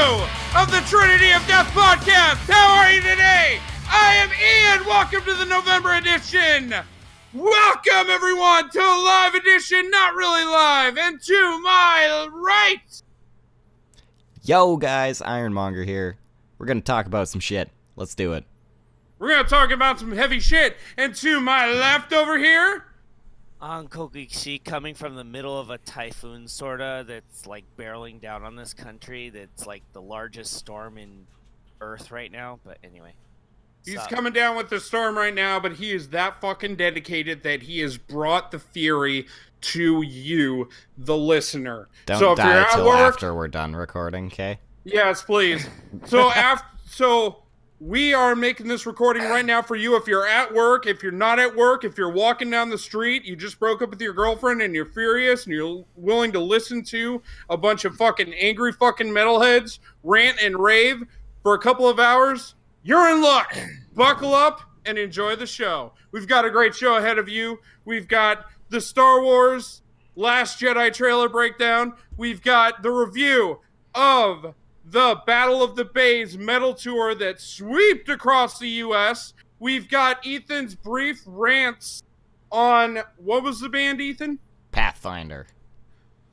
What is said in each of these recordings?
of the Trinity of Death podcast. How are you today? I am Ian. Welcome to the November edition. Welcome, everyone, to a live edition, not really live, and to my right. Yo, guys, Ironmonger here. We're gonna talk about some shit. Let's do it. We're going to talk about some heavy shit. And to my left over here, Uncle Geeksy, coming from the middle of a typhoon, sorta, that's like barreling down on this country. That's like the largest storm in Earth right now. But anyway, he's coming down with the storm right now, but he is that fucking dedicated that he has brought the fury to you, the listener. Don't die till after we're done recording, okay? Yes, please. So we are making this recording right now for you. If you're at work, if you're not at work, if you're walking down the street, you just broke up with your girlfriend and you're furious and you're willing to listen to a bunch of fucking angry fucking metalheads rant and rave for a couple of hours, you're in luck. Buckle up and enjoy the show. We've got a great show ahead of you. We've got the Star Wars Last Jedi trailer breakdown. We've got the review of the Battle of the Bays metal tour that swept across the U.S. We've got Ethan's brief rants on, what was the band, Ethan? Pathfinder,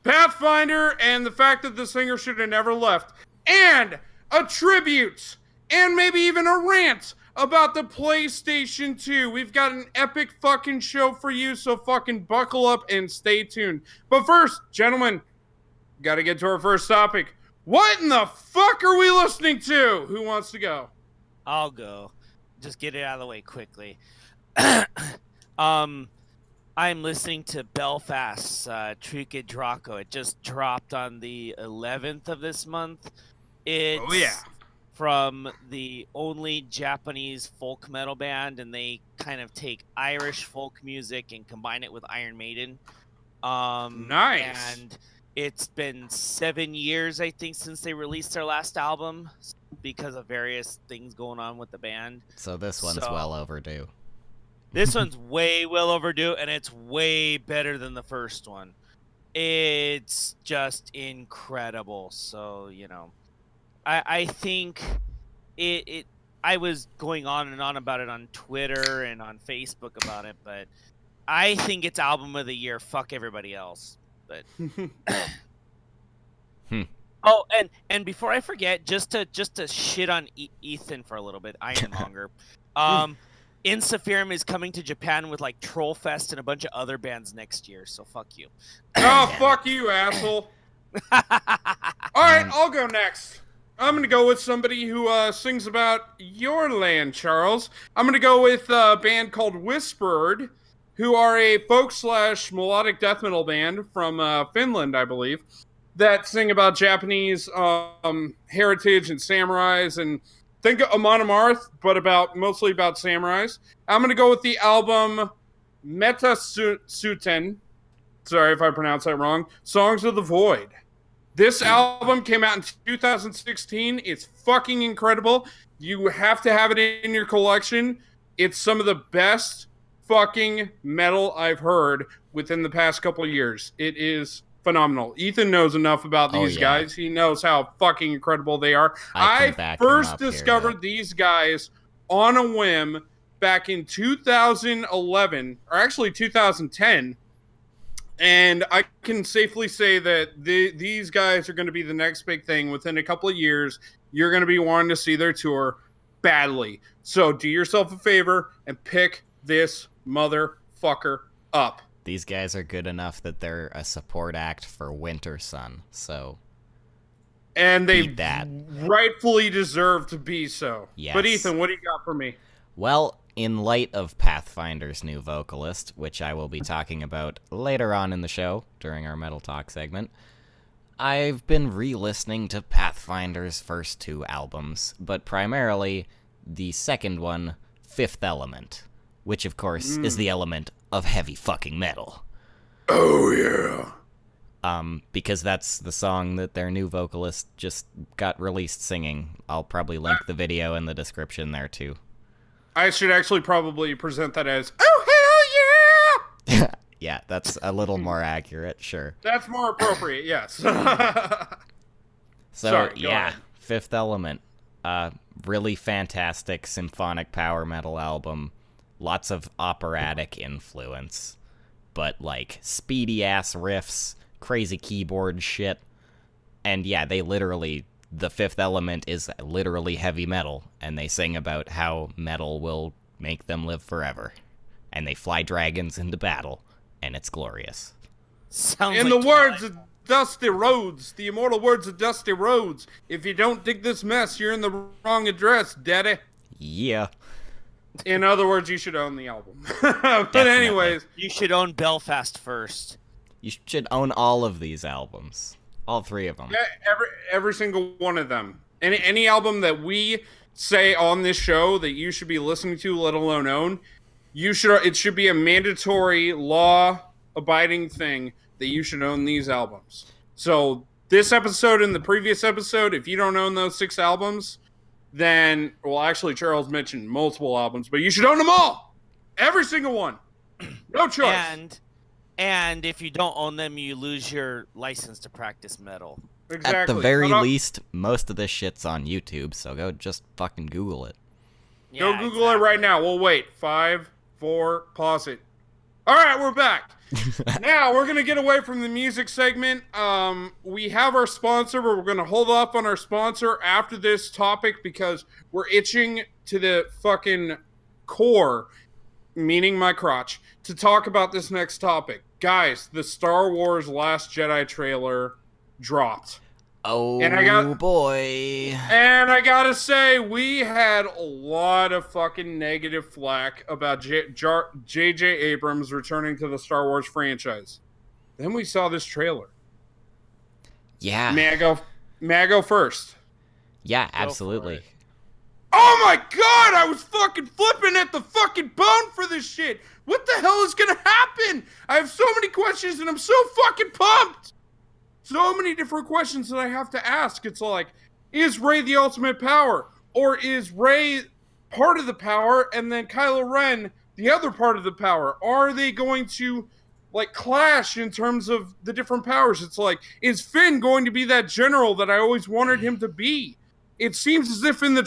and the fact that the singer should have never left. And a tribute, and maybe even a rant about the PlayStation 2. We've got an epic fucking show for you, so fucking buckle up and stay tuned. But first, gentlemen, gotta get to our first topic. What in the fuck are we listening to? Who wants to go? I'll go. Just get it out of the way quickly. I'm listening to Belfast's Trica Draco. It just dropped on the 11th of this month. It's from the only Japanese folk metal band, and they kind of take Irish folk music and combine it with Iron Maiden. Nice. And it's been 7 years, I think, since they released their last album because of various things going on with the band. So this one's well overdue. This one's way well overdue, and it's way better than the first one. It's just incredible. So, you know, I think I was going on and on about it on Twitter and on Facebook about it, but I think it's album of the year. Fuck everybody else. But Oh, and before I forget, just to shit on Ethan for a little bit, Ironmonger. Insafirm is coming to Japan with like Trollfest and a bunch of other bands next year, so fuck you. Oh, fuck you, asshole. Alright, I'll go next. I'm gonna go with somebody who sings about your land, Charles. I'm gonna go with a band called Whispered, who are a folk/melodic death metal band from Finland, I believe, that sing about Japanese heritage and samurais, and think of Amon Amarth, but mostly about samurais. I'm going to go with the album Meta Suten. Sorry if I pronounced that wrong. Songs of the Void. This album came out in 2016. It's fucking incredible. You have to have it in your collection. It's some of the best fucking metal I've heard within the past couple of years. It is phenomenal. Ethan knows enough about these guys. He knows how fucking incredible they are. I first discovered these guys on a whim back in 2011, or actually 2010. And I can safely say that these guys are going to be the next big thing. Within a couple of years, you're going to be wanting to see their tour badly. So do yourself a favor and pick this motherfucker up. These guys are good enough that they're a support act for Winter Sun, so... And they rightfully deserve to be so. Yes. But Ethan, what do you got for me? Well, in light of Pathfinder's new vocalist, which I will be talking about later on in the show, during our Metal Talk segment, I've been re-listening to Pathfinder's first two albums, but primarily the second one, Fifth Element, which of course is the element of heavy fucking metal. Oh yeah. Because that's the song that their new vocalist just got released singing. I'll probably link the video in the description there too. I should actually probably present that as, oh hell yeah! Yeah, that's a little more accurate, sure. That's more appropriate, yes. Sorry, yeah, Fifth Element. Really fantastic symphonic power metal album. Lots of operatic influence. But, like, speedy-ass riffs, crazy keyboard shit. And yeah, the Fifth Element is literally heavy metal. And they sing about how metal will make them live forever. And they fly dragons into battle. And it's glorious. Sounds In like the words of Dusty Rhodes, the immortal words of Dusty Rhodes, if you don't dig this mess, you're in the wrong address, daddy. Yeah. In other words, you should own the album. But Definitely. anyways, you should own Belfast first. You should own all of these albums. All 3 of them. every single one of them. Any album that we say on this show that you should be listening to, let alone own, it should be a mandatory law-abiding thing that you should own these albums. So this episode and the previous episode, if you don't own those 6 albums, then, well, actually, Charles mentioned multiple albums, but you should own them all. Every single one. No choice. And if you don't own them, you lose your license to practice metal. Exactly. At the very least, most of this shit's on YouTube, so go just fucking Google it. Go Google it right now. We'll wait. 5, 4, pause it. All right, we're back. Now, we're going to get away from the music segment. We have our sponsor, but we're going to hold off on our sponsor after this topic because we're itching to the fucking core, meaning my crotch, to talk about this next topic. Guys, the Star Wars Last Jedi trailer dropped. Oh, boy. And I gotta say, we had a lot of fucking negative flack about J.J. Abrams returning to the Star Wars franchise. Then we saw this trailer. Yeah. May I go first? Yeah, absolutely. Oh my god, I was fucking flipping at the fucking bone for this shit. What the hell is gonna happen? I have so many questions and I'm so fucking pumped. So many different questions that I have to ask. It's like, is Rey the ultimate power? Or is Rey part of the power and then Kylo Ren the other part of the power? Are they going to, like, clash in terms of the different powers? It's like, is Finn going to be that general that I always wanted him to be? It seems as if in the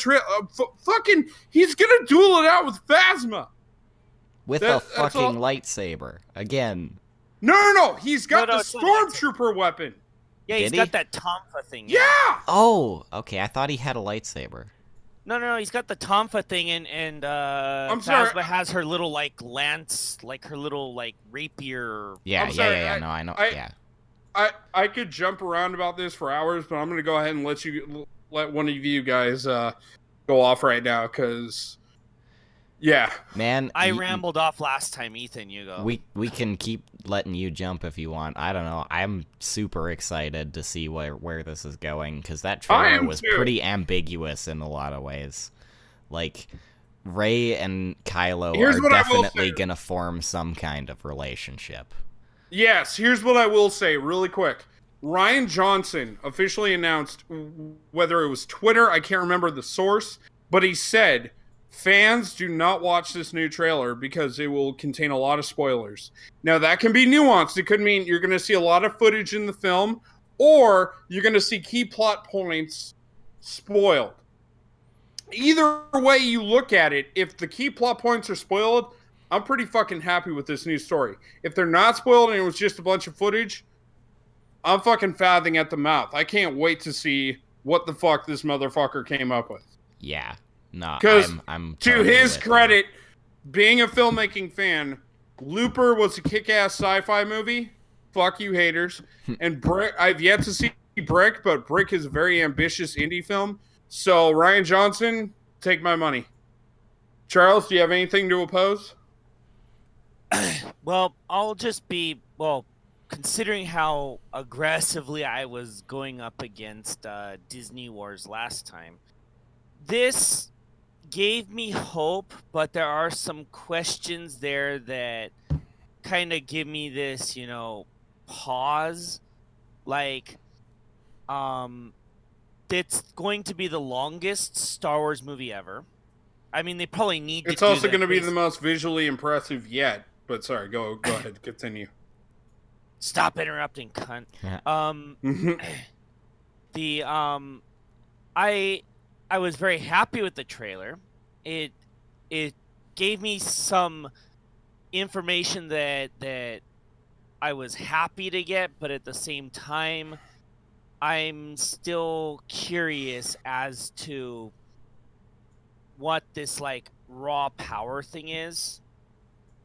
fucking, he's gonna duel it out with Phasma. With a fucking lightsaber. Again. No. He's got the it's not stormtrooper weapon. Yeah, he's got that Tonfa thing. Yeah! Oh, okay. I thought he had a lightsaber. No. He's got the Tonfa thing, and Phasma has her little, like, lance, like, her little, like, rapier. Yeah. No, I know. Yeah. I could jump around about this for hours, but I'm going to go ahead and let one of you guys go off right now, because... Yeah. Man, I rambled off last time, Ethan, you go. We can keep letting you jump if you want. I don't know. I'm super excited to see where this is going, because that trailer was pretty ambiguous in a lot of ways. Like, Rey and Kylo are definitely going to form some kind of relationship. Yes, here's what I will say really quick. Rian Johnson officially announced, whether it was Twitter, I can't remember the source, but he said... Fans do not watch this new trailer because it will contain a lot of spoilers. Now, that can be nuanced. It could mean you're going to see a lot of footage in the film, or you're going to see key plot points spoiled. Either way you look at it, if the key plot points are spoiled, I'm pretty fucking happy with this new story. If they're not spoiled and it was just a bunch of footage, I'm fucking fathing at the mouth. I can't wait to see what the fuck this motherfucker came up with. Yeah. No, because I'm to his credit, being a filmmaking fan, Looper was a kick-ass sci-fi movie. Fuck you haters. And Brick, I've yet to see Brick, but Brick is a very ambitious indie film. So Rian Johnson, take my money. Charles, do you have anything to oppose? Well, I'll just be, considering how aggressively I was going up against Disney Wars last time, this gave me hope, but there are some questions there that kind of give me this, pause. Like, it's going to be the longest Star Wars movie ever. I mean, they probably need to. It's also going to be the most visually impressive yet. But sorry, go ahead, continue. Stop interrupting, cunt. I was very happy with the trailer. It gave me some information that I was happy to get, but at the same time, I'm still curious as to what this like raw power thing is.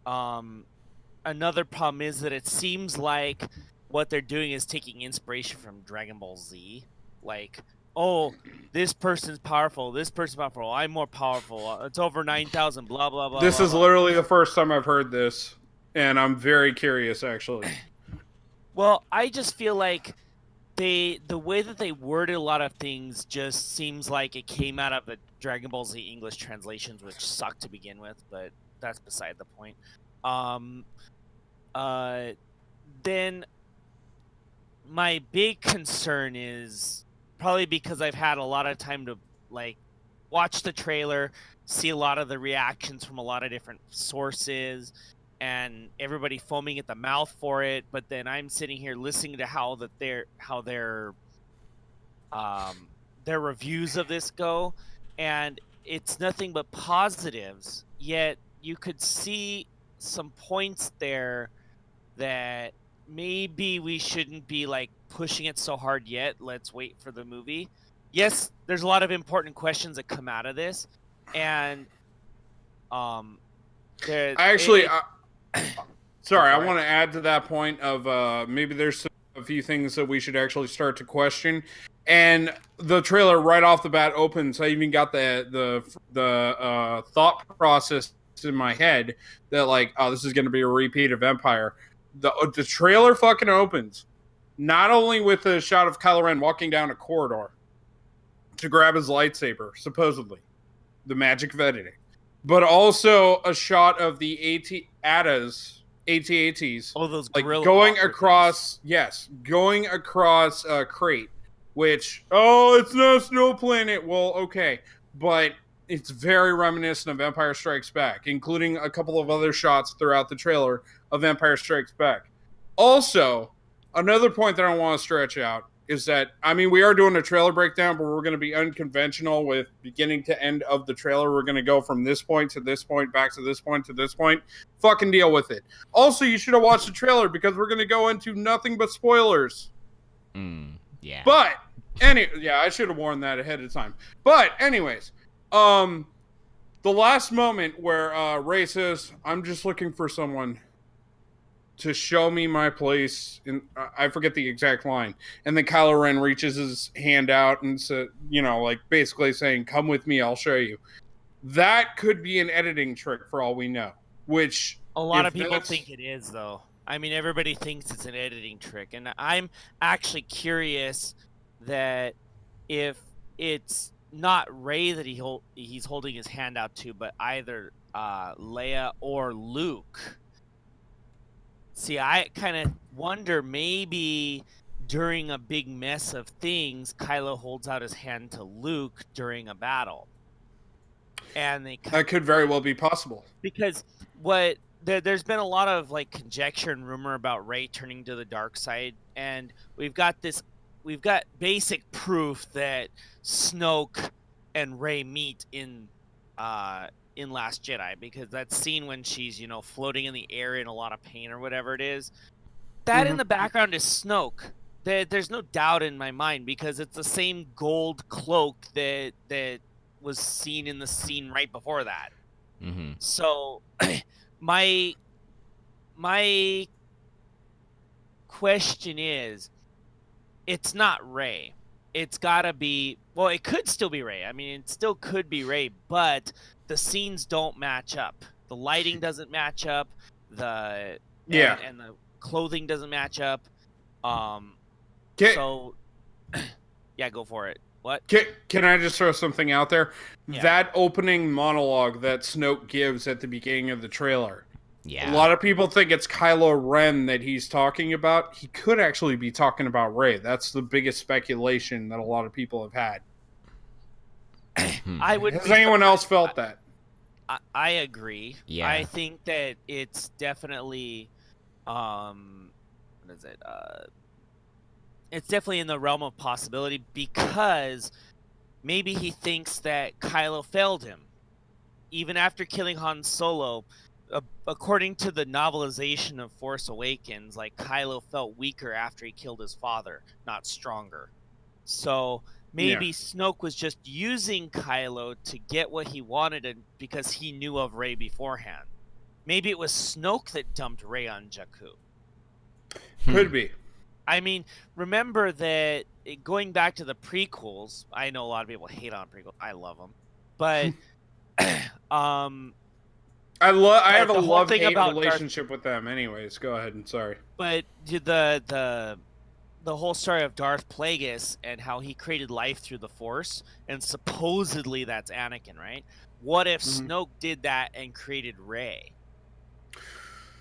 Another problem is that it seems like what they're doing is taking inspiration from Dragon Ball Z. Like, oh, this person's powerful, this person's powerful, I'm more powerful, it's over 9,000, blah, blah, blah, This blah, is blah. literally the first time I've heard this, and I'm very curious, actually. Well, I just feel like the way that they worded a lot of things just seems like it came out of the Dragon Ball Z English translations, which suck to begin with, but that's beside the point. Then my big concern is probably because I've had a lot of time to like watch the trailer, see a lot of the reactions from a lot of different sources, and everybody foaming at the mouth for it. But then I'm sitting here listening to how their reviews of this go, and it's nothing but positives. Yet you could see some points there that maybe we shouldn't be like pushing it so hard yet. Let's wait for the movie. Yes, there's a lot of important questions that come out of this, and there. Actually, sorry, I Go for it. want to add to that point of maybe there's a few things that we should actually start to question. And the trailer right off the bat opens. I even got the thought process in my head that like, oh, this is going to be a repeat of Empire. The trailer fucking opens not only with a shot of Kylo Ren walking down a corridor to grab his lightsaber, supposedly the magic of editing, but also a shot of the AT-ATs. Oh, those like gorilla going walker across, things. yes, going across Crate, which, oh, it's not a snow planet. Well, okay, but it's very reminiscent of Empire Strikes Back, including a couple of other shots throughout the trailer of Empire Strikes Back. Also, another point that I want to stretch out is that, I mean, we are doing a trailer breakdown, but we're going to be unconventional with beginning to end of the trailer. We're going to go from this point to this point, back to this point to this point. Fucking deal with it. Also, you should have watched the trailer because we're going to go into nothing but spoilers. Yeah. But, I should have warned that ahead of time. But, anyways, the last moment where Rey says, I'm just looking for someone to show me my place, and I forget the exact line, and then Kylo Ren reaches his hand out and said, like basically saying, come with me, I'll show you. That could be an editing trick for all we know, which A lot of people think it is, though. I mean, everybody thinks it's an editing trick, and I'm actually curious that if it's not Rey that he's holding his hand out to, but either Leia or Luke. See, I kind of wonder, maybe during a big mess of things, Kylo holds out his hand to Luke during a battle. And that could very well be possible. Because there's been a lot of like conjecture and rumor about Rey turning to the dark side, and we've got basic proof that Snoke and Rey meet in Last Jedi, because that scene when she's floating in the air in a lot of pain or whatever it is, that in the background is Snoke. There's no doubt in my mind, because it's the same gold cloak that was seen in the scene right before that. Mm-hmm. So my question is, it's not Rey. It's gotta be, well, it could still be Rey. I mean, it still could be Rey, but the scenes don't match up. The lighting doesn't match up. And the clothing doesn't match up. So yeah, go for it. What? Can I just throw something out there? Yeah. That opening monologue that Snoke gives at the beginning of the trailer. Yeah. A lot of people think it's Kylo Ren that he's talking about. He could actually be talking about Rey. That's the biggest speculation that a lot of people have had. Has anyone else felt that? I agree. Yeah. I think that it's definitely, what is it? It's definitely in the realm of possibility, because maybe he thinks that Kylo failed him. Even after killing Han Solo, according to the novelization of Force Awakens, like Kylo felt weaker after he killed his father, not stronger. So maybe Snoke was just using Kylo to get what he wanted because he knew of Rey beforehand. Maybe it was Snoke that dumped Rey on Jakku. Could be. I mean, remember that going back to the prequels, I know a lot of people hate on prequels. I love them. But I have a the whole love-hate thing about relationship with them. Anyways, go ahead. I'm sorry. But the whole story of Darth Plagueis and how he created life through the Force, and supposedly that's Anakin, right? What if Snoke did that and created Rey?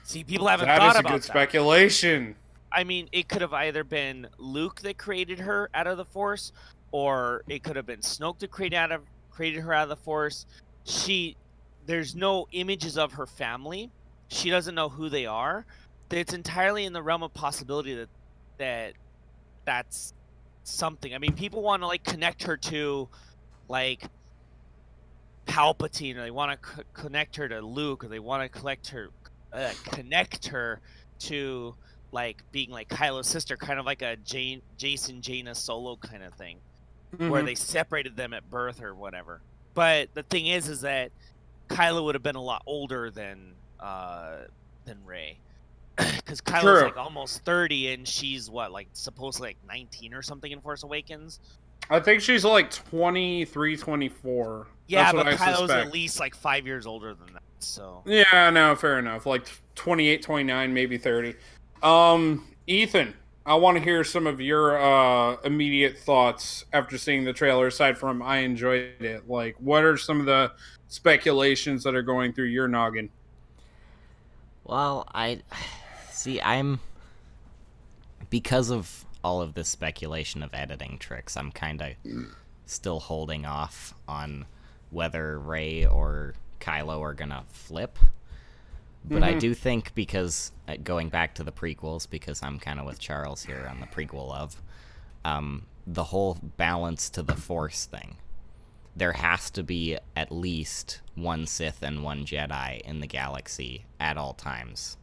See, people haven't thought about that. That is a good speculation. I mean, it could have either been Luke that created her out of the Force, or it could have been Snoke that created her out of the Force. There's no images of her family. She doesn't know who they are. It's entirely in the realm of possibility that's something. I mean, people want to like connect her to like Palpatine, or they want to connect her to Luke, or they want to connect her to like being like Kylo's sister, kind of like a Jason Jaina Solo kind of thing, where they separated them at birth or whatever. But the thing is that Kylo would have been a lot older than Rey, because Kylo's like almost 30 and she's what, like supposedly like 19 or something in Force Awakens. I think she's like 23, 24. Yeah, but Kylo's at least like 5 years older than that. So yeah, no, fair enough. Like 28, 29, maybe 30. Ethan, I want to hear some of your immediate thoughts after seeing the trailer, aside from I enjoyed it. Like, what are some of the speculations that are going through your noggin? Well, because of all of this speculation of editing tricks, I'm kind of still holding off on whether Rey or Kylo are gonna flip. But I do think, because going back to the prequels, because I'm kind of with Charles here on the prequel of the whole balance to the Force thing. There has to be at least one Sith and one Jedi in the galaxy at all times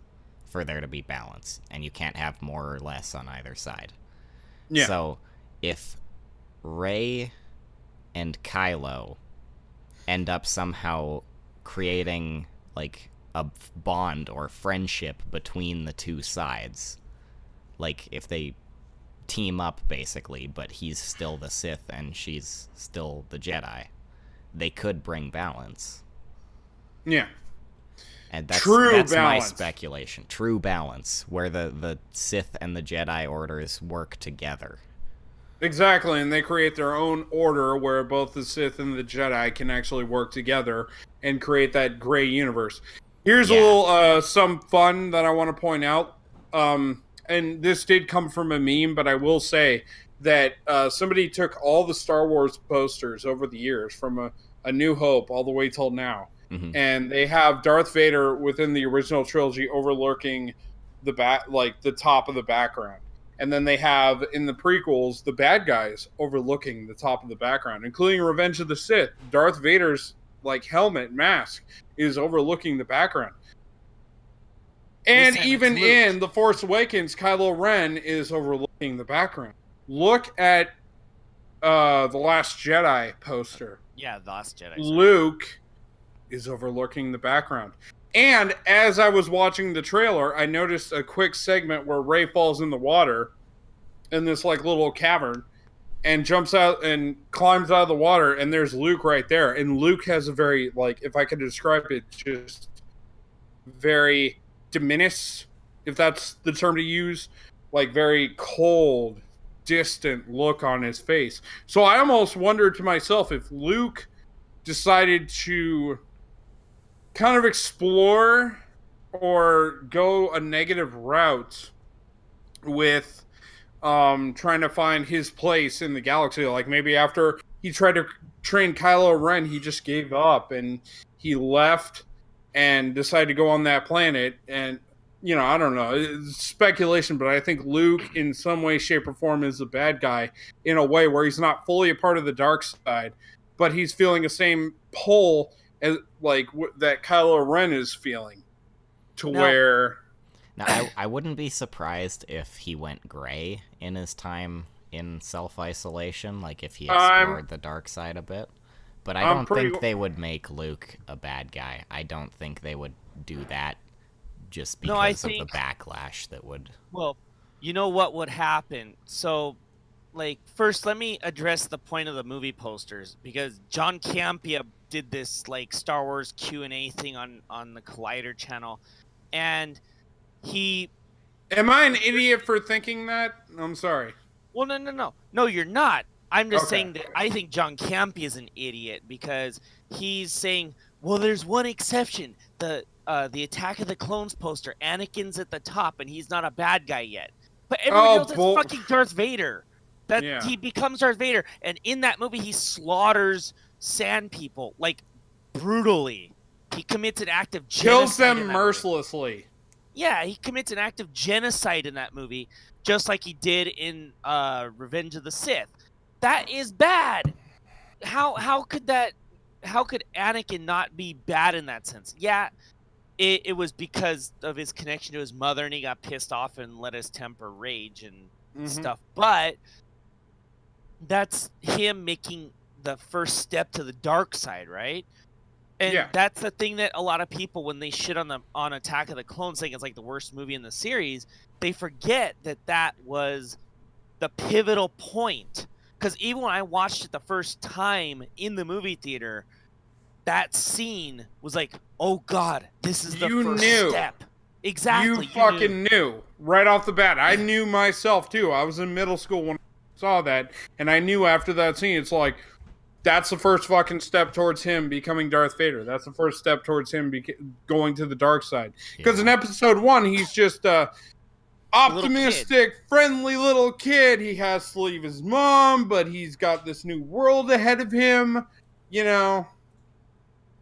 for there to be balance, and you can't have more or less on either side. Yeah. So if Rey and Kylo end up somehow creating like a bond or friendship between the two sides, like if they team up basically, but he's still the Sith and she's still the Jedi, they could bring balance. Yeah. And that's my speculation. True balance, where the Sith and the Jedi orders work together. Exactly, and they create their own order where both the Sith and the Jedi can actually work together and create that gray universe. Here's a little some fun that I want to point out. And this did come from a meme, but I will say that somebody took all the Star Wars posters over the years, from a New Hope all the way till now, and they have Darth Vader within the original trilogy overlooking the top of the background, and then they have in the prequels the bad guys overlooking the top of the background, including Revenge of the Sith. Darth Vader's like helmet mask is overlooking the background. And even in The Force Awakens, Kylo Ren is overlooking the background. Look at the Last Jedi poster. Yeah, The Last Jedi. Luke is overlooking the background. And as I was watching the trailer, I noticed a quick segment where Rey falls in the water in this like little cavern and jumps out and climbs out of the water, and there's Luke right there. And Luke has a very, like, if I could describe it, just very diminished, if that's the term to use, like very cold, distant look on his face. So I almost wondered to myself if Luke decided to kind of explore or go a negative route with trying to find his place in the galaxy. Like maybe after he tried to train Kylo Ren, he just gave up and he left and decided to go on that planet. And I don't know, it's speculation, but I think Luke, in some way, shape, or form, is a bad guy in a way where he's not fully a part of the dark side, but he's feeling the same pull as that Kylo Ren is feeling, to No. where. Now, I wouldn't be surprised if he went gray in his time in self-isolation, like if he explored the dark side a bit. But I don't think they would make Luke a bad guy. I don't think they would do that just because of the backlash that would... Well, you know what would happen? So, first let me address the point of the movie posters, because John Campea did this, Star Wars Q&A thing on the Collider channel, and he... Am I an idiot for thinking that? I'm sorry. Well, no. No, you're not. I'm just saying that I think John Campea is an idiot, because he's saying, well, there's one exception. The Attack of the Clones poster, Anakin's at the top, and he's not a bad guy yet. But everyone knows it's fucking Darth Vader. He becomes Darth Vader, and in that movie, he slaughters sand people, brutally. He commits an act of genocide. Kills them mercilessly. Yeah, he commits an act of genocide in that movie, just like he did in Revenge of the Sith. That is bad. How could Anakin not be bad in that sense? Yeah, it was because of his connection to his mother, and he got pissed off and let his temper rage and stuff. But that's him making the first step to the dark side, right? And that's the thing that a lot of people, when they shit on Attack of the Clones, saying it's the worst movie in the series, they forget that was the pivotal point. Because even when I watched it the first time in the movie theater, that scene was oh God, this is the first step. Exactly. You fucking knew right off the bat. I knew myself too. I was in middle school when I saw that, and I knew after that scene, it's that's the first fucking step towards him becoming Darth Vader. That's the first step towards him going to the dark side. Because in episode 1, he's just optimistic, friendly little kid. He has to leave his mom, but he's got this new world ahead of him.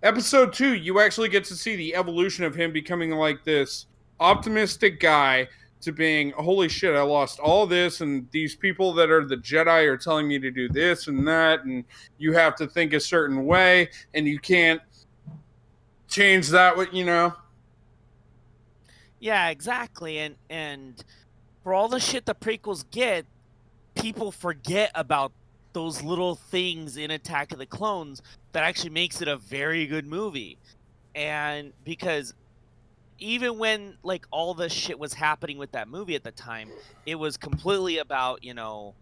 Episode 2, you actually get to see the evolution of him becoming this optimistic guy to being, holy shit, I lost all this, and these people that are the Jedi are telling me to do this and that, and you have to think a certain way, and you can't change that, Yeah, exactly. And for all the shit the prequels get, people forget about those little things in Attack of the Clones that actually makes it a very good movie. And because even when all the shit was happening with that movie at the time, it was completely about, even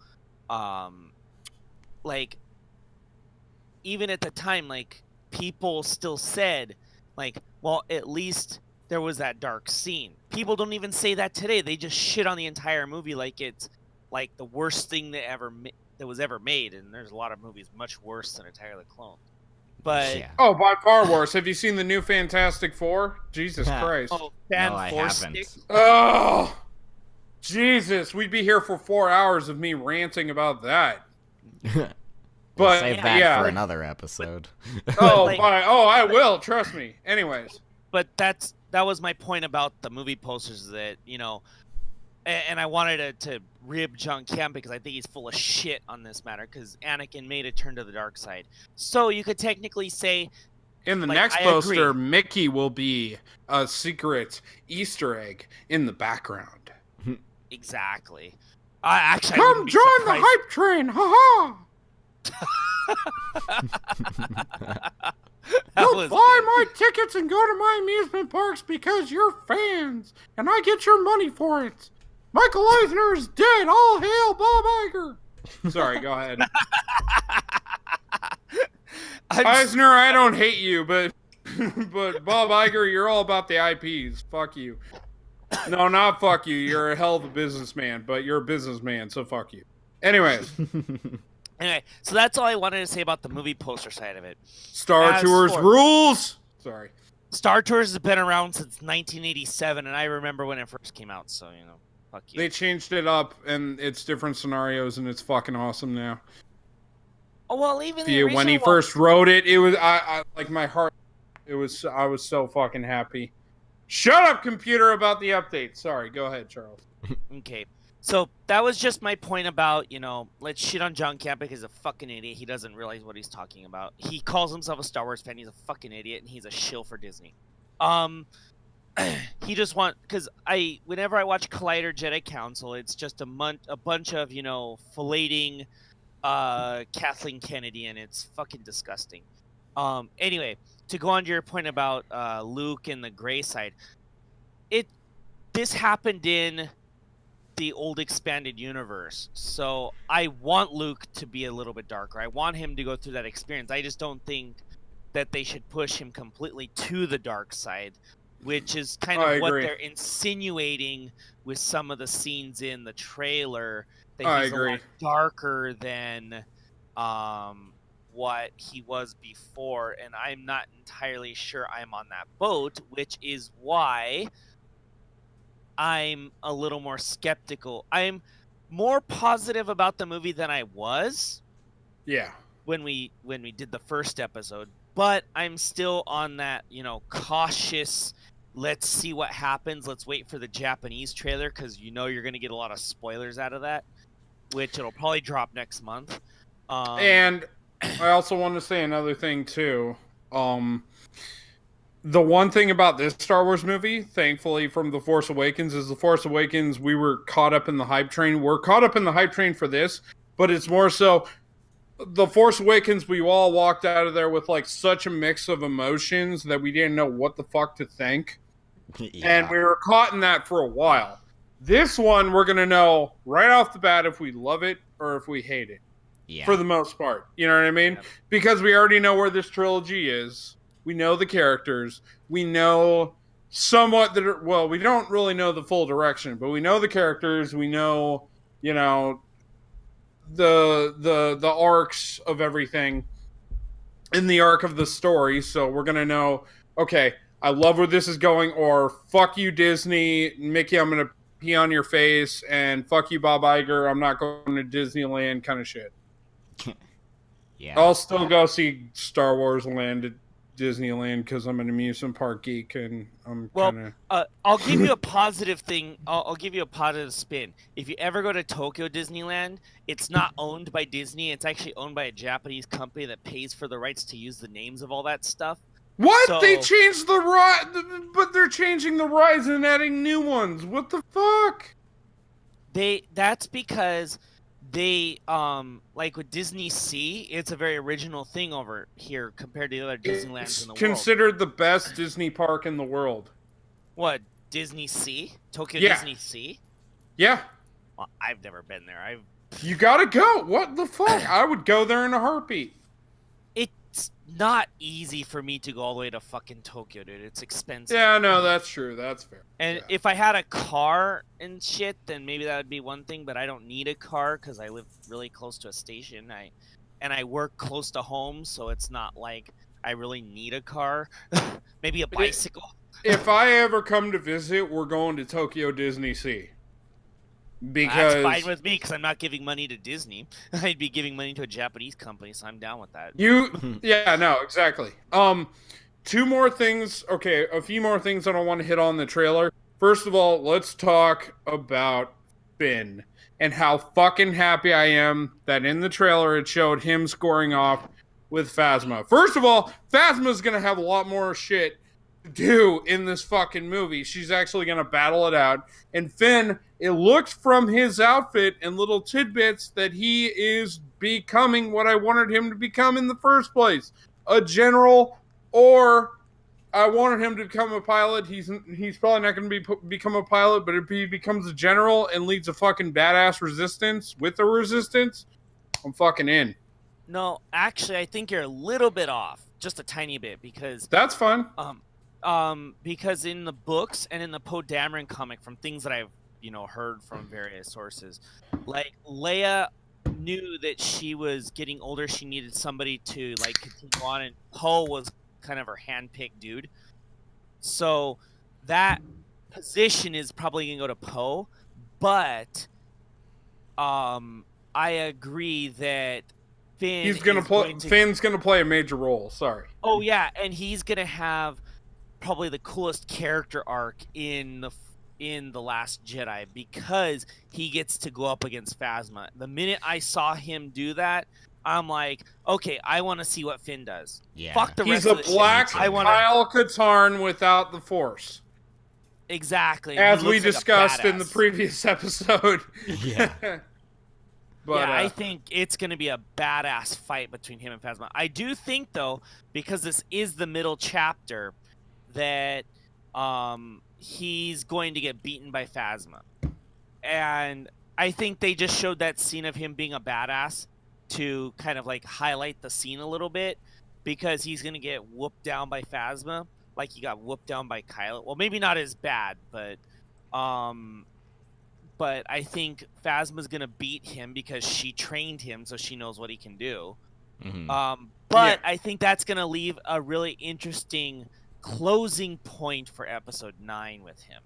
at the time, people still said, well, at least there was that dark scene. People don't even say that today. They just shit on the entire movie like it's the worst thing that was ever made. And there's a lot of movies much worse than Attack of the Clones. But by far worse. Have you seen the new Fantastic Four? Jesus Christ! Oh, no, I haven't. Oh, Jesus! We'd be here for 4 hours of me ranting about that. But save that for another episode. I will. Trust me. Anyways, but that was my point about the movie posters. That and I wanted to rib John Campea because I think he's full of shit on this matter, because Anakin made a turn to the dark side. So you could technically say, in the next poster, Mickey will be a secret Easter egg in the background. Exactly. Come join the hype train! Ha You'll buy my tickets and go to my amusement parks because you're fans, and I get your money for it. Michael Eisner is dead. All hail Bob Iger. Sorry, go ahead. Eisner, I don't hate you, but Bob Iger, you're all about the IPs. Fuck you. No, not fuck you. You're a hell of a businessman, but you're a businessman, so fuck you. Anyways. Anyway, so that's all I wanted to say about the movie poster side of it. Star Tours rules! Sorry. Star Tours has been around since 1987, and I remember when it first came out, so, fuck you. They changed it up, and it's different scenarios, and it's fucking awesome now. Oh, well, even the when he first wrote it, it was, I my heart, I was so fucking happy. Shut up, computer, about the update. Sorry, go ahead, Charles. Okay. So that was just my point about, let's shit on John Camp because he's a fucking idiot. He doesn't realize what he's talking about. He calls himself a Star Wars fan. He's a fucking idiot, and he's a shill for Disney. He just because whenever I watch Collider Jedi Council, it's just a bunch of, filleting Kathleen Kennedy, and it's fucking disgusting. Anyway, to go on to your point about Luke and the gray side, this happened in the old expanded universe, so I want Luke to be a little bit darker. I want him to go through that experience. I just don't think that they should push him completely to the dark side, which is kind of what they're insinuating with some of the scenes in the trailer, that he's a lot darker than what he was before, and I'm not entirely sure I'm on that boat, which is why I'm a little more skeptical. I'm more positive about the movie than I was. Yeah. When we did the first episode, but I'm still on that, cautious. Let's see what happens. Let's wait for the Japanese trailer because you're going to get a lot of spoilers out of that, which it'll probably drop next month. And I also want to say another thing too. The one thing about this Star Wars movie, thankfully from The Force Awakens, is The Force Awakens, we were caught up in the hype train. We're caught up in the hype train for this, but it's more so The Force Awakens, we all walked out of there with like such a mix of emotions that we didn't know what the fuck to think. Yeah. And we were caught in that for a while. This one, we're going to know right off the bat if we love it or if we hate it. Yeah. For the most part. You know what I mean? Yeah. Because we already know where this trilogy is. We know the characters. We know somewhat we don't really know the full direction, but we know the characters. We know, the arcs of everything in the arc of the story. So we're going to know, okay, I love where this is going, or fuck you, Disney. Mickey, I'm going to pee on your face, and fuck you, Bob Iger. I'm not going to Disneyland kind of shit. Yeah. I'll still go see Star Wars Land at Disneyland because I'm an amusement park geek, and I'm kind of... I'll give you a positive thing. I'll give you a positive spin. If you ever go to Tokyo Disneyland, it's not owned by Disney. It's actually owned by a Japanese company that pays for the rights to use the names of all that stuff. What? So, they changed the ride, but they're changing the rides and adding new ones. What the fuck? That's because they like with Disney Sea, it's a very original thing over here compared to the other Disneylands in the world. It's considered the best Disney park in the world. What, Disney Sea? Tokyo Disney Sea? Yeah. Well, I've never been there. You gotta go. What the fuck? I would go there in a heartbeat. It's not easy for me to go all the way to fucking Tokyo, dude. It's expensive. Yeah, no, that's true. That's fair. And if I had a car and shit, then maybe that would be one thing, but I don't need a car because I live really close to a station. I work close to home, so it's not like I really need a car. Maybe a bicycle. If I ever come to visit, we're going to Tokyo Disney Sea. Because that's fine with me because I'm not giving money to Disney. I'd be giving money to a Japanese company, so I'm down with that. Yeah, no, exactly. Two more things. Okay, a few more things that I want to hit on the trailer. First of all, let's talk about Finn and how fucking happy I am that in the trailer it showed him scoring off with Phasma. First of all, Phasma's gonna have a lot more shit to do in this fucking movie. She's actually gonna battle it out. And Finn, it looked from his outfit and little tidbits that he is becoming what I wanted him to become in the first place. A general, or I wanted him to become a pilot. He's probably not going to become a pilot, but if he becomes a general and leads a fucking badass resistance with a resistance, I'm fucking in. No, actually, I think you're a little bit off. Just a tiny bit, because... That's fine. Because in the books and in the Poe Dameron comic, from things that I've heard from various sources, like Leia knew that she was getting older, she needed somebody to like continue on, and Poe was kind of her hand-picked dude. So that position is probably gonna go to Poe, but I agree that Finn's gonna play a major role. Sorry. Oh yeah, and he's gonna have probably the coolest character arc in the Last Jedi, because he gets to go up against Phasma. The minute I saw him do that, I'm like, okay, I want to see what Finn does. Yeah. Fuck the He's rest a of the black shit. I want Kyle Katarn without the Force. exactly. As He we looks like a discussed in the badass. previous episode. Yeah. But yeah, I think it's going to be a badass fight between him and Phasma. I do think, though, because this is the middle chapter, that he's going to get beaten by Phasma. And I think they just showed that scene of him being a badass to kind of like highlight the scene a little bit, because he's going to get whooped down by Phasma like he got whooped down by Kylo. Well, maybe not as bad, but I think Phasma's gonna beat him because she trained him, so she knows what he can do. Mm-hmm. But I think that's gonna leave a really interesting closing point for Episode 9 with him.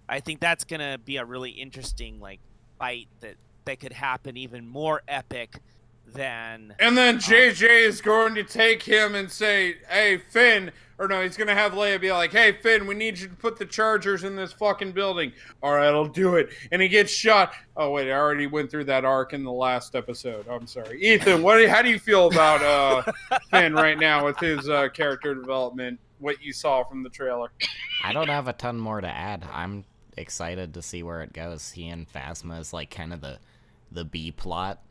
I think that's gonna be a really interesting like fight that could happen, even more epic than. And then JJ is going to take him and say, "Hey, Finn," or no, he's going to have Leia be like, "Hey, Finn, we need you to put the chargers in this fucking building." All right, I'll do it. And he gets shot. Oh, wait, I already went through that arc in the last episode. I'm sorry. Ethan, how do you feel about Finn right now with his character development, what you saw from the trailer? I don't have a ton more to add. I'm excited to see where it goes. He and Phasma is like kind of the B plot,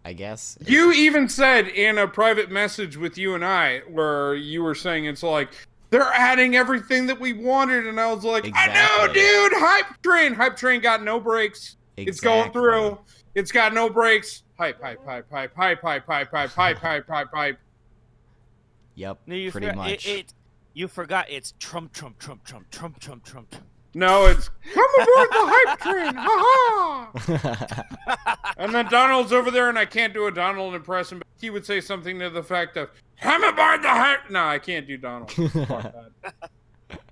I guess. You even said in a private message with you and I, where you were saying it's like, they're adding everything that we wanted, and I was like, Exactly. I know, dude, hype train got no brakes. Exactly. It's going through. It's got no brakes. Hype. Yep, No, you pretty much. You forgot it's Trump. No, it's come aboard the hype train. Ha ha. And then Donald's over there, and I can't do a Donald impression, but he would say something to the effect of, "Come aboard the hype." No, I can't do Donald. Fuck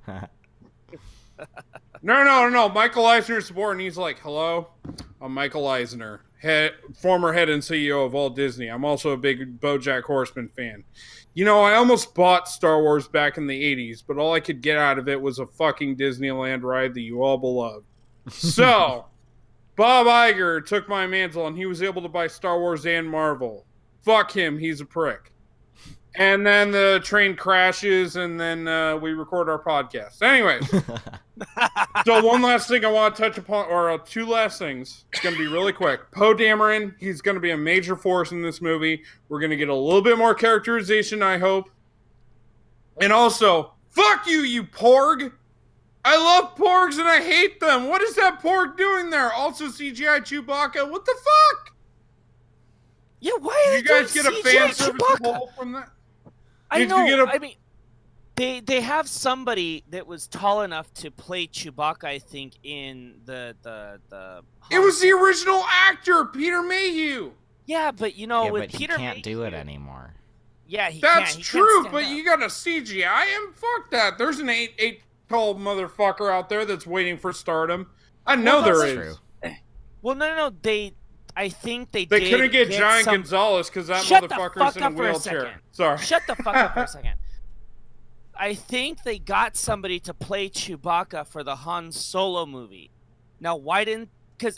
that. No. Michael Eisner's support, and he's like, "Hello, I'm Michael Eisner, former head and CEO of Walt Disney. I'm also a big BoJack Horseman fan. You know, I almost bought Star Wars back in the 80s, but all I could get out of it was a fucking Disneyland ride that you all beloved. So, Bob Iger took my mantle, and he was able to buy Star Wars and Marvel. Fuck him, he's a prick." And then the train crashes, and then we record our podcast. Anyways, so one last thing I want to touch upon, or two last things. It's going to be really quick. Poe Dameron, he's going to be a major force in this movie. We're going to get a little bit more characterization, I hope. And also, fuck you, you porg! I love porgs and I hate them. What is that porg doing there? Also CGI Chewbacca. What the fuck? Yeah, why are Did you guys get a fan service Chewbacca? role from that? I Did know. you get a... I mean, they have somebody that was tall enough to play Chewbacca. I think in the. It was the original actor, Peter Mayhew. Yeah, but you know, with but Peter he can't Mayhew, do it anymore. Yeah, he That's can't. true, He but can't you got a CGI him? Fuck that. There's an 8 tall motherfucker out there that's waiting for stardom. I know Well, there that's is. true. Well, no. I think they They did couldn't get Giant some... Gonzalez because that Shut the motherfucker's fuck in a up for a wheelchair. second. Sorry. Shut the fuck up for a second. I think they got somebody to play Chewbacca for the Han Solo movie. Now, why didn't...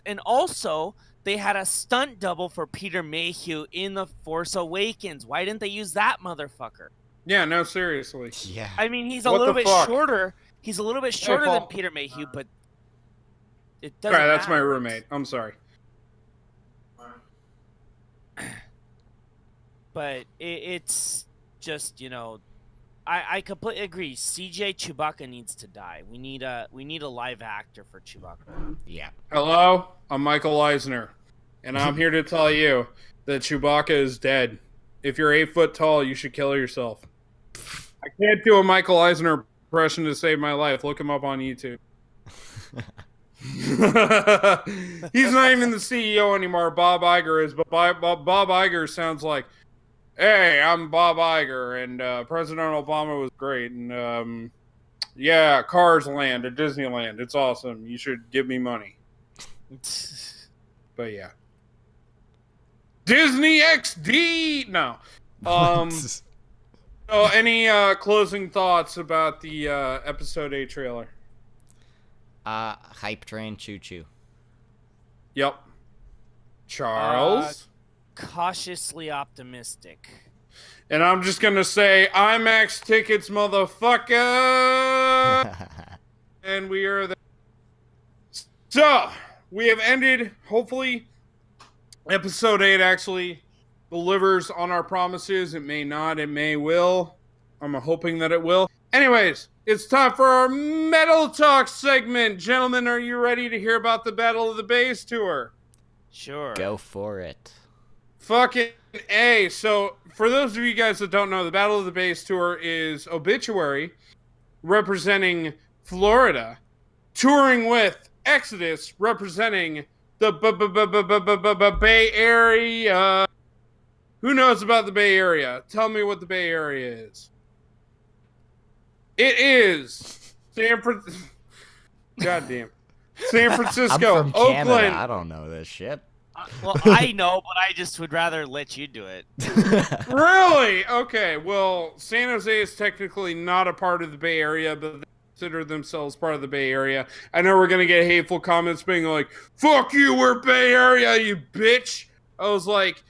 And also, they had a stunt double for Peter Mayhew in The Force Awakens. Why didn't they use that motherfucker? Yeah, no, seriously. Yeah. I mean, he's a What little the bit fuck? shorter. He's a little bit shorter than Paul. Peter Mayhew, but it doesn't Sorry, that's my matter. roommate. I'm sorry. But it's just, you know, I completely agree. CJ Chewbacca needs to die. We need a live actor for Chewbacca. Yeah. Hello, I'm Michael Eisner, and I'm here to tell you that Chewbacca is dead. If you're 8 foot tall, you should kill yourself. I can't do a Michael Eisner impression to save my life. Look him up on YouTube. He's not even the CEO anymore. Bob Iger is, but Bob Iger sounds like, "Hey, I'm Bob Iger, and President Obama was great, and yeah, Cars Land at Disneyland. It's awesome. You should give me money." But yeah, Disney XD. No. any closing thoughts about the episode 8 trailer? Hype train choo choo. Yep. Charles? Cautiously optimistic. And I'm just gonna say, IMAX tickets, motherfucker! And we are there. So, we have ended, hopefully, episode 8 actually delivers on our promises. It may not, it may will. I'm hoping that it will. Anyways, it's time for our Metal Talk segment. Gentlemen, are you ready to hear about the Battle of the Base tour? Sure. Go for it. Fucking A. So, for those of you guys that don't know, the Battle of the Base tour is Obituary, representing Florida, touring with Exodus, representing the Bay Area. Who knows about the Bay Area? Tell me what the Bay Area is. It is San Francisco. Goddamn. San Francisco, I'm from Oakland. Canada. I don't know this shit. Well, I know, but I just would rather let you do it. Really? Okay. Well, San Jose is technically not a part of the Bay Area, but they consider themselves part of the Bay Area. I know we're gonna get hateful comments being like, "Fuck you, we're Bay Area, you bitch." I was like,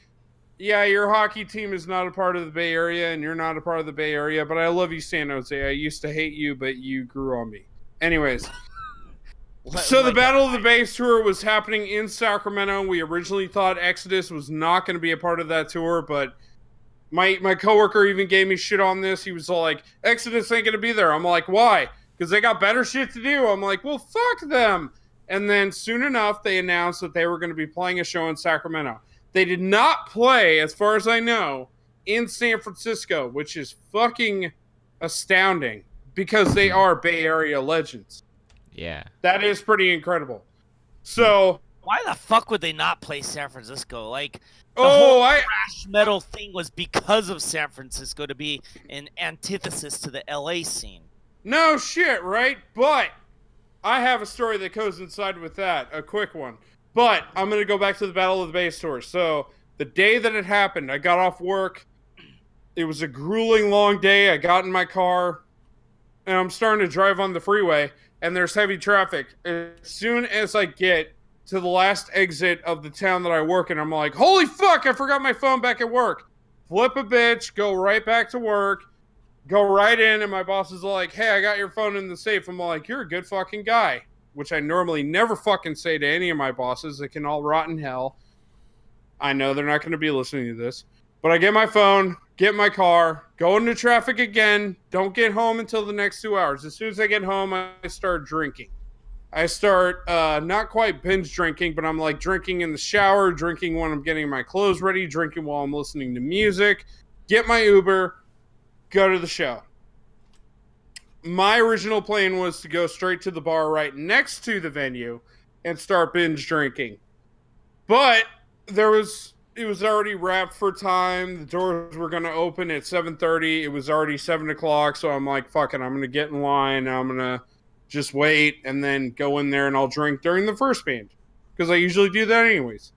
yeah, your hockey team is not a part of the Bay Area, and you're not a part of the Bay Area, but I love you, San Jose. I used to hate you, but you grew on me. Anyways. So the Battle of the Base tour was happening in Sacramento. We originally thought Exodus was not going to be a part of that tour, but my coworker even gave me shit on this. He was all like, Exodus ain't going to be there. I'm like, why? Because they got better shit to do. I'm like, well, fuck them. And then soon enough, they announced that they were going to be playing a show in Sacramento. They did not play, as far as I know, in San Francisco, which is fucking astounding because they are Bay Area legends. Yeah. That is pretty incredible. So, why the fuck would they not play San Francisco? Like, the whole thrash metal thing was because of San Francisco to be an antithesis to the LA scene. No shit, right? But I have a story that goes inside with that, a quick one. But I'm going to go back to the Battle of the Base tour. So, the day that it happened, I got off work. It was a grueling long day. I got in my car, and I'm starting to drive on the freeway. And there's heavy traffic. As soon as I get to the last exit of the town that I work in, I'm like, holy fuck, I forgot my phone back at work. Flip a bitch, go right back to work, go right in, and my boss is like, hey, I got your phone in the safe. I'm like, you're a good fucking guy, which I normally never fucking say to any of my bosses. They can all rot in hell. I know they're not going to be listening to this. But I get my phone, get in my car, go into traffic again, don't get home until the next 2 hours. As soon as I get home, I start drinking. I start not quite binge drinking, but I'm like drinking in the shower, drinking when I'm getting my clothes ready, drinking while I'm listening to music, get my Uber, go to the show. My original plan was to go straight to the bar right next to the venue and start binge drinking. But it was already wrapped for time. The doors were going to open at 7:30. It was already 7 o'clock, so I'm like, fuck it, I'm going to get in line. I'm going to just wait and then go in there and I'll drink during the first band. Because I usually do that anyways.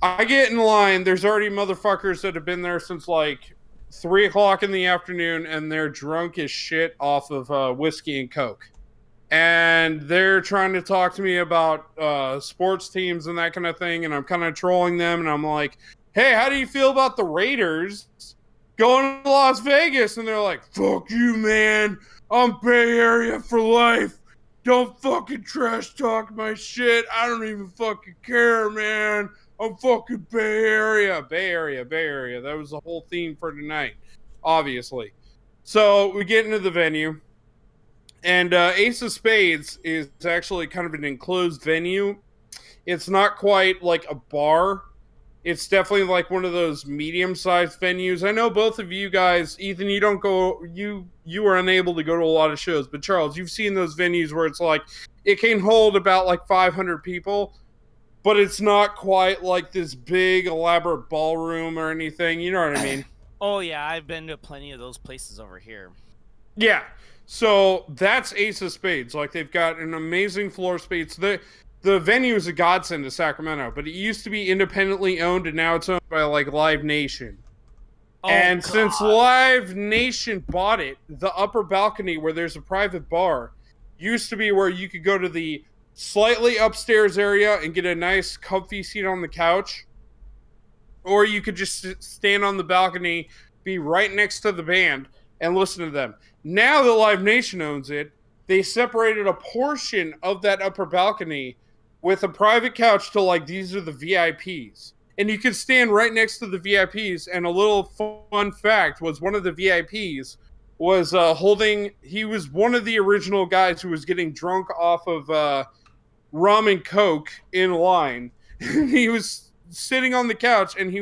I get in line. There's already motherfuckers that have been there since like 3 o'clock in the afternoon, and they're drunk as shit off of whiskey and Coke. And they're trying to talk to me about sports teams and that kind of thing, and I'm kind of trolling them, and I'm like, hey, how do you feel about the Raiders going to Las Vegas? And they're like, fuck you, man. I'm Bay Area for life. Don't fucking trash talk my shit. I don't even fucking care, man. I'm fucking Bay Area. Bay Area, Bay Area. That was the whole theme for tonight, obviously. So we get into the venue. And Ace of Spades is actually kind of an enclosed venue. It's not quite like a bar. It's definitely like one of those medium-sized venues. I know both of you guys, Ethan, you don't go, you are unable to go to a lot of shows. But Charles, you've seen those venues where it's like, it can hold about like 500 people. But it's not quite like this big, elaborate ballroom or anything. You know what I mean? Oh, yeah. I've been to plenty of those places over here. Yeah. So that's Ace of Spades. Like, they've got an amazing floor space. The venue is a godsend to Sacramento, but it used to be independently owned, and now it's owned by, like, Live Nation. Oh, And God. since Live Nation bought it, the upper balcony where there's a private bar used to be where you could go to the slightly upstairs area and get a nice comfy seat on the couch, or you could just stand on the balcony, be right next to the band, and listen to them. Now that Live Nation owns it, they separated a portion of that upper balcony with a private couch to like, these are the VIPs. And you could stand right next to the VIPs. And a little fun fact was one of the VIPs was he was one of the original guys who was getting drunk off of rum and coke in line. He was sitting on the couch, and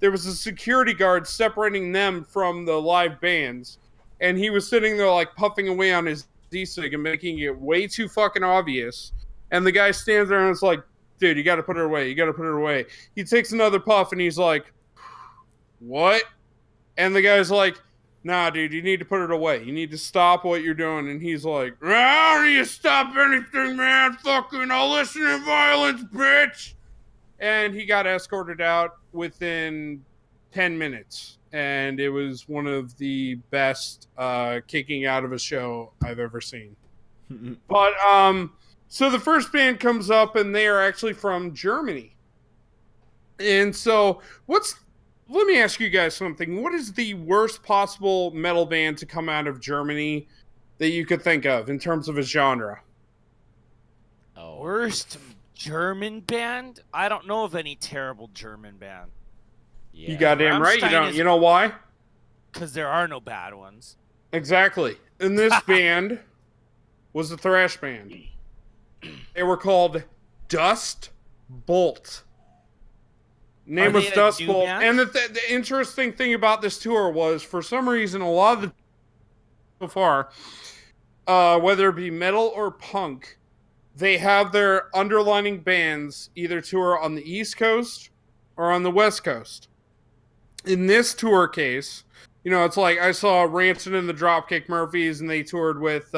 there was a security guard separating them from the live bands, and he was sitting there like puffing away on his D-cig and making it way too fucking obvious. And the guy stands there and is like, dude, you gotta put it away, you gotta put it away. He takes another puff and he's like, what? And the guy's like, nah, dude, you need to put it away. You need to stop what you're doing. And he's like, how do you stop anything, man? Fucking, I'll listen to violence, bitch. And he got escorted out within 10 minutes. And it was one of the best kicking out of a show I've ever seen. But, so the first band comes up, and they are actually from Germany. And so, let me ask you guys something. What is the worst possible metal band to come out of Germany that you could think of in terms of a genre? Oh. Worst German band? I don't know of any terrible German band. Yeah. You goddamn right you Rammstein don't. is- You know why? Because there are no bad ones. Exactly. And this band was a thrash band. They were called Dust Bolt. Name Are was they a Dust new Bolt. band? And the interesting thing about this tour was, for some reason, a lot of the so far, whether it be metal or punk, they have their underlining bands either tour on the East Coast or on the West Coast. In this tour case, it's like I saw Rancid and the Dropkick Murphys, and they toured with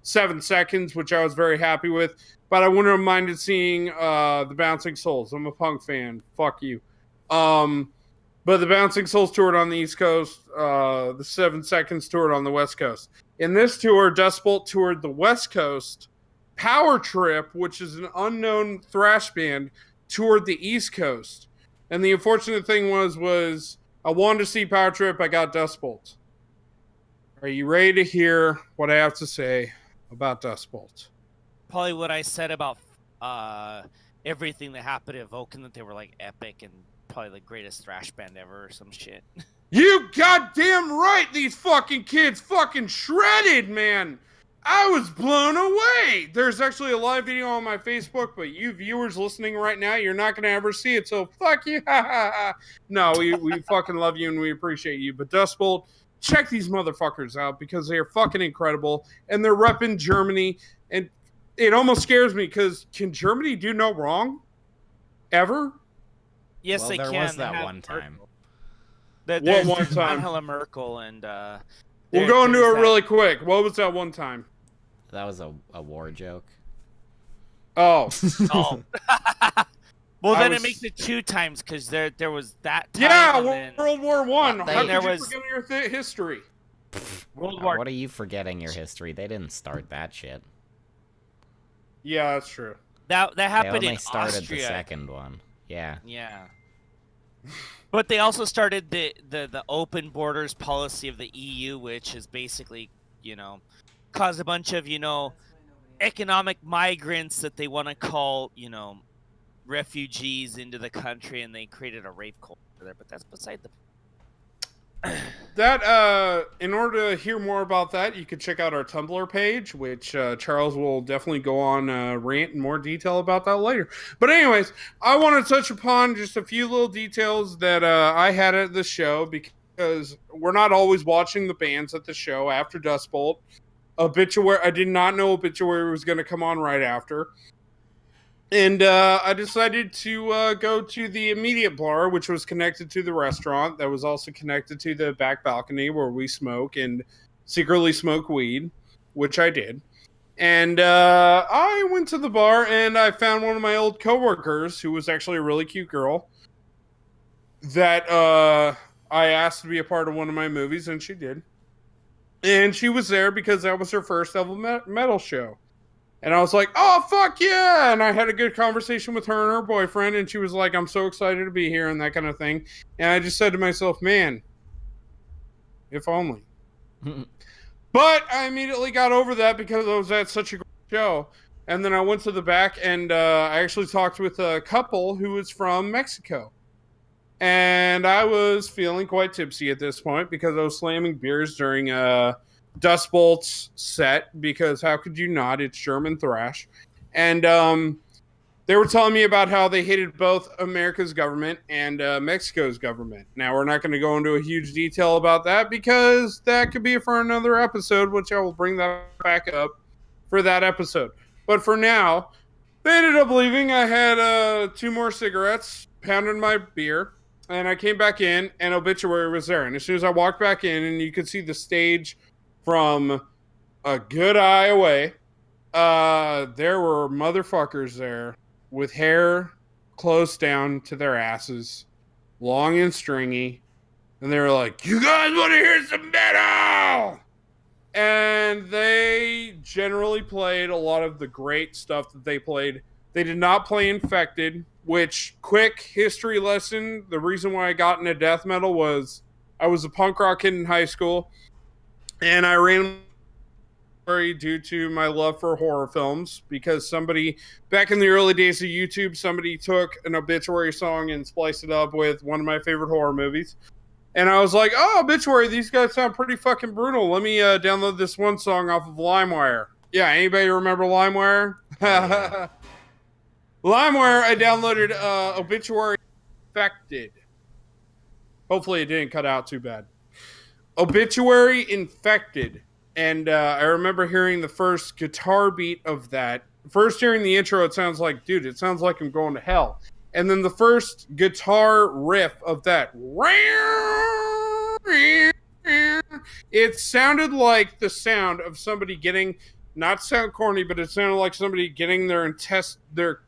7 Seconds, which I was very happy with. But I wouldn't have minded seeing the Bouncing Souls. I'm a punk fan. Fuck you. But the Bouncing Souls toured on the East Coast. The 7 Seconds toured on the West Coast. In this tour, Dust Bolt toured the West Coast. Power Trip, which is an unknown thrash band, toured the East Coast. And the unfortunate thing was I wanted to see Power Trip. I got Dust Bolt. Are you ready to hear what I have to say about Dust Bolt? Probably what I said about everything that happened at Vulcan, that they were like epic and probably the greatest thrash band ever or some shit. You goddamn right, these fucking kids fucking shredded, man. I was blown away. There's actually a live video on my Facebook, but you viewers listening right now, you're not going to ever see it, so fuck you. No, we fucking love you and we appreciate you. But Dust Bolt, check these motherfuckers out because they are fucking incredible. And they're repping Germany. And it almost scares me because can Germany do no wrong? Ever? Yes, Well, they there can. was They that have one time. There's one time? Angela Merkel and We'll go into it really quick. What was that one time? That was a war joke. Oh. Oh. Well, I then was- it makes it 2 times because there was that time. Yeah, and then World War One. Well, How there could you was- forget your history? World War. What are you forgetting your history? They didn't start that shit. Yeah, that's true. That They happened only in started Austria. the second one. Yeah. Yeah. But they also started the open borders policy of the EU, which is basically, caused a bunch of, economic migrants that they want to call, refugees into the country, and they created a rape culture there. But that's beside the. That, in order to hear more about that, you could check out our Tumblr page, which Charles will definitely go on rant in more detail about that later. But anyways, I want to touch upon just a few little details that I had at the show, because we're not always watching the bands at the show after Dust Bolt. Obituary, I did not know Obituary was going to come on right after. And I decided to go to the immediate bar, which was connected to the restaurant. That was also connected to the back balcony where we smoke and secretly smoke weed, which I did. And I went to the bar and I found one of my old coworkers, who was actually a really cute girl, that I asked to be a part of one of my movies, and she did. And she was there because that was her first ever metal show. And I was like, oh, fuck yeah! And I had a good conversation with her and her boyfriend, and she was like, I'm so excited to be here, and that kind of thing. And I just said to myself, man, if only. But I immediately got over that because I was at such a great show. And then I went to the back, and I actually talked with a couple who was from Mexico. And I was feeling quite tipsy at this point because I was slamming beers during Dust Bolt's set, because how could you not? It's German thrash. And they were telling me about how they hated both America's government and Mexico's government. Now, we're not going to go into a huge detail about that because that could be for another episode, which I will bring that back up for that episode. But for now, they ended up leaving. I had 2 more cigarettes, pounded my beer, and I came back in, and Obituary was there. And as soon as I walked back in, and you could see the stage from a good eye away, there were motherfuckers there with hair close down to their asses, long and stringy. And they were like, you guys want to hear some metal? And they generally played a lot of the great stuff that they played. They did not play Infected, which, quick history lesson, the reason why I got into death metal was I was a punk rock kid in high school, and I ran due to my love for horror films, because somebody, back in the early days of YouTube, somebody took an Obituary song and spliced it up with one of my favorite horror movies. And I was like, oh, Obituary, these guys sound pretty fucking brutal. Let me download this one song off of LimeWire. Yeah, anybody remember LimeWire? LimeWire, I downloaded Obituary Infected. Hopefully it didn't cut out too bad. Obituary Infected. And I remember hearing the first guitar beat of that. First hearing the intro, it sounds like, dude, it sounds like I'm going to hell. And then the first guitar riff of that, it sounded like the sound of somebody getting, not sound corny, but it sounded like somebody getting their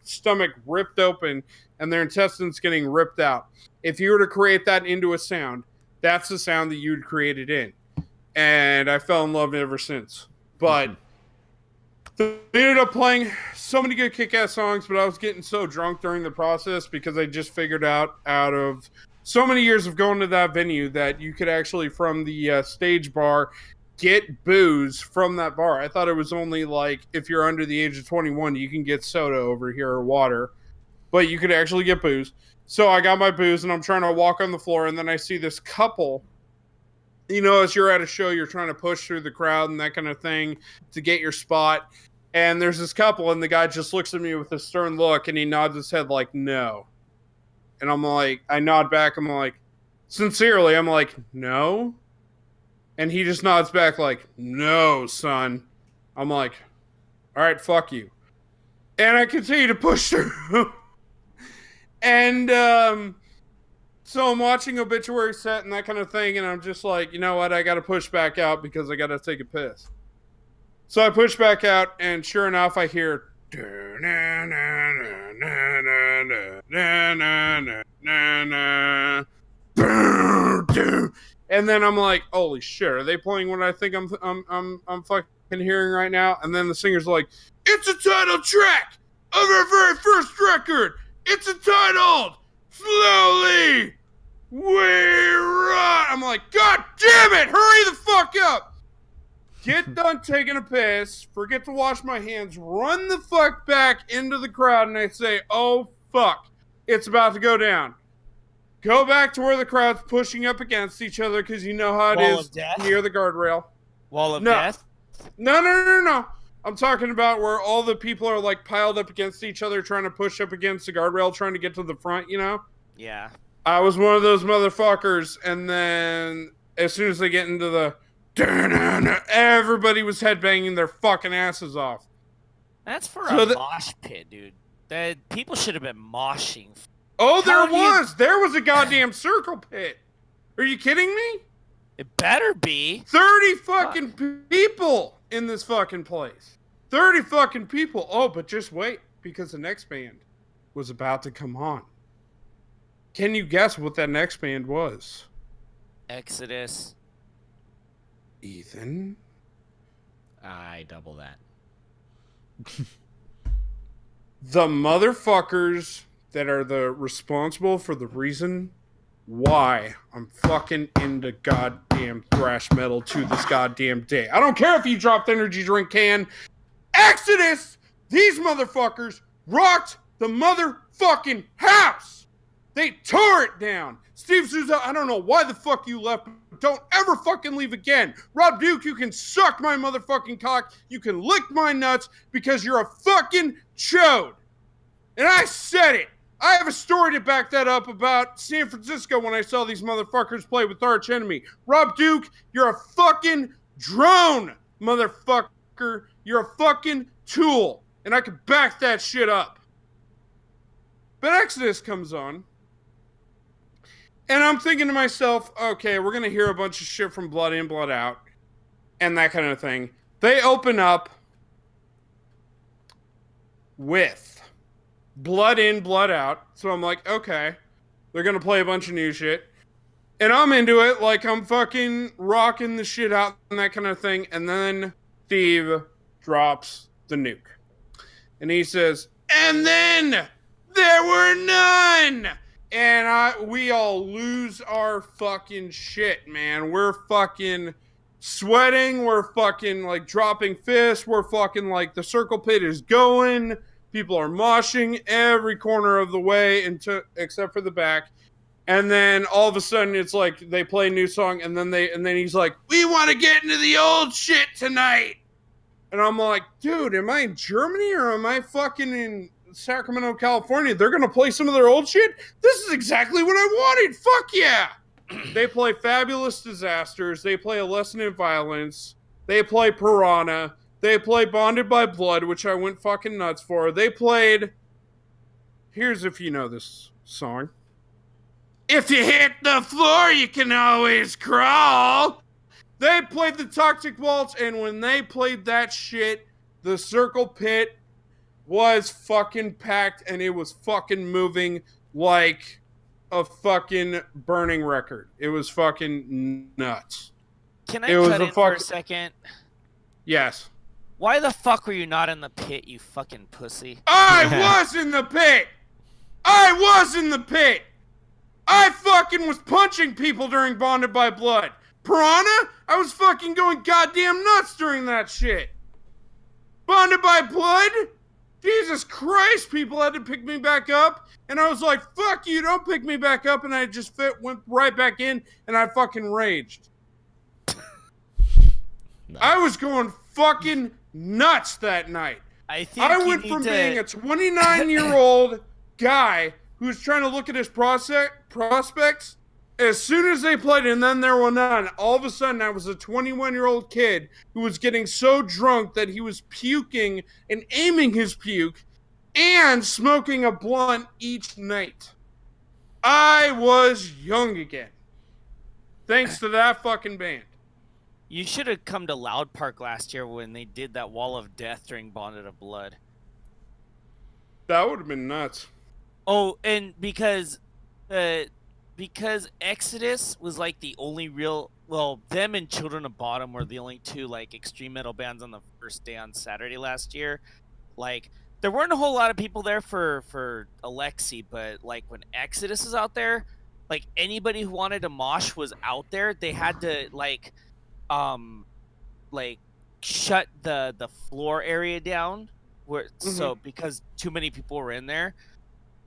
stomach ripped open and their intestines getting ripped out. If you were to create that into a sound, that's the sound that you'd create it in. And I fell in love ever since. But they ended up playing so many good kick-ass songs, but I was getting so drunk during the process because I just figured out of so many years of going to that venue that you could actually, from the stage bar, get booze from that bar. I thought it was only like if you're under the age of 21, you can get soda over here or water, but you could actually get booze. So I got my booze, and I'm trying to walk on the floor, and then I see this couple. You know, as you're at a show, you're trying to push through the crowd and that kind of thing to get your spot. And there's this couple, and the guy just looks at me with a stern look, and he nods his head like, no. And I'm like, I nod back. I'm like, sincerely, I'm like, no. And he just nods back like, no, son. I'm like, all right, fuck you. And I continue to push through. And, so I'm watching Obituary set and that kind of thing, and I'm just like, you know what? I got to push back out because I got to take a piss. So I push back out, and sure enough, I hear, and then I'm like, holy shit, are they playing what I think I'm fucking hearing right now? And then the singer's like, it's a title track of our very first record. It's entitled Slowly We Run. I'm like, God damn it, hurry the fuck up. Get done taking a piss, forget to wash my hands, run the fuck back into the crowd, and I say, oh fuck, it's about to go down. Go back to where the crowd's pushing up against each other, because you know how it is near the guardrail. Wall of death? No. I'm talking about where all the people are like piled up against each other, trying to push up against the guardrail, trying to get to the front, you know? Yeah. I was one of those motherfuckers, and then as soon as they get into the everybody was headbanging their fucking asses off. That's for a mosh pit, dude. People should have been moshing. Oh, there was a goddamn circle pit. Are you kidding me? It better be. 30 fucking people in this fucking place. 30 fucking people. Oh, but just wait, because the next band was about to come on. Can you guess what that next band was? Exodus. Ethan? I double that. The motherfuckers that are the responsible for the reason why I'm fucking into goddamn thrash metal to this goddamn day. I don't care if you dropped the energy drink can. Exodus! These motherfuckers rocked the motherfucking house! They tore it down! Steve Souza, I don't know why the fuck you left, but don't ever fucking leave again. Rob Duke, you can suck my motherfucking cock. You can lick my nuts because you're a fucking chode. And I said it. I have a story to back that up about San Francisco when I saw these motherfuckers play with Arch Enemy. Rob Duke, you're a fucking drone, motherfucker. You're a fucking tool. And I can back that shit up. But Exodus comes on. And I'm thinking to myself, okay, we're going to hear a bunch of shit from Blood In, Blood Out. And that kind of thing. They open up with Blood In, Blood Out. So I'm like, okay, they're going to play a bunch of new shit. And I'm into it, like I'm fucking rocking the shit out and that kind of thing. And then Steve drops the nuke. And he says, and then there were none! And we all lose our fucking shit, man. We're fucking sweating. We're fucking, like, dropping fists. We're fucking, like, the circle pit is going. People are moshing every corner of the way except for the back. And then all of a sudden it's like they play a new song and then he's like, we want to get into the old shit tonight. And I'm like, dude, am I in Germany or am I fucking in Sacramento, California? They're going to play some of their old shit? This is exactly what I wanted. Fuck yeah. They play Fabulous Disasters. They play A Lesson in Violence. They play Piranha. They play Bonded by Blood, which I went fucking nuts for. They played, here's if you know this song. If you hit the floor, you can always crawl. They played the Toxic Waltz, and when they played that shit, the circle pit was fucking packed, and it was fucking moving like a fucking burning record. It was fucking nuts. Can I cut in for a second? Yes. Why the fuck were you not in the pit, you fucking pussy? I was in the pit! I was in the pit! I fucking was punching people during Bonded by Blood. Piranha? I was fucking going goddamn nuts during that shit. Bonded by Blood? Jesus Christ, people had to pick me back up. And I was like, fuck you, don't pick me back up. And I just went right back in and I fucking raged. Nice. I was going fucking nuts that night. I went from being a 29-year-old guy who's trying to look at his prospects. As soon as they played and then there were none, all of a sudden I was a 21-year-old kid who was getting so drunk that he was puking and aiming his puke and smoking a blunt each night. I was young again. Thanks to that fucking band. You should have come to Loud Park last year when they did that Wall of Death during Bonded of Blood. That would have been nuts. Oh, and because Exodus was like the only real, well, them and Children of Bottom were the only two like extreme metal bands on the first day on Saturday last year. Like there weren't a whole lot of people there for Alexi, but like when Exodus was out there, like anybody who wanted to mosh was out there. They had to like shut the floor area down where so because too many people were in there.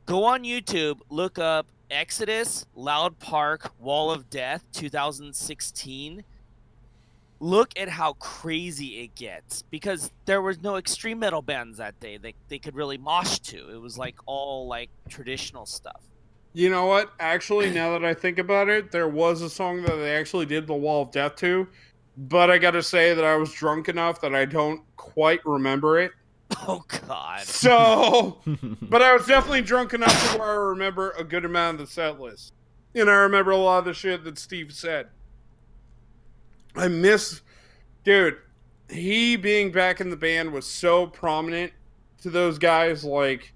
Go on YouTube, look up Exodus, Loud Park, Wall of Death, 2016. Look at how crazy it gets because there was no extreme metal bands that day they could really mosh to. It was like all like traditional stuff. You know what? Actually, now that I think about it, there was a song that they actually did the Wall of Death to, but I gotta say that I was drunk enough that I don't quite remember it. Oh, God. So, but I was definitely drunk enough to where I remember a good amount of the set list. And I remember a lot of the shit that Steve said. I miss, dude, he being back in the band was so prominent to those guys. Like,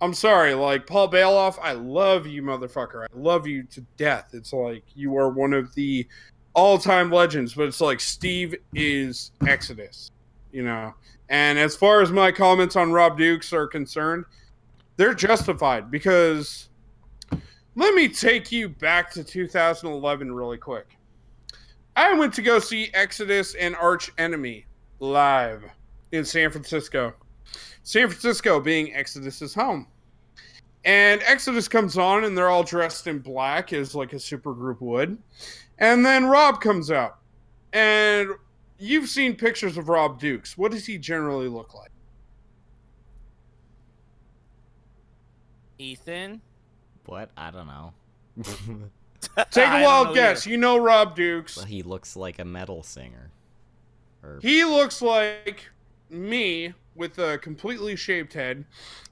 I'm sorry, like Paul Bailoff, I love you, motherfucker. I love you to death. It's like you are one of the all-time legends, but it's like Steve is Exodus, you know. And as far as my comments on Rob Dukes are concerned, they're justified because let me take you back to 2011 really quick. I went to go see Exodus and Arch Enemy live in San Francisco. San Francisco being Exodus's home. And Exodus comes on and they're all dressed in black as like a supergroup would. And then Rob comes out. And you've seen pictures of Rob Dukes. What does he generally look like? Ethan? What? I don't know. Take a wild guess. Either. You know Rob Dukes. Well, he looks like a metal singer. He looks like me with a completely shaved head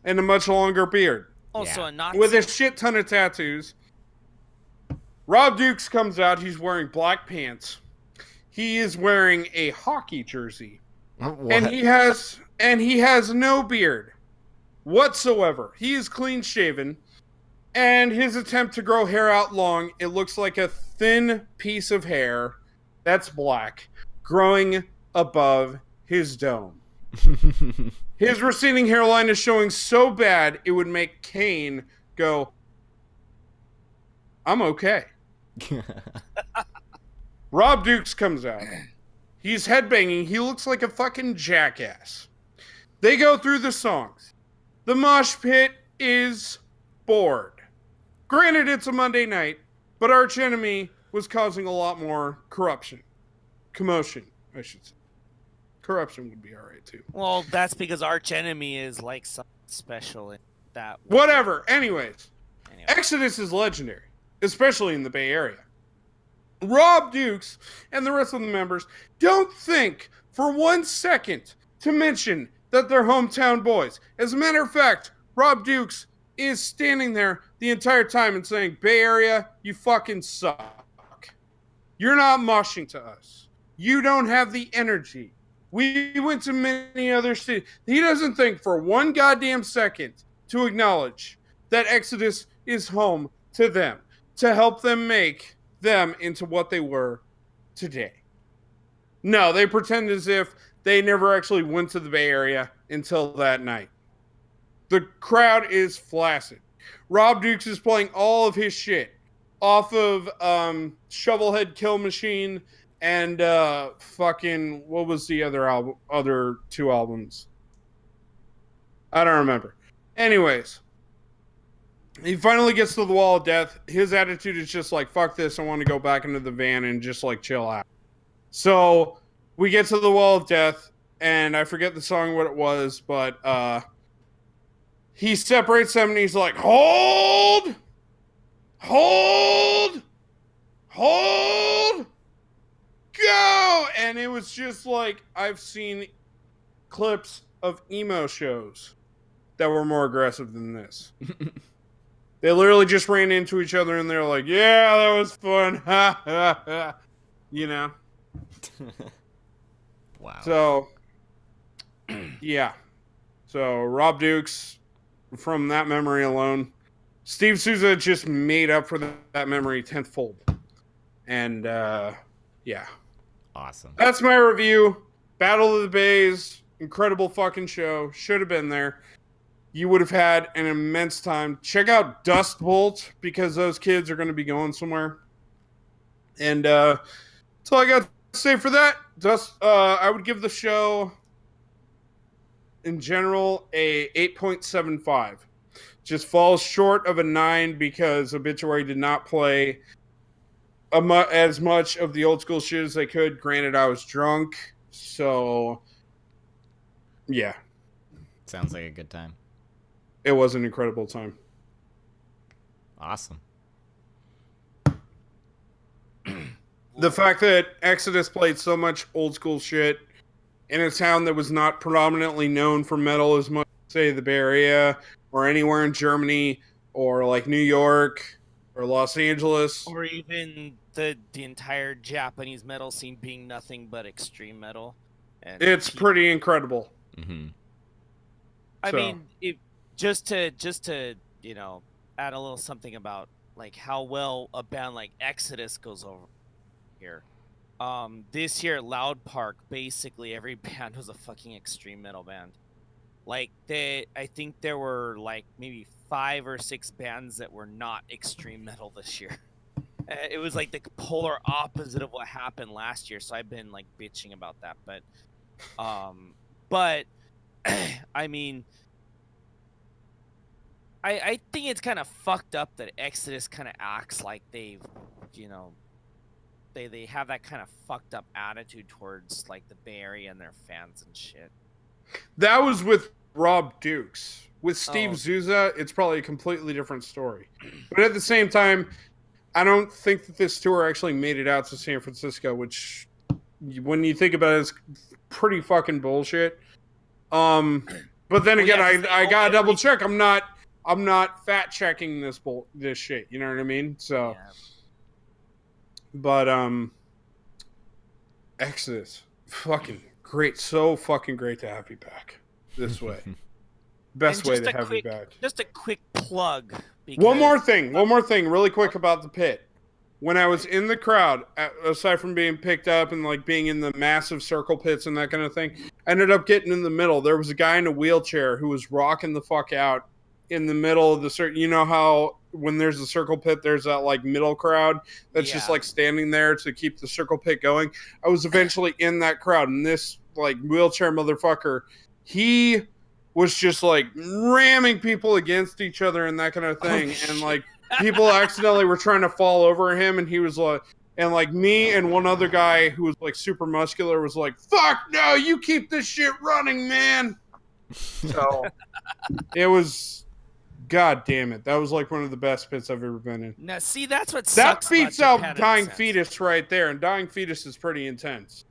and a much longer beard. Also Yeah. a Nazi. With a shit ton of tattoos. Rob Dukes comes out. He's wearing black pants. He is wearing a hockey jersey. What? And he has no beard whatsoever. He is clean shaven. And his attempt to grow hair out long, it looks like a thin piece of hair that's black growing above his dome. His receding hairline is showing so bad it would make Kane go, I'm okay. Rob Dukes comes out. He's headbanging. He looks like a fucking jackass. They go through the songs. The mosh pit is bored. Granted, it's a Monday night, but Arch Enemy was causing a lot more corruption. Commotion, I should say. Corruption would be alright too. Well, that's because Arch Enemy is like something special in that. Whatever. Anyways, Anyway. Exodus is legendary, especially in the Bay Area. Rob Dukes and the rest of the members don't think for 1 second to mention that they're hometown boys. As a matter of fact, Rob Dukes is standing there the entire time and saying, Bay Area, you fucking suck. You're not moshing to us. You don't have the energy. We went to many other cities. He doesn't think for 1 goddamn second to acknowledge that Exodus is home to them, to help them make them into what they were today. No, they pretend as if they never actually went to the Bay Area until that night. The crowd is flaccid. Rob Dukes is playing all of his shit off of Shovelhead Kill Machine and fucking, what was the other 2 albums? I don't remember. Anyways, he finally gets to the Wall of Death. His attitude is just like, fuck this, I want to go back into the van and just like chill out. So we get to the Wall of Death, and I forget the song what it was, but he separates them and he's like, hold, hold, hold, go. And it was just like, I've seen clips of emo shows that were more aggressive than this. They literally just ran into each other and they're like, yeah, that was fun. Ha, ha, ha. You know? Wow. So, yeah. So, Rob Dukes, from that memory alone, Steve Souza just made up for that memory tenfold. And, yeah. Awesome. That's my review. Battle of the Bays, incredible fucking show. Should have been there. You would have had an immense time. Check out Dust Bolt, because those kids are going to be going somewhere. And that's all I got to say for that. I would give the show, in general, a 8.75. Just falls short of a 9 because Obituary did not play as much of the old school shit as they could. Granted, I was drunk, so yeah. Sounds like a good time. It was an incredible time. Awesome. The fact that Exodus played so much old school shit in a town that was not predominantly known for metal as much as, say, the Bay Area or anywhere in Germany or like New York or Los Angeles. Or even the entire Japanese metal scene being nothing but extreme metal. And It's pretty incredible. Mm-hmm. I So. mean, just to add a little something about like how well a band like Exodus goes over here. This year at Loud Park, basically every band was a fucking extreme metal band. Like I think there were like maybe 5 or 6 bands that were not extreme metal this year. It was like the polar opposite of what happened last year. So I've been like bitching about that, but I mean, I think it's kind of fucked up that Exodus kind of acts like they've, they have that kind of fucked up attitude towards like the Bay Area and their fans and shit. That was with Rob Dukes. With Steve Oh. Zuzza, it's probably a completely different story. But at the same time, I don't think that this tour actually made it out to San Francisco, which, when you think about it, is pretty fucking bullshit. But then again, I gotta double check. I'm not fat checking this shit. You know what I mean? So, Yeah. but Exodus, fucking great, so fucking great to have you back this way. Best And way just to a have quick- you back. Just a quick plug. One more because- thing, really quick about the pit. When I was in the crowd, aside from being picked up and like being in the massive circle pits and that kind of thing, I ended up getting in the middle. There was a guy in a wheelchair who was rocking the fuck out in the middle of the circle. You know how when there's a circle pit, there's that like middle crowd that's just Yeah. like standing there to keep the circle pit going. I was eventually in that crowd, and this like wheelchair motherfucker, he was just like ramming people against each other and that kind of thing. And like people accidentally were trying to fall over him, and he was like, and like me and one other guy who was like super muscular was like, fuck no, you keep this shit running, man. So it was, god damn it, that was like one of the best pits I've ever been in. Now, see, that's what That sucks beats about out Japan in a Dying sense. Fetus right there, and Dying Fetus is pretty intense.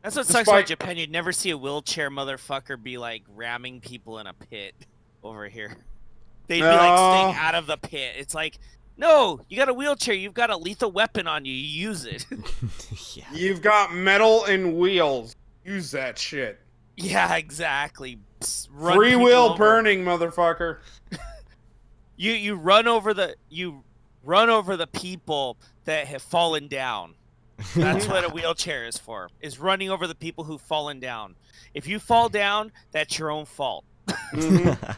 That's what sucks Despite- about Japan. You'd never see a wheelchair motherfucker be like ramming people in a pit over here. They'd be like No. staying out of the pit. It's like, no, you got a wheelchair. You've got a lethal weapon on you. You use it. Yeah. You've got metal and wheels. Use that shit. Yeah, exactly. Run Free people will over. burning, motherfucker. You run over the people that have fallen down. That's what a wheelchair is for. Is running over the people who've fallen down. If you fall down, that's your own fault. Mhm.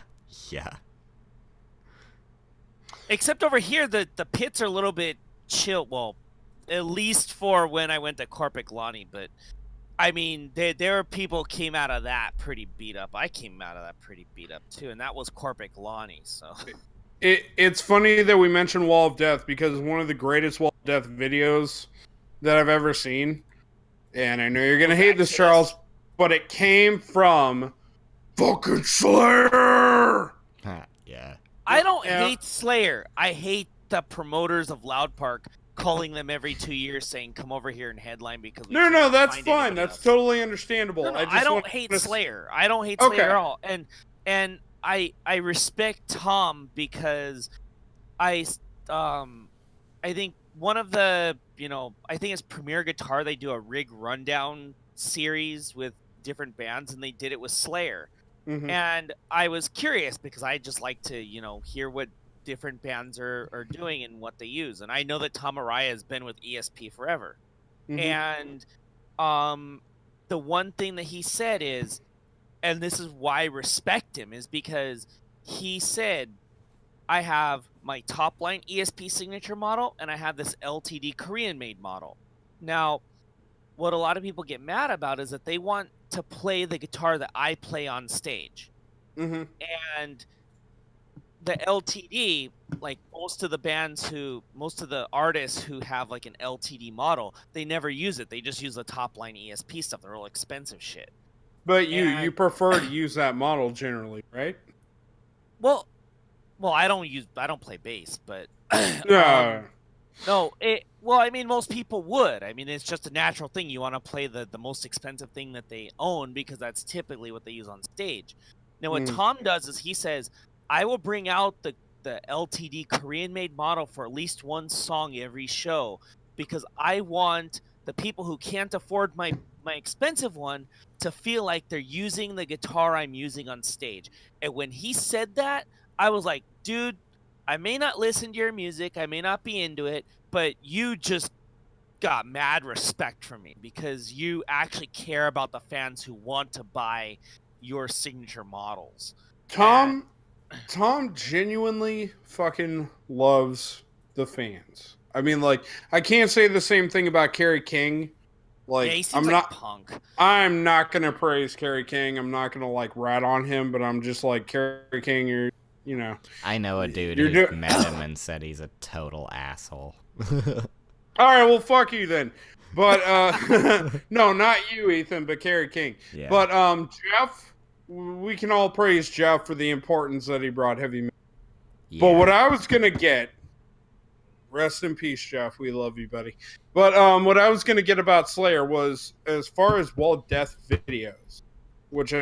Yeah. Except over here, the pits are a little bit chill. Well, at least for when I went to Korpiklani, but I mean, there were people came out of that pretty beat up. I came out of that pretty beat up too, and that was Korpiklani. So It's funny that we mentioned Wall of Death, because one of the greatest Wall of Death videos that I've ever seen, and I know you're gonna hate this, Exodus. Charles, but it came from fucking Slayer. Yeah. I don't Yeah. hate Slayer. I hate the promoters of Loud Park calling them every 2 years saying, "Come over here and headline," because we No, can't that's find fine. anybody That's else. totally understandable. No, I I don't want hate to- Slayer. I don't hate Okay. Slayer at all. And I respect Tom because I think one of the I think it's Premier Guitar, they do a rig rundown series with different bands, and they did it with Slayer. Mhm. And I was curious because I just like to hear what different bands are doing and what they use. And I know that Tom Araya has been with ESP forever. Mhm. And the one thing that he said is, and this is why I respect him, is because he said, I have my top line ESP signature model and I have this LTD Korean made model. Now, what a lot of people get mad about is that they want to play the guitar that I play on stage. Mhm. And the LTD, like most of the artists who have like an LTD model, they never use it. They just use the top line ESP stuff. They're all expensive shit. But you And- prefer to use that model generally, right? Well, I don't play bass, but Yeah. no, well, I mean, most people would. I mean, it's just a natural thing. You want to play the most expensive thing that they own because that's typically what they use on stage. Now, what Mm. Tom does is he says, I will bring out the LTD Korean made model for at least one song every show because I want the people who can't afford my my expensive one to feel like they're using the guitar I'm using on stage. And when he said that, I was like, dude, I may not listen to your music, I may not be into it, but you just got mad respect from me because you actually care about the fans who want to buy your signature models. Tom genuinely fucking loves the fans. I mean, like, I can't say the same thing about Kerry King. Like, Yeah, he seems I'm like not a punk. I'm not gonna praise Kerry King. I'm not gonna like rat on him, but I'm just like, Kerry King, you know. I know a dude You're who met him and said he's a total asshole. All right, well, fuck you then. But no, not you, Ethan, but Kerry King. Yeah. But Jeff, we can all praise Jeff for the importance that he brought heavy metal. Yeah. But what I was gonna get, rest in peace, Jeff. We love you, buddy. But what I was gonna get about Slayer was, as far as Wall Death videos, which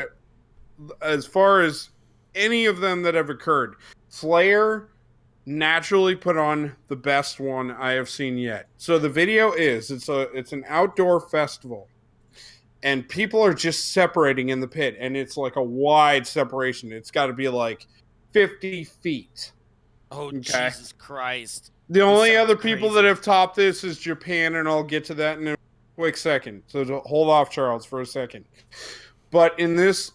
as far as any of them that have occurred, Slayer naturally put on the best one I have seen yet. So the video is it's an outdoor festival, and people are just separating in the pit, and it's like a wide separation. It's got to be like 50 feet. Oh, Okay. Jesus Christ. The only sounds other people crazy. that have topped this is Japan, and I'll get to that in a quick second. So hold off, Charles, for a second. But in this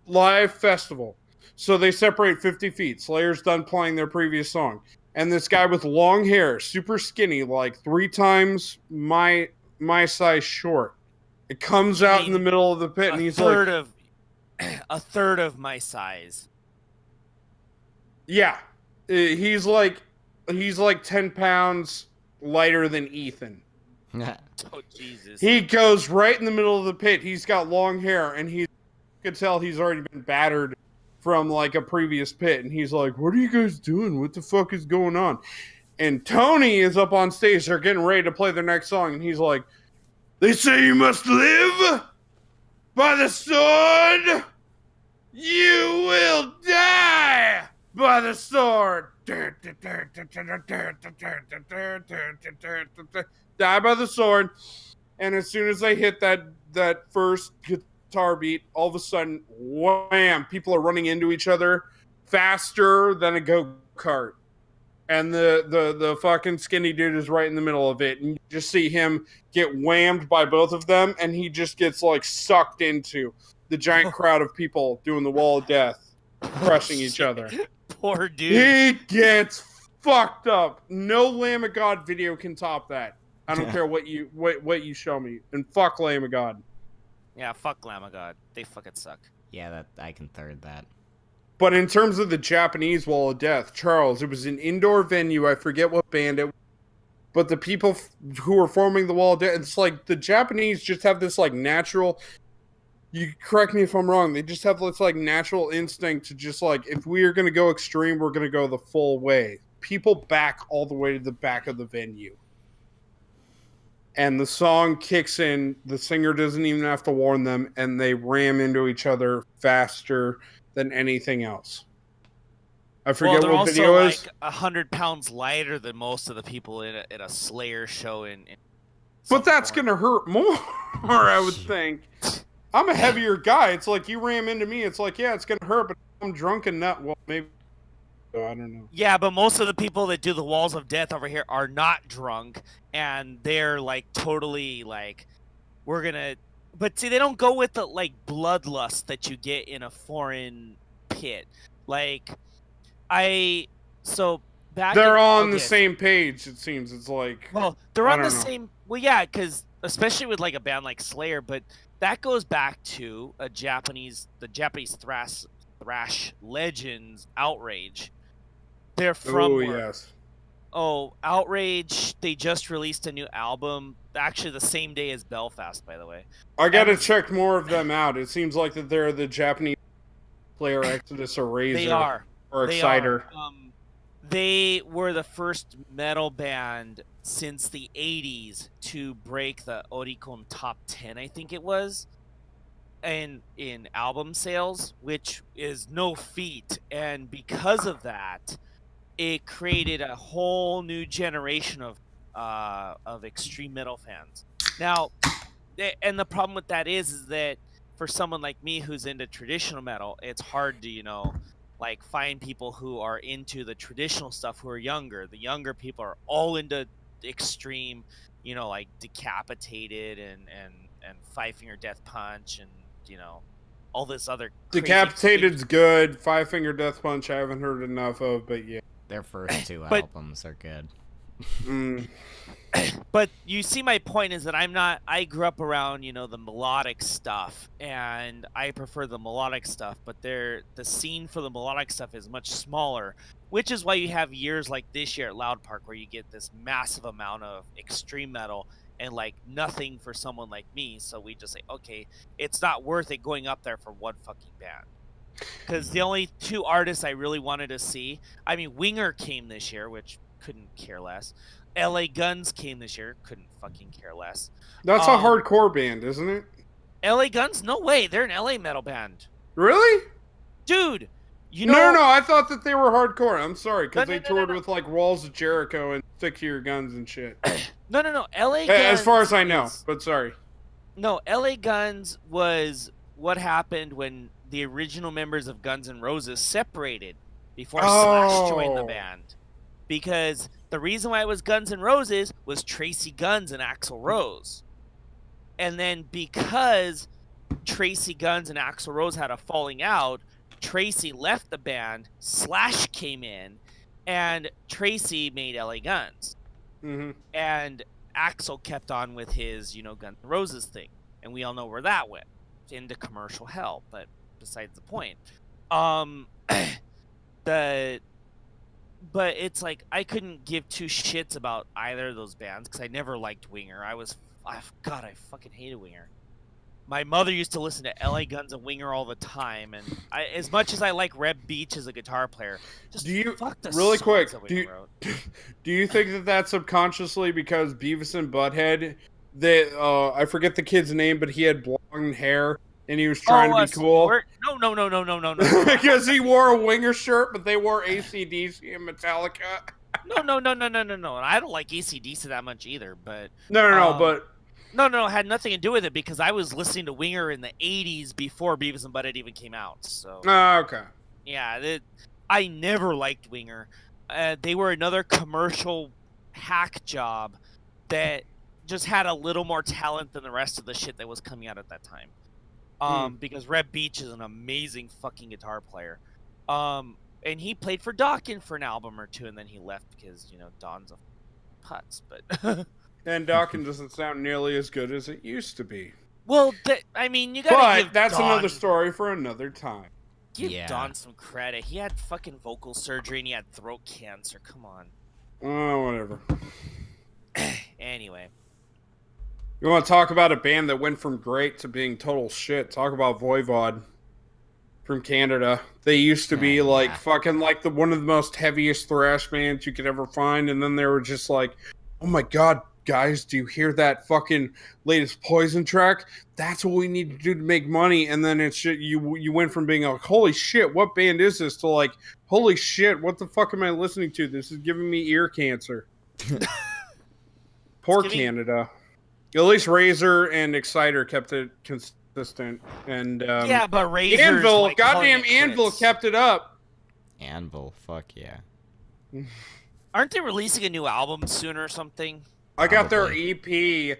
live festival, so they separate 50 feet. Slayer's done playing their previous song. And this guy with long hair, super skinny, like 3 times my size short. It comes out in the middle of the pit, and he's like, a third of my size. yeah. He's like 10 pounds lighter than Ethan. Oh, Jesus. He goes right in the middle of the pit. He's got long hair, and you could tell he's already been battered from like a previous pit, and he's like, what are you guys doing? What the fuck is going on? And Tony is up on stage. They're getting ready to play their next song, and he's like, they say you must live by the sword. You will die by the sword. Die by the sword. And as soon as they hit that first guitar beat, all of a sudden, wham, people are running into each other faster than a go-kart. And the fucking skinny dude is right in the middle of it. And you just see him get whammed by both of them, and he just gets like sucked into the giant crowd of people doing the wall of death, crushing each other. Poor dude. He gets fucked up. No Lamb of God video can top that. I don't care what you show me. And fuck Lamb of God. Yeah, fuck Lamb of God. They fucking suck. Yeah, that I can third that. But in terms of the Japanese Wall of Death, Charles, it was an indoor venue. I forget what band it was. But the people who were forming the Wall of Death, it's like the Japanese just have this like natural... You correct me if I'm wrong. They just have this like natural instinct to just like, if we are going to go extreme, we're going to go the full way. People back all the way to the back of the venue. And the song kicks in. The singer doesn't even have to warn them. And they ram into each other faster than anything else. I forget they're what also video is. like 100 pounds lighter than most of the people in a Slayer show. But that's going to hurt more, I would think. I'm a heavier guy. It's like you ram into me. It's like, yeah, it's going to hurt, but I'm drunk and not. Well, maybe. I don't know. Yeah, but most of the people that do the Walls of Death over here are not drunk, and they're like totally like, we're going to. But see, they don't go with the like bloodlust that you get in a foreign pit. Like, so back. They're on the same page, it seems. It's like. Well, they're on the same. Well, yeah, because especially with like a band like Slayer, but that goes back to the Japanese thrash legends, Outrage. They're from. Oh, yes. Oh, Outrage! They just released a new album. Actually, the same day as Belfast, by the way. I gotta check more of them out. It seems like that they're the Japanese Player Exodus or Razor. They are. Or They Exciter. are. They were the first metal band since the 80s to break the Oricon Top 10, I think it was, and in album sales, which is no feat. And because of that, it created a whole new generation of extreme metal fans. Now, and the problem with that is that for someone like me who's into traditional metal, it's hard to like find people who are into the traditional stuff who are younger. The younger people are all into extreme, like Decapitated and Five Finger Death Punch and all this other crazy Decapitated's good. Five Finger Death Punch I haven't heard enough of, but yeah. Their first two But- albums are good. But you see, my point is that I grew up around the melodic stuff, and I prefer the melodic stuff, but the scene for the melodic stuff is much smaller, which is why you have years like this year at Loud Park where you get this massive amount of extreme metal and like nothing for someone like me. So we just say, okay, it's not worth it going up there for one fucking band. Because the only two artists I really wanted to see, I mean, Winger came this year, which couldn't care less. LA Guns came this year, couldn't fucking care less. That's a hardcore band, isn't it? LA Guns? No way, they're an LA metal band. Really? Dude, No, I thought that they were hardcore. I'm sorry, because No, they toured with like Walls of Jericho and Stick to Your Guns and shit. No. LA Guns. As far as I know, but sorry. No, LA Guns was what happened when the original members of Guns N' Roses separated before Slash joined the band. Because the reason why it was Guns N' Roses was Tracy Guns and Axl Rose. And then because Tracy Guns and Axl Rose had a falling out, Tracy left the band, Slash came in, and Tracy made LA Guns. Mm-hmm. And Axl kept on with his, Guns N' Roses thing. And we all know where that went. Into commercial hell, but besides the point. But it's like I couldn't give two shits about either of those bands because I never liked Winger. I fucking hated Winger. My mother used to listen to LA Guns and Winger all the time, and as much as I like Reb Beach as a guitar player, fuck the really songs quick? that Winger wrote. Do you think that that's subconsciously because Beavis and Butthead? I forget the kid's name, but he had blonde hair and he was trying to be cool. No. Because he wore a Winger shirt, but they wore AC/DC and Metallica. No. I don't like AC/DC that much either, but but No, it had nothing to do with it because I was listening to Winger in the 80s before Beavis and Butthead even came out. So okay. Yeah, I never liked Winger. They were another commercial hack job that just had a little more talent than the rest of the shit that was coming out at that time. Because Reb Beach is an amazing fucking guitar player. And he played for Dawkins for an album or two, and then he left because, Don's a putz, but... And Dawkins doesn't sound nearly as good as it used to be. Well, you gotta give But that's Don, another story for another time. Give Don some credit. He had fucking vocal surgery and he had throat cancer. Come on. Oh, whatever. Anyway. You want to talk about a band that went from great to being total shit? Talk about Voivod from Canada. They used to be fucking like one of the most heaviest thrash bands you could ever find, and then they were just like, oh my god, guys, do you hear that fucking latest Poison track? That's what we need to do to make money. And then it's you went from being like, holy shit, what band is this? To like, holy shit, what the fuck am I listening to? This is giving me ear cancer. Poor Canada. At least Razor and Exciter kept it consistent. And yeah, but Razor, Anvil, goddamn Anvil kept it up. Anvil, fuck yeah. Aren't they releasing a new album soon or something? I got their EP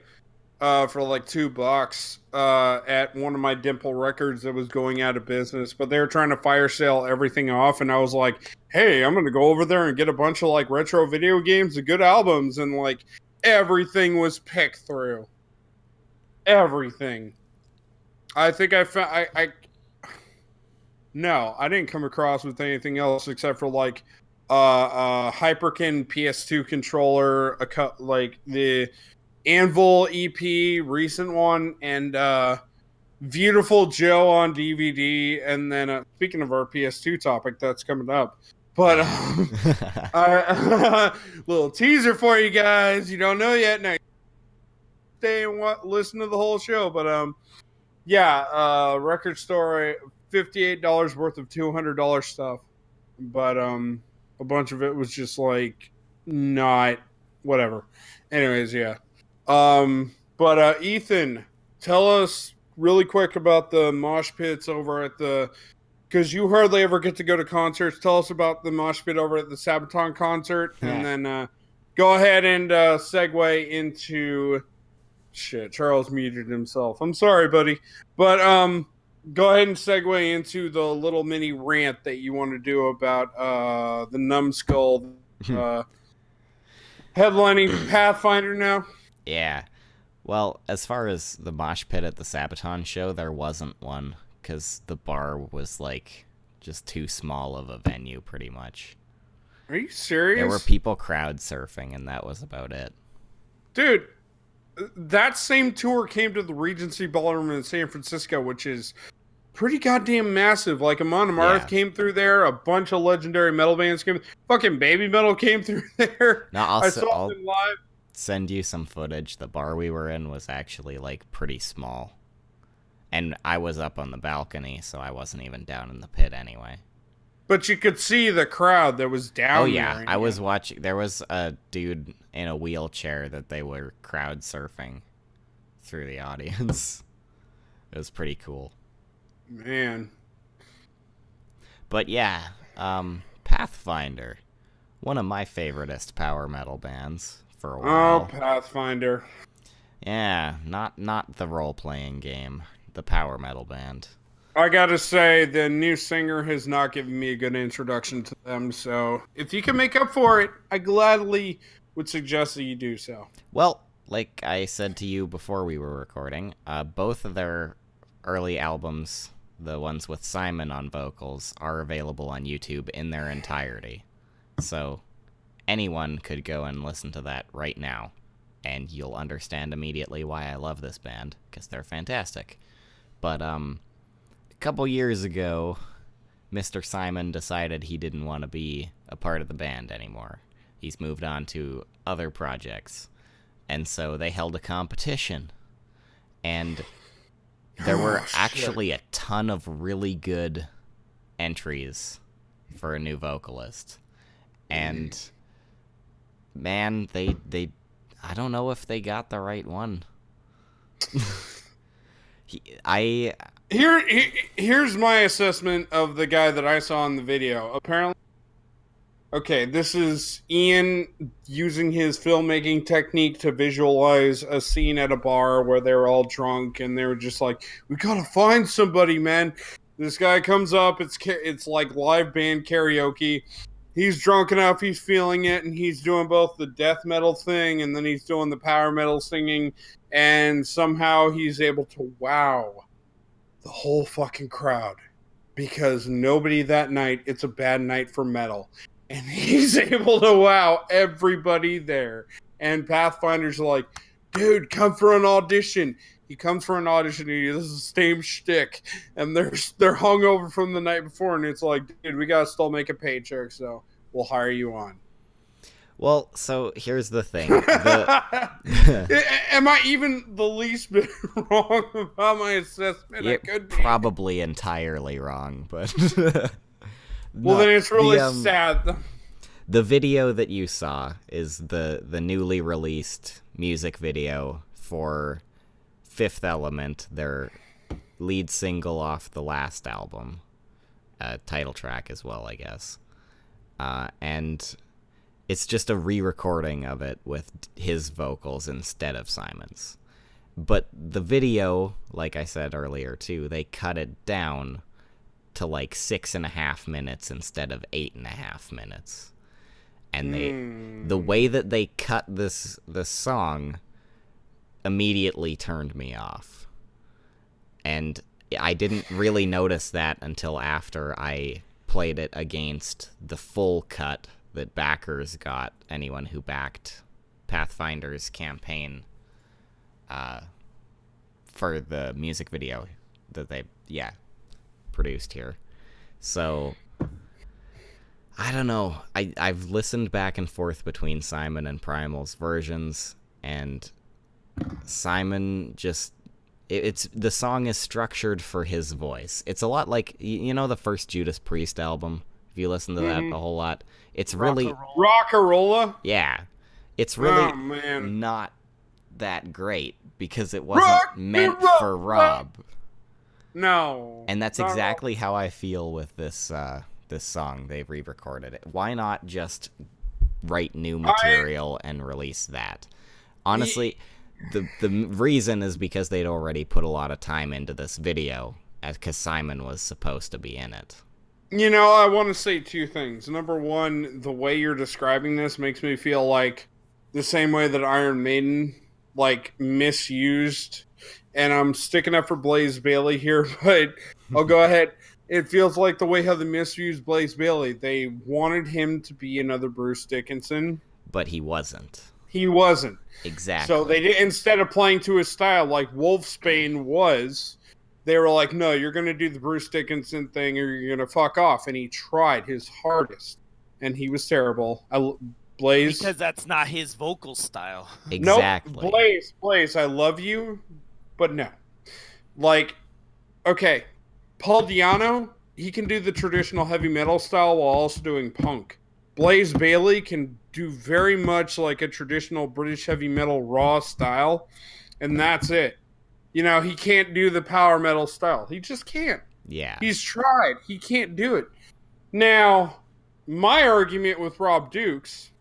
for like $2 at one of my Dimple records that was going out of business, but they were trying to fire sale everything off, and I was like, hey, I'm gonna go over there and get a bunch of like retro video games and good albums, and like everything was picked through. Everything. I think I found no, I didn't come across with anything else except for like Hyperkin PS2 controller, like the Anvil EP, recent one, and Beautiful Joe on DVD. And then speaking of our PS2 topic, that's coming up. But little teaser for you guys. You don't know yet. Now stay and listen to the whole show. But record store, $58 worth of $200 stuff. But a bunch of it was just like not whatever. Anyways, yeah. But Ethan, tell us really quick about the mosh pits over at the, because you hardly ever get to go to concerts. Tell us about the mosh pit over at the Sabaton concert, and then go ahead and segue into shit. Charles muted himself. I'm sorry, buddy, but go ahead and segue into the little mini rant that you want to do about the Numbskull headlining Pathfinder now. Yeah. Well, as far as the mosh pit at the Sabaton show, there wasn't one, because the bar was, like, just too small of a venue, pretty much. Are you serious? There were people crowd surfing, and that was about it. Dude, that same tour came to the Regency Ballroom in San Francisco, which is pretty goddamn massive. Like, Amon Amarth came through there, a bunch of legendary metal bands came. Fucking Baby Metal came through there. No, I saw them live. Send you some footage. The bar we were in was actually, like, pretty small. And I was up on the balcony, so I wasn't even down in the pit anyway. But you could see the crowd that was down there. Oh, yeah. I was watching. There was a dude in a wheelchair that they were crowd surfing through the audience. It was pretty cool. Man. But yeah, Pathfinder. One of my favoriteest power metal bands for a while. Oh, Pathfinder. Yeah, not the role-playing game. The power metal band. I gotta say, the new singer has not given me a good introduction to them, so if you can make up for it, I gladly would suggest that you do so. Well, like I said to you before we were recording, both of their early albums, the ones with Simon on vocals, are available on YouTube in their entirety. So anyone could go and listen to that right now, and you'll understand immediately why I love this band, because they're fantastic. But, a couple years ago, Mr. Simon decided he didn't want to be a part of the band anymore. He's moved on to other projects. And so they held a competition. And there were actually a ton of really good entries for a new vocalist. And, man, they I don't know if they got the right one. Here's my assessment of the guy that I saw in the video. Apparently, okay, this is Ian using his filmmaking technique to visualize a scene at a bar where they were all drunk and they were just like, "We gotta find somebody, man." This guy comes up. It's like live band karaoke. He's drunk enough. He's feeling it, and he's doing both the death metal thing and then he's doing the power metal singing. And somehow he's able to wow the whole fucking crowd, because nobody that night, it's a bad night for metal. And he's able to wow everybody there. And Pathfinder's like, "Dude, come for an audition." He comes for an audition, and this is the same shtick. And they're hungover from the night before, and it's like, "Dude, we gotta still make a paycheck, so we'll hire you on." Well, so here's the thing. Am I even the least bit wrong about my assessment? You're I could be. probably entirely wrong, but... Well, then it's really sad. The video that you saw is the newly released music video for Fifth Element, their lead single off the last album. Title track as well, I guess. And... it's just a re-recording of it with his vocals instead of Simon's. But the video, like I said earlier too, they cut it down to like 6.5 minutes instead of 8.5 minutes. And the way that they cut this song immediately turned me off. And I didn't really notice that until after I played it against the full cut that backers got, anyone who backed Pathfinder's campaign for the music video that they, produced here. So, I don't know. I've listened back and forth between Simon and Primal's versions, and Simon just... It's the song is structured for his voice. It's a lot like, you know, the first Judas Priest album? If you listen to that a whole lot, it's really... Rockarola? Yeah. It's really not that great because it wasn't Rock meant and roll, for Rob. No. And that's not exactly how I feel with this this song. They've re-recorded it. Why not just write new material and release that? Honestly, the reason is because they'd already put a lot of time into this video, because Simon was supposed to be in it. You know, I want to say two things. Number one, the way you're describing this makes me feel like the same way that Iron Maiden, like, misused, and I'm sticking up for Blaze Bayley here, but I'll go ahead. It feels like the way how they misused Blaze Bayley. They wanted him to be another Bruce Dickinson. But he wasn't. He wasn't. Exactly. So they did, instead of playing to his style like Wolfsbane was, they were like, no, you're going to do the Bruce Dickinson thing or you're going to fuck off. And he tried his hardest. And he was terrible. Blaze. Because that's not his vocal style. Exactly. Nope. Blaze, I love you, but no. Like, okay, Paul Di'Anno, he can do the traditional heavy metal style while also doing punk. Blaze Bayley can do very much like a traditional British heavy metal raw style, and that's it. You know, he can't do the power metal style. He just can't. Yeah. He's tried. He can't do it. Now, my argument with Rob Dukes,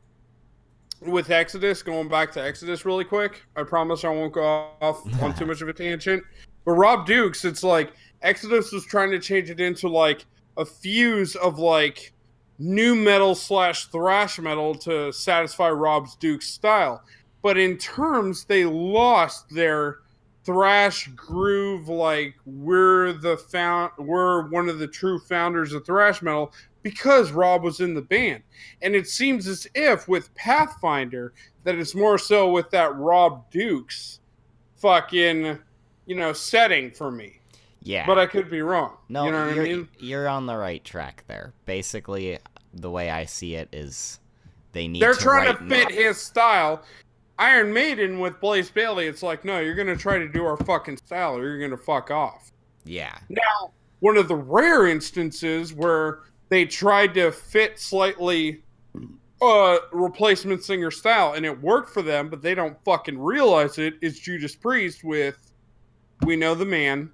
with Exodus, going back to Exodus really quick, I promise I won't go off on too much of a tangent, but Rob Dukes, it's like, Exodus was trying to change it into, like, a fuse of, like, new metal / thrash metal to satisfy Rob Dukes' style. But in terms, they lost their thrash groove, like, we're one of the true founders of thrash metal, because Rob was in the band. And it seems as if with Pathfinder that it's more so with that Rob Dukes fucking, you know, setting for me. Yeah. But I could be wrong. No, you know what I mean? You're on the right track there. Basically, the way I see it is they're trying to fit his style. Iron Maiden with Blaze Bayley, it's like, no, you're going to try to do our fucking style or you're going to fuck off. Yeah. Now, one of the rare instances where they tried to fit slightly replacement singer style and it worked for them, but they don't fucking realize it, is Judas Priest with We Know the Man,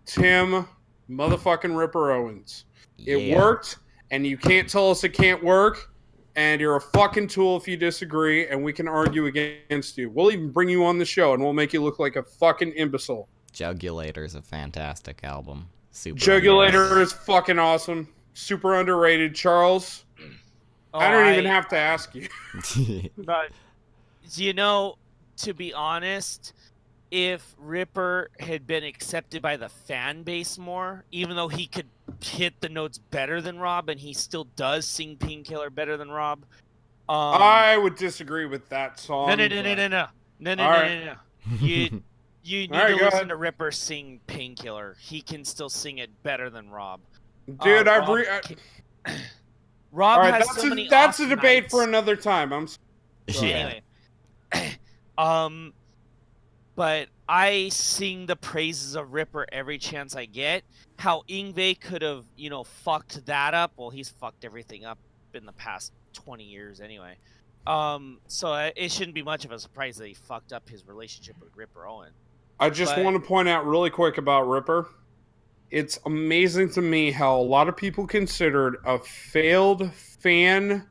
Tim motherfucking Ripper Owens. It worked, and you can't tell us it can't work, and you're a fucking tool if you disagree, and we can argue against you. We'll even bring you on the show, and we'll make you look like a fucking imbecile. Jugulator's a fantastic album. Jugulator is fucking awesome. Super underrated. Charles, I don't even have to ask you. But, you know, to be honest, if Ripper had been accepted by the fan base more, even though he could hit the notes better than Rob, and he still does sing Painkiller better than Rob. I would disagree with that song. No. You need to listen to Ripper sing Painkiller. He can still sing it better than Rob. Dude, Rob right, has so many that's off a debate nights. for another time. Yeah. Anyway. But I sing the praises of Ripper every chance I get. How Yngwie could have, you know, fucked that up. Well, he's fucked everything up in the past 20 years anyway. So it shouldn't be much of a surprise that he fucked up his relationship with Ripper Owen. I just want to point out really quick about Ripper. It's amazing to me how a lot of people considered a failed fan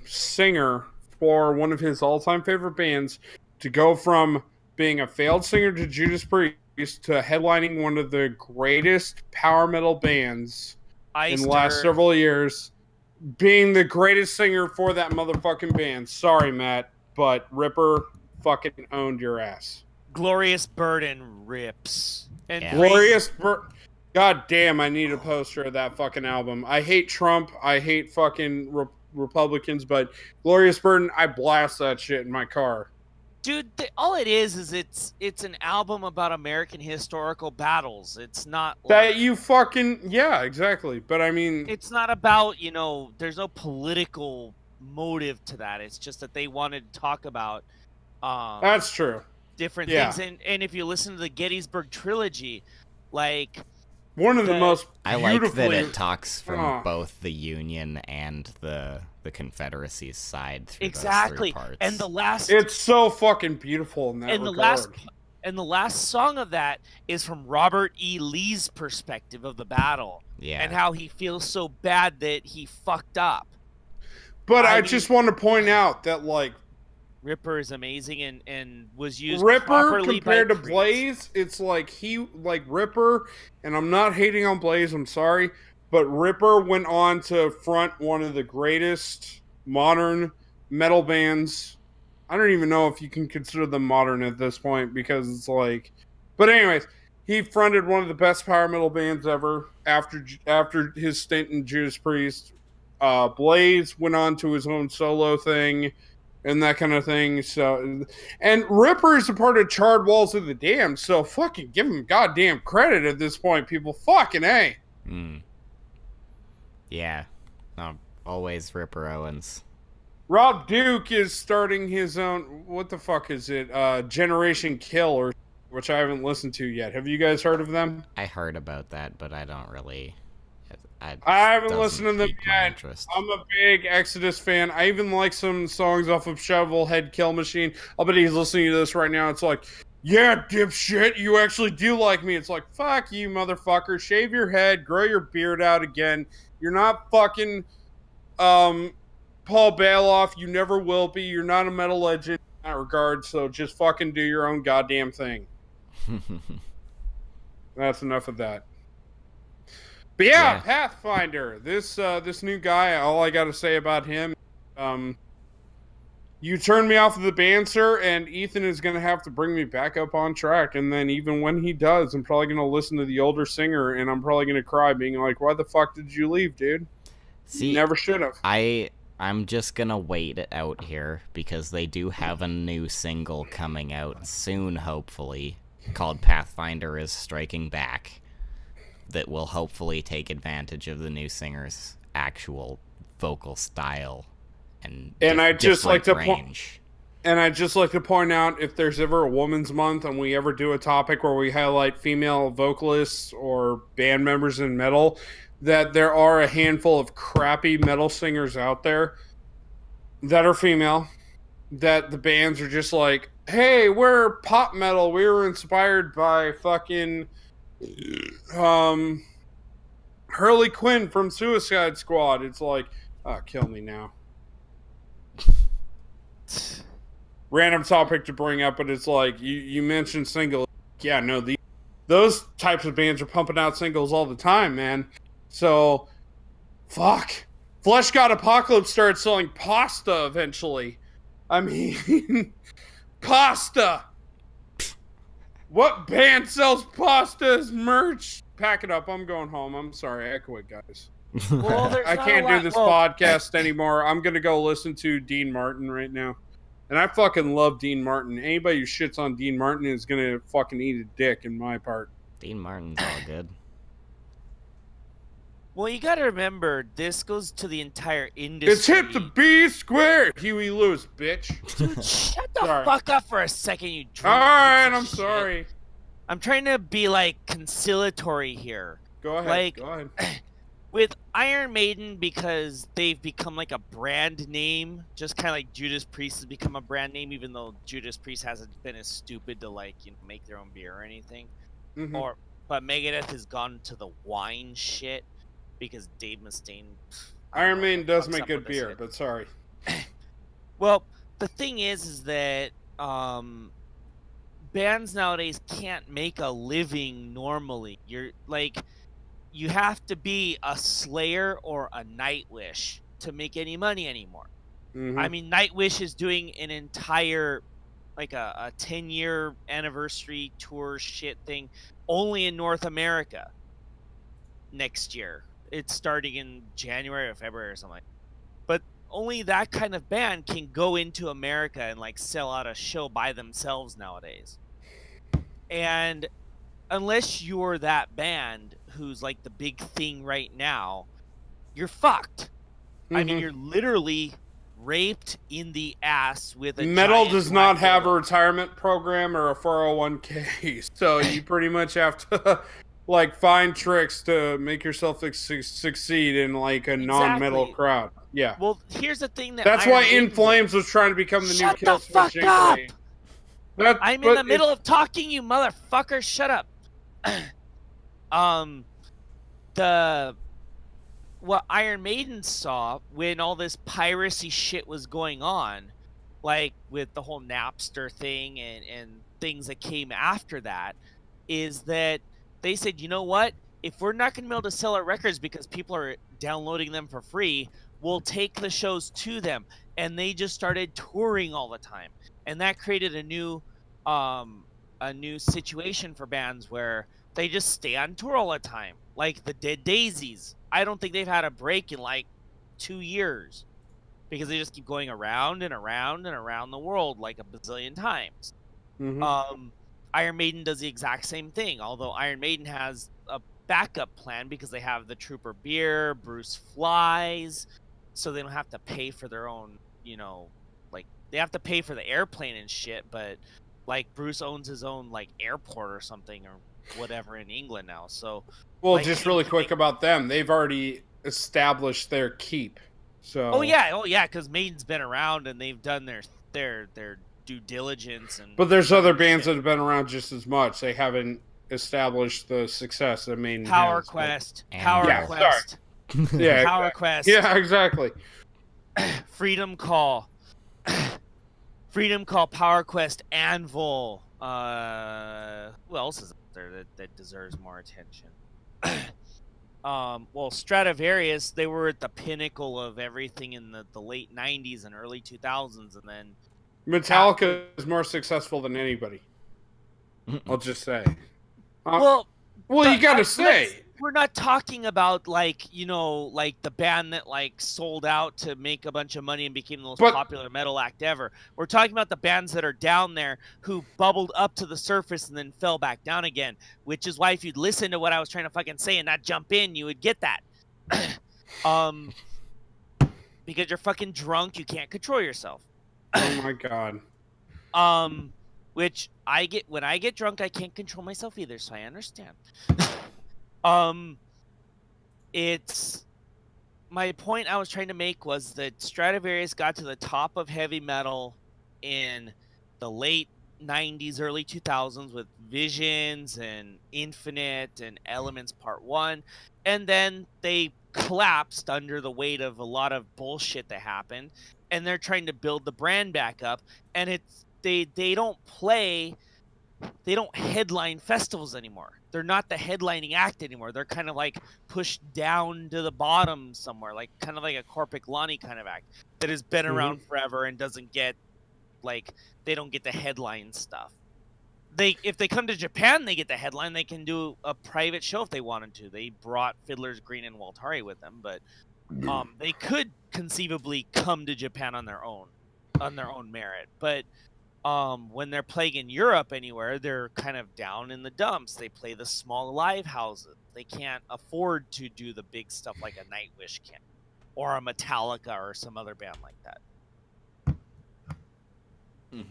singer for one of his all-time favorite bands to go from being a failed singer to Judas Priest to headlining one of the greatest power metal bands in the last several years, being the greatest singer for that motherfucking band. Sorry, Matt, but Ripper fucking owned your ass. Glorious Burden rips. And Glorious Burden. God damn, I need a poster of that fucking album. I hate Trump. I hate fucking Republicans, but Glorious Burden, I blast that shit in my car. Dude, all it is it's an album about American historical battles. It's not that you fucking exactly. But I mean, it's not about, you know, there's no political motive to that. It's just that they wanted to talk about that's true. Different things. And if you listen to the Gettysburg Trilogy, like one of the most I like that it talks from both the Union and the the Confederacy's side through Exactly. those 3 parts. And the last It's so fucking beautiful in that regard. The last song of that is from Robert E. Lee's perspective of the battle. Yeah. And how he feels so bad that he fucked up. But I just want to point out that, like, Ripper is amazing and was used Ripper properly compared by to Blaze, it's like Ripper, and I'm not hating on Blaze, I'm sorry, but Ripper went on to front one of the greatest modern metal bands. I don't even know if you can consider them modern at this point, because it's like, but anyways, he fronted one of the best power metal bands ever after his stint in Judas Priest. Blaze went on to his own solo thing and that kind of thing. So, and Ripper is a part of Charred Walls of the Damned, so fucking give him goddamn credit at this point, people. Fucking A. Yeah. Always Ripper Owens. Rob Duke is starting his own, what the fuck is it? Generation Kill, which I haven't listened to yet. Have you guys heard of them? I heard about that, but I don't really... I haven't listened to them yet. I'm a big Exodus fan. I even like some songs off of Shovelhead Kill Machine. I'll bet he's listening to this right now. It's like, yeah, dipshit, you actually do like me. It's like, fuck you, motherfucker. Shave your head, grow your beard out again. You're not fucking Paul Bailoff. You never will be. You're not a metal legend in that regard, so just fucking do your own goddamn thing. That's enough of that. But yeah, Pathfinder. This new guy, all I gotta say about him, you turned me off of the band, sir, and Ethan is gonna have to bring me back up on track. And then even when he does, I'm probably gonna listen to the older singer, and I'm probably gonna cry, being like, "Why the fuck did you leave, dude? See, you never should have." I'm just gonna wait it out here, because they do have a new single coming out soon, hopefully, called Pathfinder is Striking Back, that will hopefully take advantage of the new singer's actual vocal style and I just like to range. And I'd just like to point out, if there's ever a Women's Month and we ever do a topic where we highlight female vocalists or band members in metal, that there are a handful of crappy metal singers out there that are female, that the bands are just like, hey, we're pop metal, we were inspired by fucking Harley Quinn from Suicide Squad. It's like, kill me now. Random topic to bring up, but it's like, you mentioned singles. Yeah, no, those types of bands are pumping out singles all the time, man. So, fuck. Flesh God Apocalypse started selling pasta eventually. I mean, pasta. What band sells pasta as merch? Pack it up. I'm going home. I'm sorry. I quit, guys. Well, I can't do this podcast anymore. I'm going to go listen to Dean Martin right now. And I fucking love Dean Martin. Anybody who shits on Dean Martin is going to fucking eat a dick in my part. Dean Martin's all good. Well, you gotta remember, this goes to the entire industry. It's hip to be square, Huey Lewis, bitch. Dude, shut the fuck up for a second, you drunk Alright, I'm shit. sorry. I'm trying to be, like, conciliatory here. Go ahead, like, go ahead. With Iron Maiden, because they've become, like, a brand name, just kind of like Judas Priest has become a brand name, even though Judas Priest hasn't been as stupid to, like, you know, make their own beer or anything. Mm-hmm. But Megadeth has gone to the wine shit. Because Dave Mustaine... Iron Maiden does make good beer, but sorry. Well, the thing is that bands nowadays can't make a living normally. You're like, you have to be a Slayer or a Nightwish to make any money anymore. Mm-hmm. I mean, Nightwish is doing an entire, like a 10-year anniversary tour shit thing only in North America next year. It's starting in January or February or something. But only that kind of band can go into America and like sell out a show by themselves nowadays. And unless you're that band who's like the big thing right now, you're fucked. Mm-hmm. I mean, you're literally raped in the ass with a metal does not have a retirement program or a 401k, so you pretty much have to like find tricks to make yourself succeed in like a non-metal crowd. Yeah. Well, here's the thing that That's Iron why Maiden In Flames was trying to become the new Shut Kill the fuck Switch up! anyway. I'm in the middle of talking, you motherfucker. Shut up. The what Iron Maiden saw when all this piracy shit was going on, like with the whole Napster thing and things that came after that, is that they said, you know what? If we're not going to be able to sell our records because people are downloading them for free, we'll take the shows to them. And they just started touring all the time. And that created a new situation for bands where they just stay on tour all the time. Like the Dead Daisies. I don't think they've had a break in like 2 years because they just keep going around and around and around the world like a bazillion times. Mhm. Iron Maiden does the exact same thing, although Iron Maiden has a backup plan because they have the Trooper beer, Bruce flies, so they don't have to pay for their own, like they have to pay for the airplane and shit, but like Bruce owns his own like airport or something or whatever in England now. So Well, like just he really can quick make about them, they've already established their keep. Oh So, yeah, because Maiden's been around and they've done their due diligence and but there's done other their bands shit. that have been around just as much. They haven't established the success that Maiden Power has. But Quest, Anvil. yeah, sorry. Yeah, Power exactly. Quest, Yeah, exactly. Freedom Call, Freedom Call, Power Quest, Anvil. Who else is up there that deserves more attention? Well, Stradivarius, they were at the pinnacle of everything in the late '90s and early 2000s, and then Metallica is more successful than anybody. I'll just say. well, Well, you gotta let's- say. we're not talking about like like the band that like sold out to make a bunch of money and became the most But- popular metal act ever. We're talking about the bands that are down there who bubbled up to the surface and then fell back down again. Which is why if you'd listen to what I was trying to fucking say and not jump in, you would get that. Because you're fucking drunk, you can't control yourself. Oh my god. Which I get when I get drunk, I can't control myself either, so I understand. It's my point I was trying to make was that Stradivarius got to the top of heavy metal in the late 90s, early 2000s with Visions and Infinite and Elements Part 1, and then they collapsed under the weight of a lot of bullshit that happened, and they're trying to build the brand back up, and it's they don't headline festivals anymore. They're not the headlining act anymore. They're kind of like pushed down to the bottom somewhere, like kind of like a Corpic Lonnie kind of act that has been around forever and doesn't get they don't get the headline stuff. If they come to Japan, they get the headline. They can do a private show if they wanted to. They brought Fiddler's Green and Waltari with them, but they could conceivably come to Japan on their own merit. But when they're playing in Europe anywhere, they're kind of down in the dumps. They play the small live houses. They can't afford to do the big stuff like a Nightwish can, or a Metallica or some other band like that.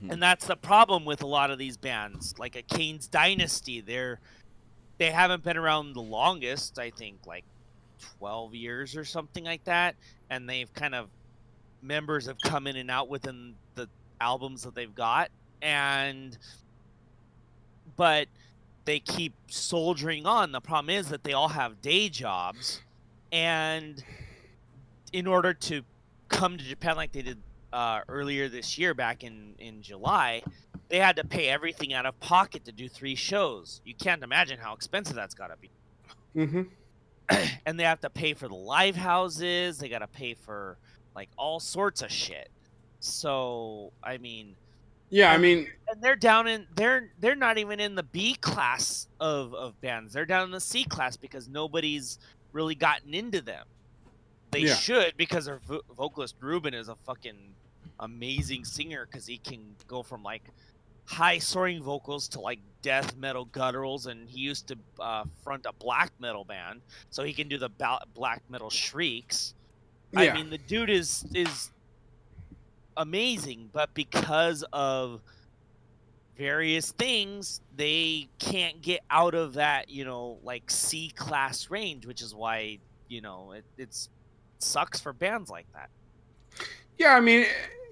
And that's the problem with a lot of these bands, like a Kane's Dynasty. They haven't been around the longest, I think, like 12 years or something like that, and they've kind of members have come in and out within the albums that they've got, but they keep soldiering on. The problem is that they all have day jobs, and in order to come to Japan like they did earlier this year, back in July, they had to pay everything out of pocket to do 3 shows. You can't imagine how expensive that's got to be. And they have to pay for the live houses. They got to pay for like all sorts of shit. So I mean, and they're down in they're not even in the B class of bands. They're down in the C class because nobody's really gotten into them. They should, because their vocalist Ruben is a fucking amazing singer, because he can go from like high soaring vocals to like death metal gutturals, and he used to front a black metal band, so he can do the black metal shrieks. I mean, the dude is amazing, but because of various things, they can't get out of that, like C class range, which is why, it's sucks for bands like that. Yeah, I mean,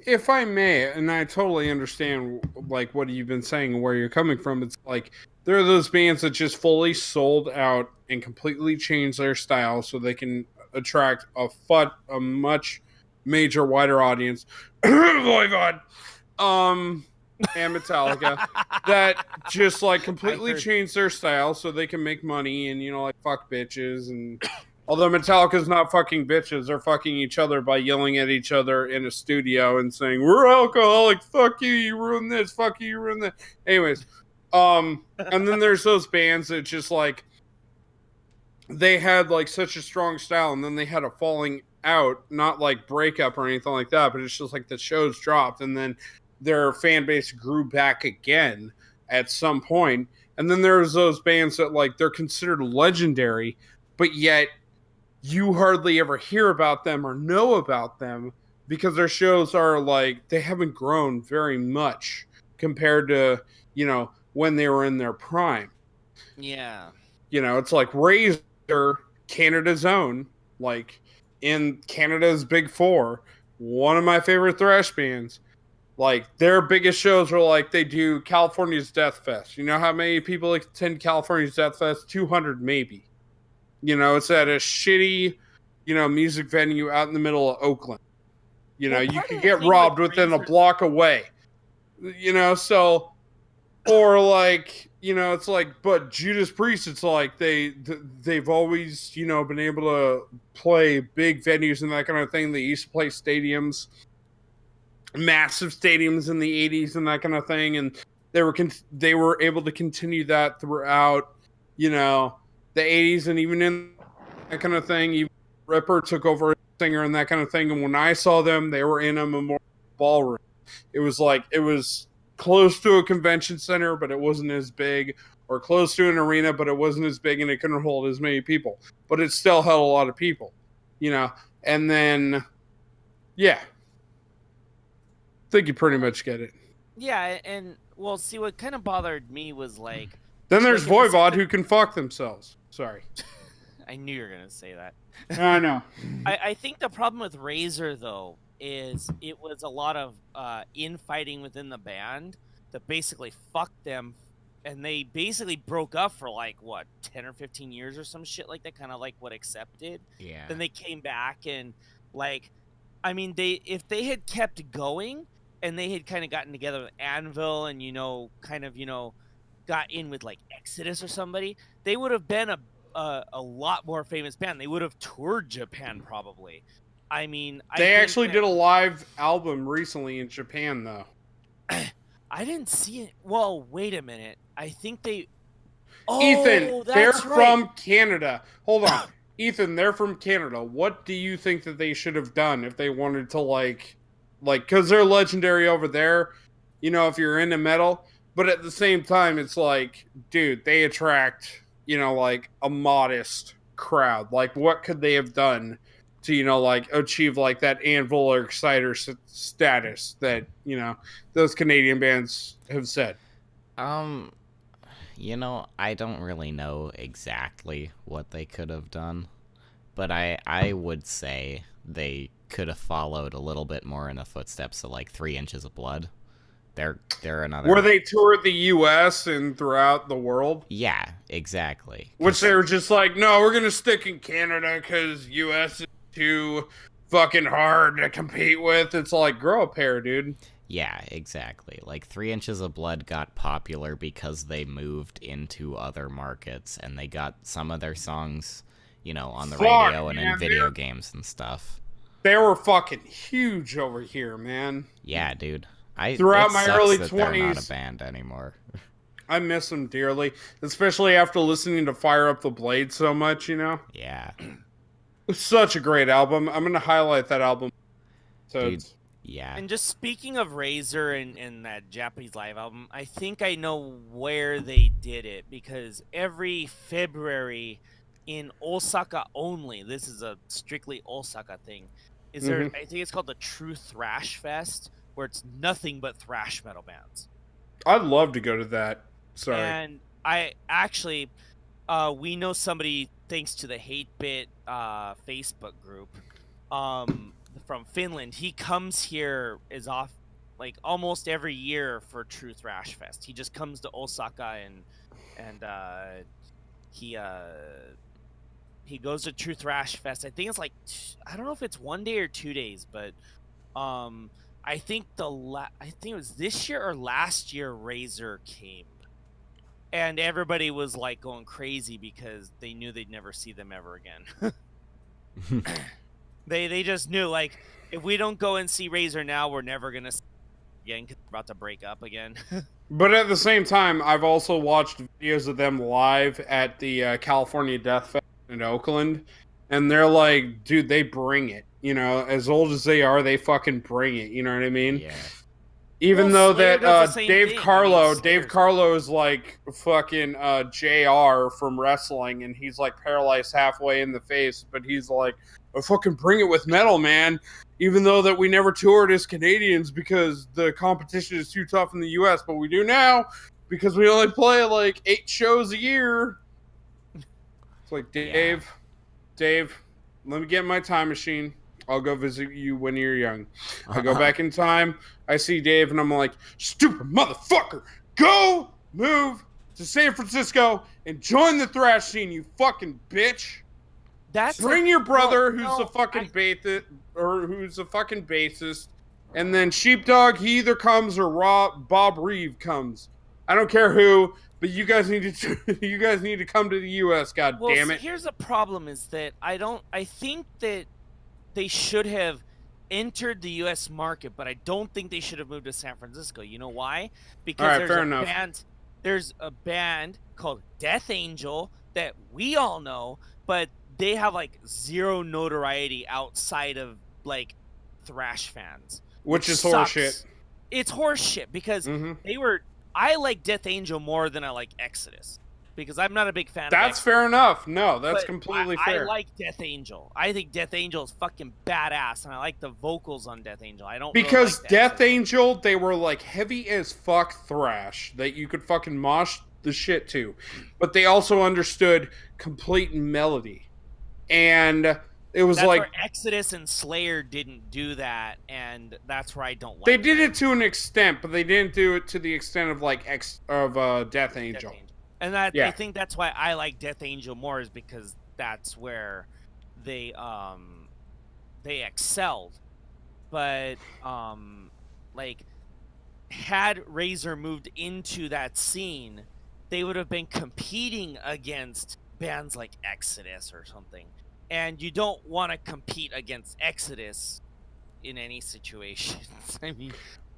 if I may, and I totally understand like what you've been saying and where you're coming from, it's like there are those bands that just fully sold out and completely changed their style so they can attract a much major wider audience. Voivod, and Metallica that just like completely changed their style so they can make money and like fuck bitches. And although Metallica's not fucking bitches, they're fucking each other by yelling at each other in a studio and saying, "We're alcoholic, fuck you, you ruined this, fuck you, you ruined that." Anyways, and then there's those bands that just like they had like such a strong style and then they had a falling out, not like breakup or anything like that, but it's just like the shows dropped and then their fan base grew back again at some point. And then there's those bands that like they're considered legendary, but yet you hardly ever hear about them or know about them because their shows are like they haven't grown very much compared to when they were in their prime. Yeah. It's like Razor, Canada's own, like in Canada's Big Four, one of my favorite thrash bands. Like their biggest shows are like they do California's Death Fest. You know how many people attend California's Death Fest? 200 maybe. It's at a shitty, music venue out in the middle of Oakland. You could get robbed within a block away. So, or like, it's like, but Judas Priest, it's like they've always, been able to play big venues and that kind of thing. They used to play stadiums, massive stadiums in the 80s and that kind of thing. And they were able to continue that throughout, the 80s and even in that kind of thing. Even Ripper took over as singer and that kind of thing. And when I saw them, they were in a memorial ballroom. It was close to a convention center, but it wasn't as big, or close to an arena, but it wasn't as big and it couldn't hold as many people, but it still held a lot of people, and then, yeah, I think you pretty much get it. Yeah. And well, see, what kind of bothered me was like, then there's Voivod who can fuck themselves. Sorry. I knew you were going to say that. I know. I think the problem with Razor, though, is it was a lot of infighting within the band that basically fucked them, and they basically broke up for like, what, 10 or 15 years or some shit like that, kind of like what Accepted. Yeah. Then they came back and, like, I mean, if they had kept going and they had kind of gotten together with Anvil and, got in with like Exodus or somebody, they would have been a lot more famous band. They would have toured Japan probably. I mean, they actually did a live album recently in Japan, though. I didn't see it. Well, wait a minute. I think they. Oh, Ethan, they're right. from Canada. Hold on, Ethan, they're from Canada. What do you think that they should have done if they wanted to like, because they're legendary over there? If you're into metal, but at the same time, it's like, dude, they attract, like a modest crowd. Like, what could they have done to, like, achieve like that Anvil or Exciter status that, those Canadian bands have said? I don't really know exactly what they could have done, but I would say they could have followed a little bit more in the footsteps of like 3 Inches of Blood. They're another. Where they toured the U.S. and throughout the world. Yeah, exactly. Which they were just like, no, we're gonna stick in Canada because U.S. is too fucking hard to compete with. It's like, grow a pair, dude. Yeah, exactly. Like 3 Inches of Blood got popular because they moved into other markets and they got some of their songs, on the radio and in video games and stuff. They were fucking huge over here, man. Yeah, dude. Throughout my early 20s, they're not a band anymore. I miss them dearly, especially after listening to Fire Up the Blade so much, Yeah. It's such a great album. I'm going to highlight that album. So Dude, yeah. And just speaking of Razor and that Japanese live album, I think I know where they did it, because every February in Osaka only, this is a strictly Osaka thing, is there, I think it's called the True Thrash Fest, where it's nothing but thrash metal bands. I'd love to go to that. Sorry. And I actually, we know somebody, thanks to the Hate Bit Facebook group, from Finland. He comes here like almost every year for True Thrash Fest. He just comes to Osaka and he goes to True Thrash Fest. I think it's like I don't know if it's 1 day or 2 days, but I think I think it was this year or last year Razor came. And everybody was like going crazy because they knew they'd never see them ever again. They just knew, like, if we don't go and see Razor now, we're never gonna see them again because they're about to break up again. But at the same time, I've also watched videos of them live at the California Death Fest in Oakland, and they're like, dude, they bring it. You know, as old as they are, they fucking bring it. You know what I mean? Yeah. Even Well, though Slayer that does the same Dave thing. Carlo, Slayer's- Dave Carlo is like fucking JR from wrestling, and he's like paralyzed halfway in the face, but he's like, I fucking bring it with metal, man. Even though that we never toured as Canadians because the competition is too tough in the U.S., but we do now because we only play like 8 shows a year. It's like, Dave, let me get in my time machine. I'll go visit you when you're young. I go back in time. I see Dave, and I'm like, stupid motherfucker, go move to San Francisco and join the thrash scene, you fucking bitch. Bring your brother, who's a fucking bassist, and then Sheepdog. He either comes or Bob Reeve comes. I don't care who, but you guys need to come to the U.S. God damn it. Here's the problem: is that I think that they should have entered the U.S. market, but I don't think they should have moved to San Francisco. You know why? Because there's a band called Death Angel that we all know, but they have like zero notoriety outside of like thrash fans, which is horseshit. It's horseshit because I like Death Angel more than I like Exodus because I'm not a big fan. That's fair enough. No, that's completely fair. I like Death Angel. I think Death Angel is fucking badass, and I like the vocals on Death Angel. I don't because really like Death Angel, they were like heavy as fuck thrash that you could fucking mosh the shit to, but they also understood complete melody. And it was that's like where Exodus and Slayer didn't do that, and that's where I don't like. They did it to an extent, but they didn't do it to the extent of like Death Angel. And I think that's why I like Death Angel more, is because that's where they excelled. But like had Razor moved into that scene, they would have been competing against bands like Exodus or something. And you don't want to compete against Exodus in any situations. I mean,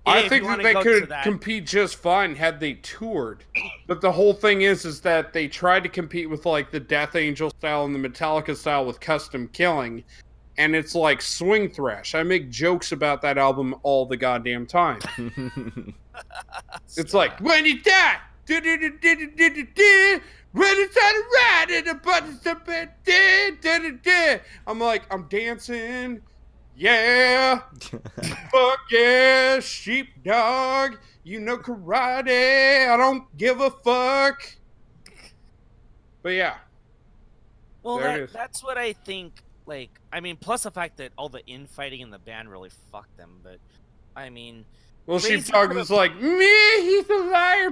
I think that they could compete just fine had they toured. But the whole thing is that they tried to compete with like the Death Angel style and the Metallica style with custom killing. And it's like swing thrash. I make jokes about that album all the goddamn time. It's like, when you die, when it's on a ride and the buttons up and I'm like, I'm dancing. Yeah. Fuck yeah, Sheepdog. You know karate. I don't give a fuck. But yeah. Well, that's what I think. Like, I mean, plus the fact that all the infighting in the band really fucked them. But, I mean... Well, Sheepdog was like, me, he's a liar,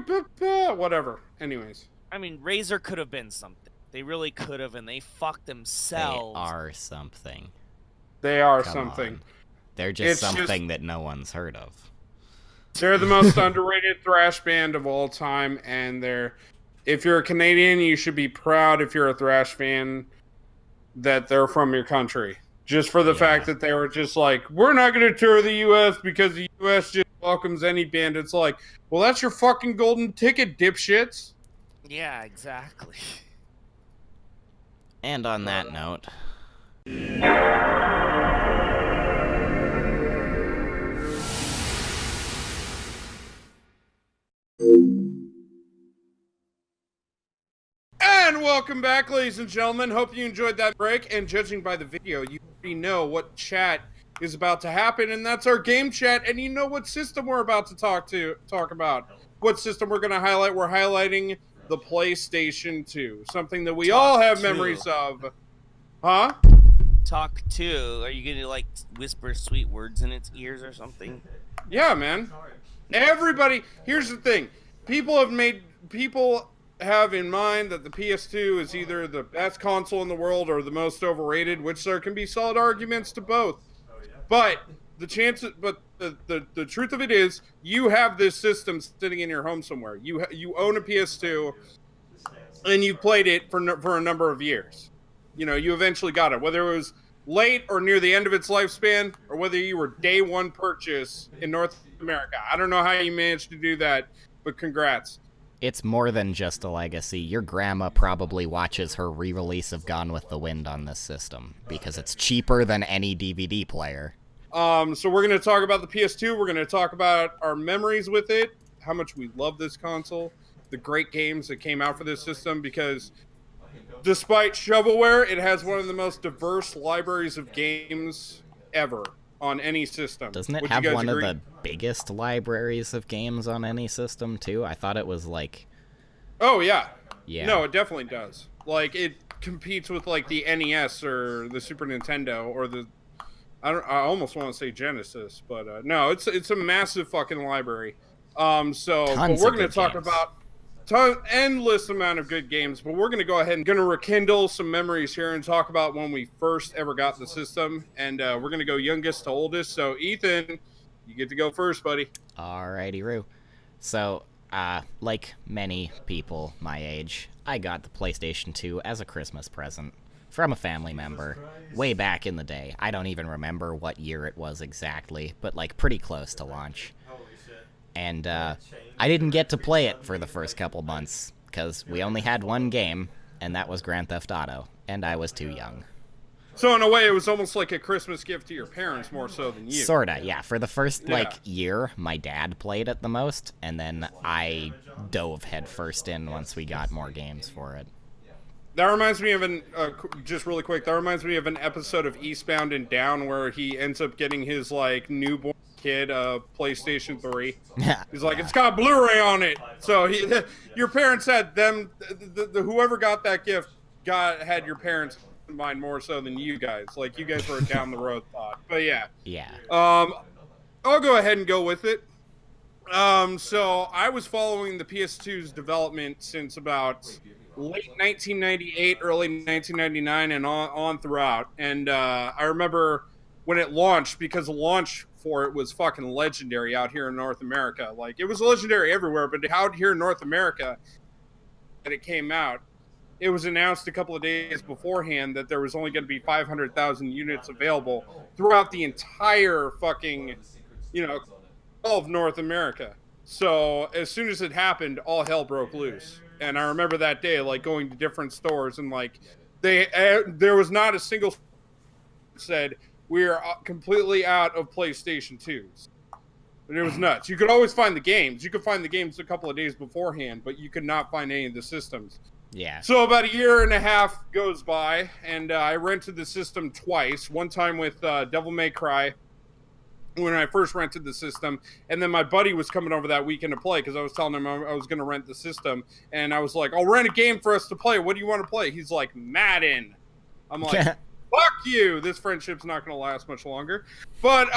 whatever. Anyways. I mean, Razor could have been something. They really could have, and they fucked themselves. They are something. They are Come something. on. They're just something that no one's heard of. They're the most underrated thrash band of all time, and if you're a Canadian, you should be proud if you're a thrash fan that they're from your country. Just for the fact that they were just like, we're not going to tour the U.S. because the U.S. just welcomes any band. It's like, well, that's your fucking golden ticket, dipshits. Yeah, exactly. And on that note... And welcome back, ladies and gentlemen. Hope you enjoyed that break. And judging by the video, you already know what chat is about to happen, and that's our game chat. And you know what system we're about to talk about. What system we're going to highlight? We're highlighting the PlayStation 2, something that we all have memories of. Huh? talk too? Are you gonna like whisper sweet words in its ears or something? Yeah, man. Everybody. Here's the thing. People have in mind that the PS2 is either the best console in the world or the most overrated, which there can be solid arguments to both. But the truth of it is, you have this system sitting in your home somewhere. You own a PS2, and you played it for a number of years. You know, you eventually got it, whether it was late or near the end of its lifespan, or whether you were day one purchase in North America. I don't know how you managed to do that, but congrats. It's more than just a legacy. Your grandma probably watches her re-release of Gone with the Wind on this system, because it's cheaper than any DVD player. So we're going to talk about the PS2. We're going to talk about our memories with it, how much we love this console, the great games that came out for this system, because despite shovelware, it has one of the most diverse libraries of games ever on any system. Doesn't it Would have you guys one agree? of the biggest libraries of games on any system, too? I thought it was like... Oh, yeah. Yeah. No, it definitely does. Like, it competes with, like, the NES or the Super Nintendo or the... I almost want to say Genesis, but no, it's a massive fucking library. But we're going to talk about endless amount of good games, but we're going to go ahead and rekindle some memories here and talk about when we first ever got the system, and we're going to go youngest to oldest. So Ethan, you get to go first, buddy. Alrighty, Roo. So, like many people my age, I got the PlayStation 2 as a Christmas present from a family member way back in the day. I don't even remember what year it was exactly, but like pretty close to launch. And I didn't get to play it for the first couple months, because we only had one game, and that was Grand Theft Auto, and I was too young. So in a way, it was almost like a Christmas gift to your parents more so than you. Sorta, yeah. For the first, year, my dad played it the most, and then I dove headfirst in once we got more games for it. That reminds me of just really quick, that reminds me of an episode of Eastbound and Down where he ends up getting his, like, newborn kid a PlayStation 3. He's like, it's got Blu-ray on it. So your parents had them, whoever got that gift had your parents in mind more so than you guys. Like, you guys were a down the road thought. But yeah. Yeah. I'll go ahead and go with it. So I was following the PS2's development since about late 1998, early 1999, and on throughout. And I remember when it launched, because the launch for it was fucking legendary out here in North America. Like, it was legendary everywhere, but out here in North America, that it came out, it was announced a couple of days beforehand that there was only going to be 500,000 units available throughout the entire fucking, all of North America. So as soon as it happened, all hell broke loose. And I remember that day, like, going to different stores and, like, there was not a single said, we're completely out of PlayStation 2s. And it was nuts. You could always find the games. You could find the games a couple of days beforehand, but you could not find any of the systems. Yeah. So about a year and a half goes by, and I rented the system twice. One time with Devil May Cry, when I first rented the system, and then my buddy was coming over that weekend to play because I was telling him I was going to rent the system, and I was like, I'll rent a game for us to play. What do you want to play? He's like, Madden. I'm like, fuck you. This friendship's not going to last much longer. But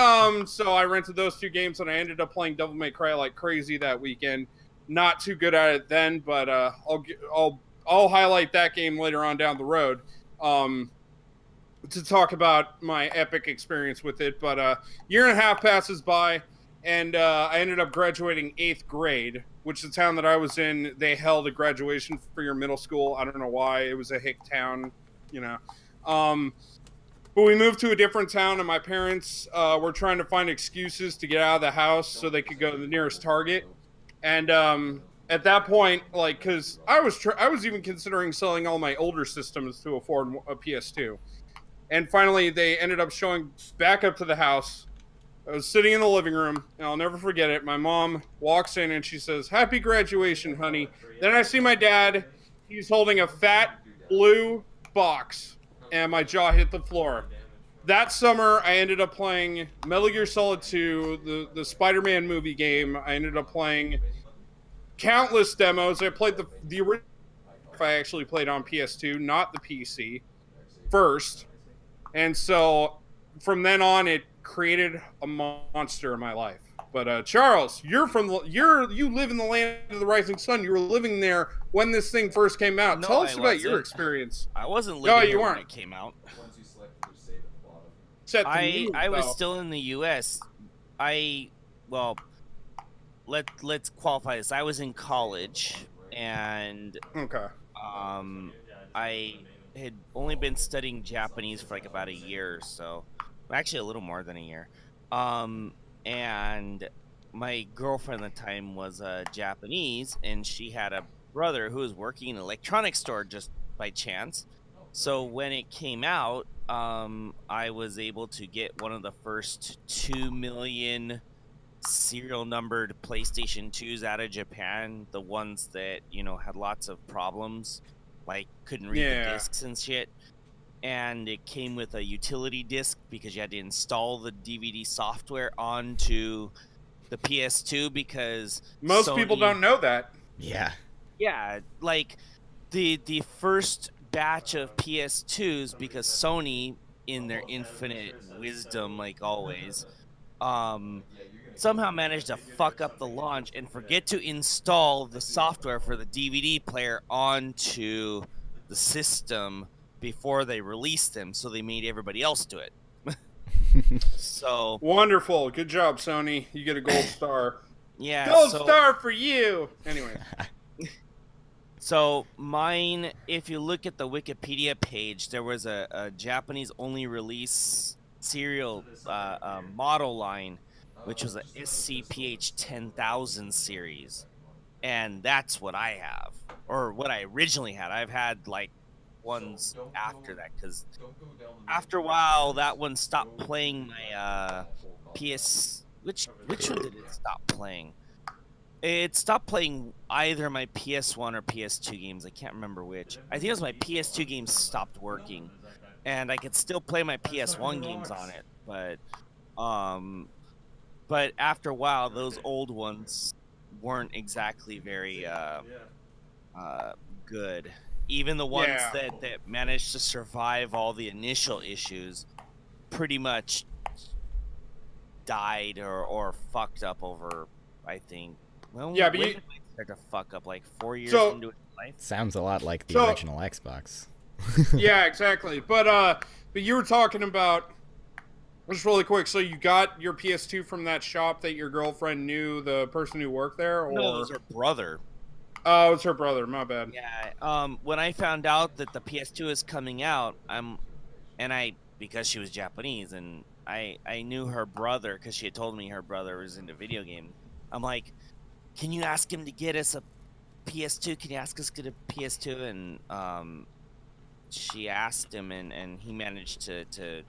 so I rented those two games, and I ended up playing Devil May Cry like crazy that weekend. Not too good at it then, but I'll highlight that game later on down the road. To talk about my epic experience with it, but a year and a half passes by, and I ended up graduating 8th grade, which the town that I was in, they held a graduation for your middle school. I don't know why. It was a hick town, but we moved to a different town, and my parents were trying to find excuses to get out of the house so they could go to the nearest Target. And at that point, like, because I was even considering selling all my older systems to afford a PS2. And finally, they ended up showing back up to the house. I was sitting in the living room, and I'll never forget it. My mom walks in, and she says, "Happy graduation, honey." Then I see my dad. He's holding a fat blue box, and my jaw hit the floor. That summer, I ended up playing Metal Gear Solid 2, the Spider-Man movie game. I ended up playing countless demos. I played the original. I actually played on PS2, not the PC, first. And so from then on, it created a monster in my life. But Charles, you live in the land of the rising sun. You were living there when this thing first came out. No, Tell us I about your wasn't. experience. I wasn't No, living you here when weren't. it came out. Set the I mood, was though. still in the U.S. Let's qualify this. I was in college, and Okay. I had only been studying Japanese for like about a year or so. Actually, a little more than a year. And my girlfriend at the time was Japanese, and she had a brother who was working in an electronics store just by chance. So when it came out, I was able to get one of the first 2 million serial numbered PlayStation 2s out of Japan, the ones that, had lots of problems, like couldn't read the discs and shit. And it came with a utility disc because you had to install the DVD software onto the PS2 because Most people don't know that. Yeah. Yeah, like the first batch of PS2s, because Sony, in their infinite wisdom, like always, somehow managed to fuck up the launch and forget to install the software for the DVD player onto the system before they released them, so they made everybody else do it. So Wonderful. Good job, Sony. You get a gold star. yeah, Gold star for you. Anyway. So mine, if you look at the Wikipedia page, there was a Japanese-only release serial model line, which was a SCPH 10,000 series, and that's what I have, or what I originally had. I've had like ones after that, because after a while that one stopped playing my PS. Which one did it stop playing? It stopped playing either my PS1 or PS2 games. I can't remember which. I think it was my PS2 games stopped working, and I could still play my PS1 games on it. But after a while, those old ones weren't exactly very good. Even the ones that managed to survive all the initial issues pretty much died or fucked up over, I think. Well, Yeah, but when you- did mine start to fuck up? Like 4 years So- into its life? Sounds a lot like the So- original Xbox. Yeah, exactly. But you were talking about, just really quick, so you got your PS2 from that shop that your girlfriend knew the person who worked there? Or... No, it was her brother. Oh, it's her brother. My bad. Yeah. When I found out that the PS2 is coming out, because she was Japanese and I knew her brother because she had told me her brother was into video games. I'm like, can you ask him to get us a PS2? Can you ask us to get a PS2? And she asked him, and he managed to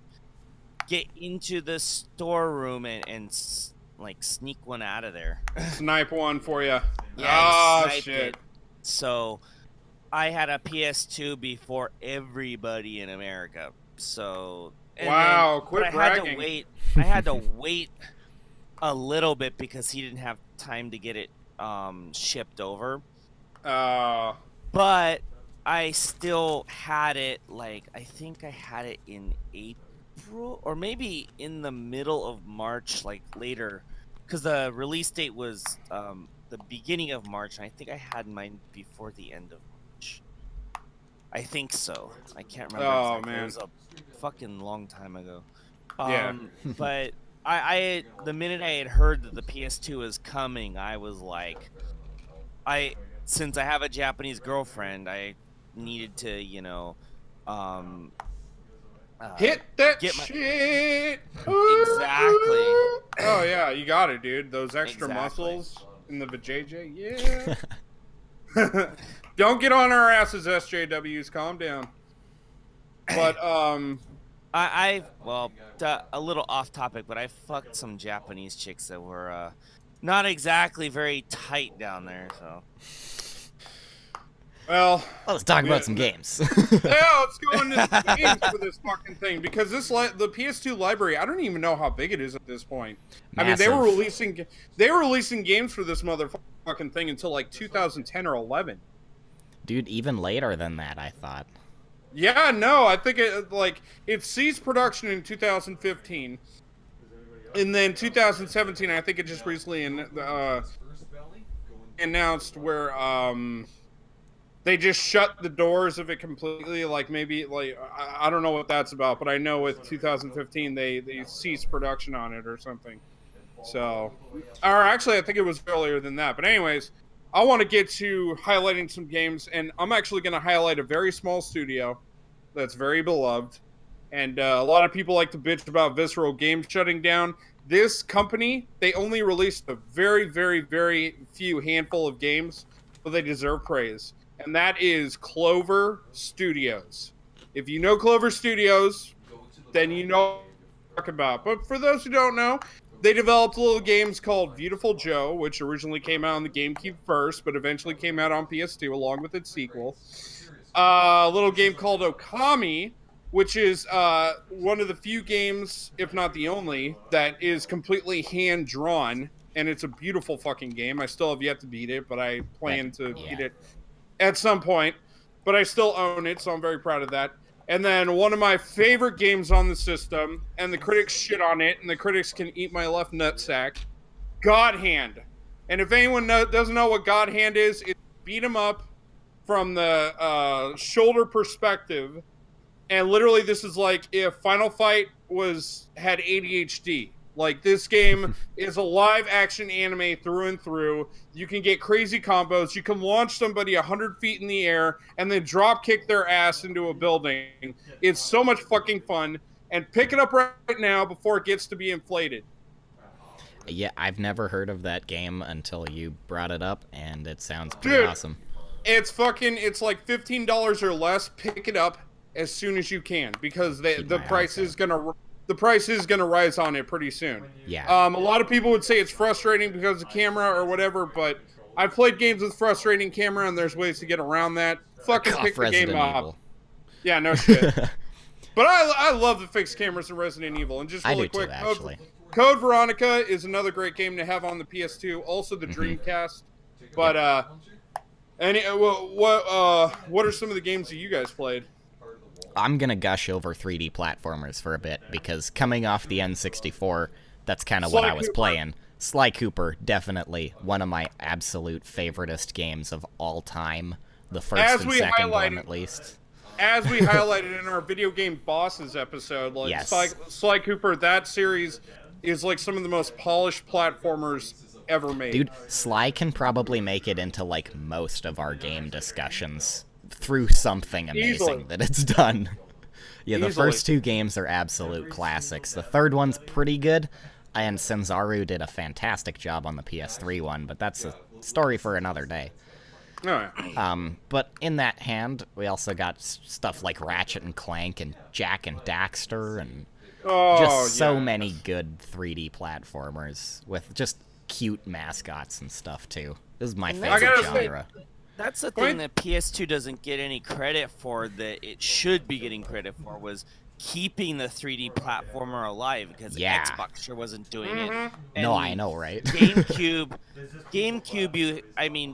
get into the storeroom and sneak one out of there. Snipe one for you. Yeah, Oh, he sniped shit. it. So I had a PS2 before everybody in America. So Wow, quit but bragging. I had to wait a little bit because he didn't have time to get it shipped over. But I still had it, like, I think I had it in April or maybe in the middle of March, like later, because the release date was the beginning of March, and I think I had mine before the end of March. I think so. I can't remember. Oh, exactly. man. It was a fucking long time ago. Yeah. But I the minute I had heard that the PS2 was coming, I was like, since I have a Japanese girlfriend, I needed to, Hit that get my- shit. Exactly. Oh, yeah, you got it, dude. Those extra Exactly. muscles in the vajayjay. Yeah. Don't get on our asses, SJWs. Calm down. But, a little off topic, but I fucked some Japanese chicks that were not exactly very tight down there, so. well, Let's talk about some games. yeah, let's go into the games for this fucking thing, because the PS2 library, I don't even know how big it is at this point. I mean, they were releasing games for this motherfucking thing until like 2010 or 11. Dude, even later than that, I thought. Yeah, no, I think it ceased production in 2015, and then 2017. I think it just recently announced where they just shut the doors of it completely. Like maybe I don't know what that's about, but I know with 2015 they ceased production on it or something. So, or actually, I think it was earlier than that. But anyways, I want to get to highlighting some games, and I'm actually going to highlight a very small studio that's very beloved. And a lot of people like to bitch about Visceral Games shutting down. This company, they only released a very, very, very few handful of games, but they deserve praise. And that is Clover Studios. If you know Clover Studios, then you know what I'm talking about. But for those who don't know, they developed little games called Beautiful Joe, which originally came out on the GameCube first, but eventually came out on PS2 along with its sequel. A little game called Okami, which is one of the few games, if not the only, that is completely hand-drawn, and it's a beautiful fucking game. I still have yet to beat it, but I plan to beat it at some point. But I still own it, so I'm very proud of that. And then one of my favorite games on the system, and the critics shit on it, and the critics can eat my left nutsack, God Hand. And if anyone doesn't know what God Hand is, it's beat 'em up from the shoulder perspective. And literally, this is like if Final Fight had ADHD. Like, this game is a live action anime through and through. You can get crazy combos. You can launch somebody 100 feet in the air and then drop kick their ass into a building. It's so much fucking fun. And pick it up right now before it gets to be inflated. Yeah, I've never heard of that game until you brought it up, and it sounds pretty awesome. It's like $15 or less. Pick it up as soon as you can, because the price is gonna rise on it pretty soon. Yeah. A lot of people would say it's frustrating because of camera or whatever, but I've played games with frustrating camera, and there's ways to get around that. Fucking pick the game up. Yeah, no shit. But I love the fixed cameras in Resident Evil. And just really quick, Code Veronica is another great game to have on the PS2. Also the Dreamcast. But what are some of the games that you guys played? I'm gonna gush over 3D platformers for a bit, because coming off the N64, that's kind of what I was playing. Sly Cooper, definitely one of my absolute favoritist games of all time. The first and second one, at least. As we highlighted in our video game bosses episode, like yes. Sly Cooper, that series is like some of the most polished platformers ever made. Dude, Sly can probably make it into like most of our game discussions through something amazing that it's done. Yeah, the first two games are absolute classics. The third one's pretty good, and Senzaru did a fantastic job on the PS3 one, but that's a story for another day. Oh, yeah. But in that hand, we also got stuff like Ratchet and Clank and Jak and Daxter and so many good 3D platformers with just cute mascots and stuff, too. This is my favorite genre. That's the thing that PS2 doesn't get any credit for, that it should be getting credit for, was keeping the 3D platformer alive, because Xbox sure wasn't doing it. And no, I know, right? GameCube,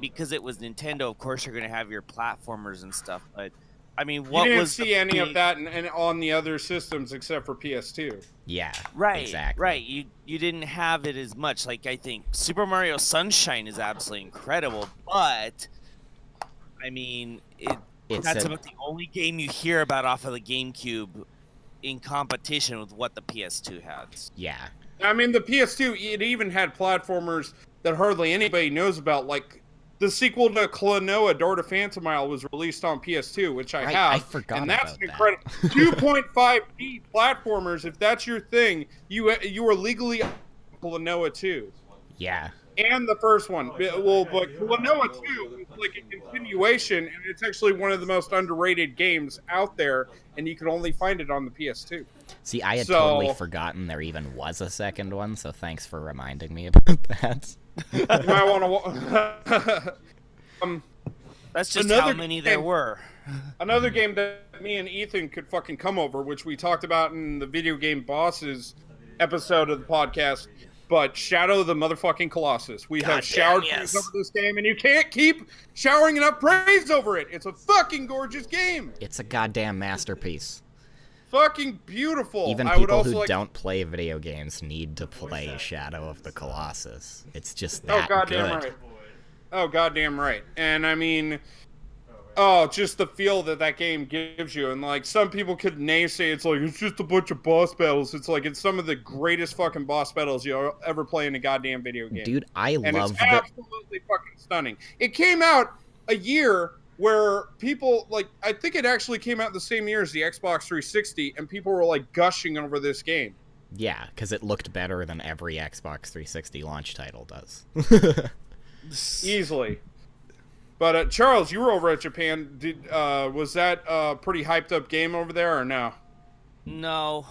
because it was Nintendo, of course you're going to have your platformers and stuff, but I mean, what you didn't was see any of that on the other systems except for PS2. Yeah, right, exactly. Right. You didn't have it as much. Like, I think Super Mario Sunshine is absolutely incredible, but I mean, that's about the only game you hear about off of the GameCube in competition with what the PS2 has. Yeah. I mean, the PS2, it even had platformers that hardly anybody knows about, like the sequel to Klonoa, Door to Phantomile, was released on PS2, which I have. I forgot and that's about incredible. 2.5D platformers, if that's your thing, you are legally Klonoa 2. Yeah. And the first one. Well, but Klonoa 2 is like a continuation, and it's actually one of the most underrated games out there, and you can only find it on the PS2. See, I had totally forgotten there even was a second one, so thanks for reminding me about that. You might want to... That's just how many there were. Another game that me and Ethan could fucking come over, which we talked about in the Video Game Bosses episode of the podcast, but Shadow of the motherfucking Colossus. We have showered praise over this game, and you can't keep showering enough praise over it. It's a fucking gorgeous game. It's a goddamn masterpiece. Fucking beautiful. Even people who don't play video games need to play Shadow of the Colossus. It's just that goddamn good. Right. Oh, goddamn right. And I mean, just the feel that game gives you. And like, some people could naysay it's like, it's just a bunch of boss battles. It's like, it's some of the greatest fucking boss battles you'll ever play in a goddamn video game. Dude, I love it's absolutely fucking stunning. It came out a year where people, like, I think it actually came out the same year as the Xbox 360, and people were, like, gushing over this game. Yeah, because it looked better than every Xbox 360 launch title does. Easily. But, Charles, you were over at Japan. Was that a pretty hyped up game over there, or no? No.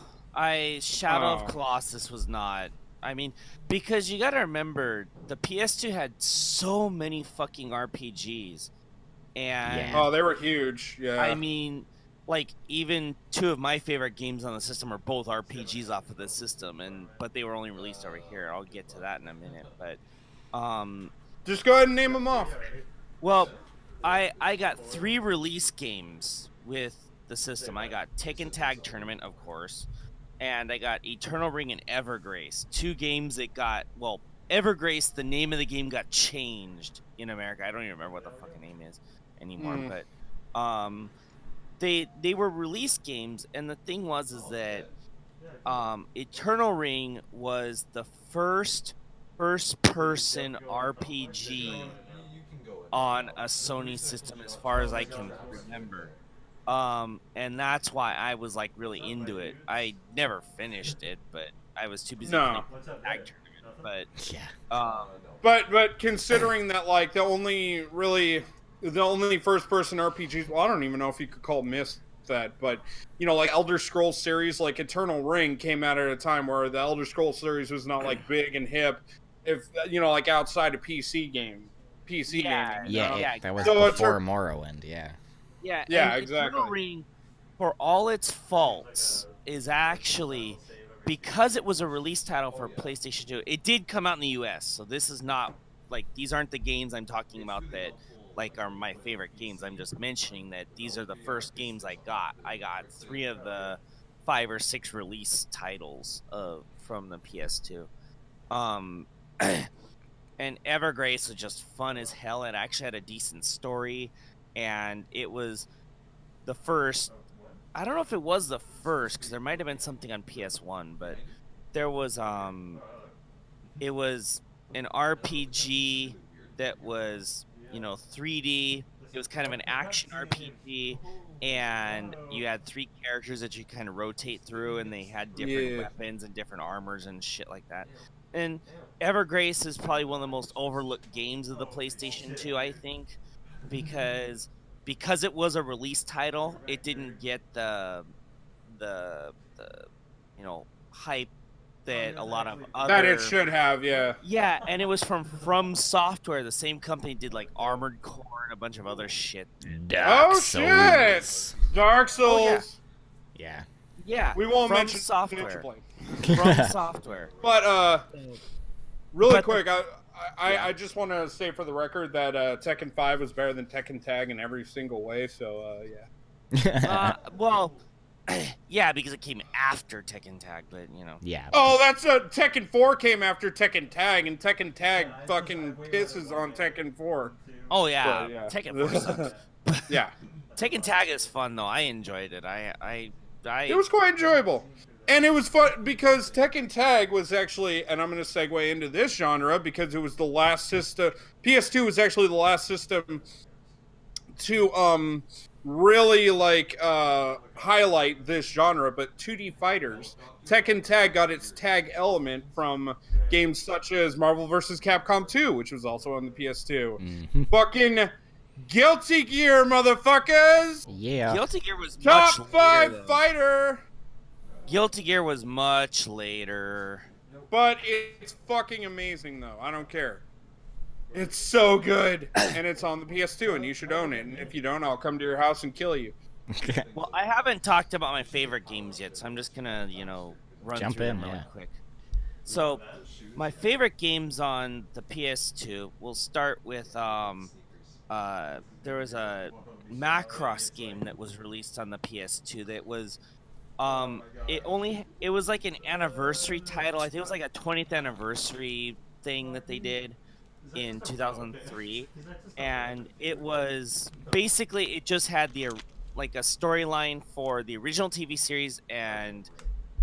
Shadow of Colossus was not. I mean, because you gotta remember, the PS2 had so many fucking RPGs. And they were huge. Yeah. I mean, like, even two of my favorite games on the system are both RPGs off of this system, but they were only released over here. I'll get to that in a minute, but just go ahead and name them off. Well, I got 3 release games with the system. I got Tekken Tag Tournament, of course, and I got Eternal Ring and Evergrace. 2 games that got, well, Evergrace, the name of the game got changed in America. I don't even remember what the fucking name is anymore, but they were release games, and the thing was that Eternal Ring was the first person RPG on a Sony system as far as I can remember. And that's why I was like really into it. I never finished it, but I was too busy playing Tag Tournament. But yeah. But considering that, like, the only first-person RPGs, well, I don't even know if you could call Myst that, but, you know, like, Elder Scrolls series, like, Eternal Ring came out at a time where the Elder Scrolls series was not, like, big and hip, if, you know, like, outside of PC gaming. Yeah, that was before Morrowind, yeah. Yeah, exactly. Eternal Ring, for all its faults, is actually, because it was a release title for PlayStation 2, it did come out in the US, so this is not, like, these aren't the games I'm talking about that, like, are my favorite games. I'm just mentioning that these are the first games I got. I got 3 of the 5 or 6 release titles from the PS2. And Evergrace was just fun as hell. It actually had a decent story, and it was the first. I don't know if it was the first, because there might have been something on PS1, but there was it was an RPG that was, you know, 3D. It was kind of an action RPG, and you had 3 characters that you kind of rotate through, and they had different weapons and different armors and shit like that. And Evergrace is probably one of the most overlooked games of the PlayStation 2, I think, because it was a release title, it didn't get the you know, hype that a lot of other... That it should have, yeah. Yeah, and it was from Software. The same company did, like, Armored Core and a bunch of other shit. Dark Souls. Shit! Dark Souls! Oh, yeah. Yeah, we won't from mention Software. From Software. But, really quick, I just want to say for the record that Tekken 5 was better than Tekken Tag in every single way, so, yeah. Well... yeah, because it came after Tekken Tag, but, you know. Yeah. Oh, that's Tekken 4 came after Tekken Tag, and Tekken Tag fucking pisses on Tekken 4. Oh, yeah. So, yeah. Tekken 4 sucks. Yeah. Tekken Tag is fun, though. I enjoyed it. It was quite enjoyable. And it was fun because Tekken Tag was actually, and I'm going to segue into this genre, because it was the last system, PS2 was actually the last system to, really, like, highlight this genre, but 2D fighters. Tekken Tag got its tag element from games such as Marvel vs. Capcom 2, which was also on the PS2. Mm-hmm. Fucking Guilty Gear, motherfuckers! Yeah. Guilty Gear was Top much 5 later, fighter! Guilty Gear was much later. But it's fucking amazing, though. I don't care. It's so good, and it's on the PS2, and you should own it. And if you don't, I'll come to your house and kill you. Well, I haven't talked about my favorite games yet, so I'm just gonna, you know, run Jump through in, them really yeah. quick. So, my favorite games on the PS2. We'll start with there was a Macross game that was released on the PS2 that was it was like an anniversary title. I think it was like a 20th anniversary thing that they did in 2003, and it was basically it just had the like a storyline for the original TV series and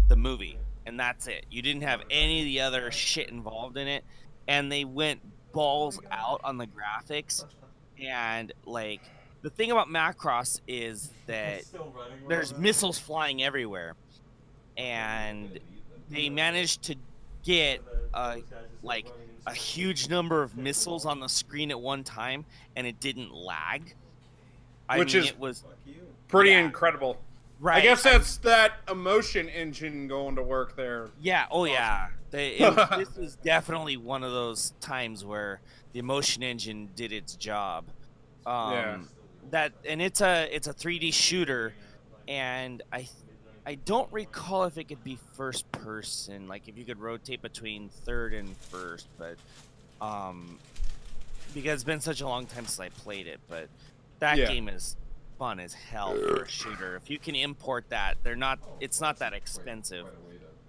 the movie, and that's it. You didn't have any of the other shit involved in it, and they went balls out on the graphics. And like the thing about Macross is that there's missiles flying everywhere, and they managed to get like a huge number of missiles on the screen at one time, and it didn't lag. It was pretty incredible. Right. I guess that's that emotion engine going to work there. Yeah. Oh, yeah. This was definitely one of those times where the emotion engine did its job. That and it's a 3D shooter, and I don't recall if it could be first person, like if you could rotate between third and first, but because it's been such a long time since I played it, but that game is fun as hell for a shooter. If you can import that, it's not that expensive.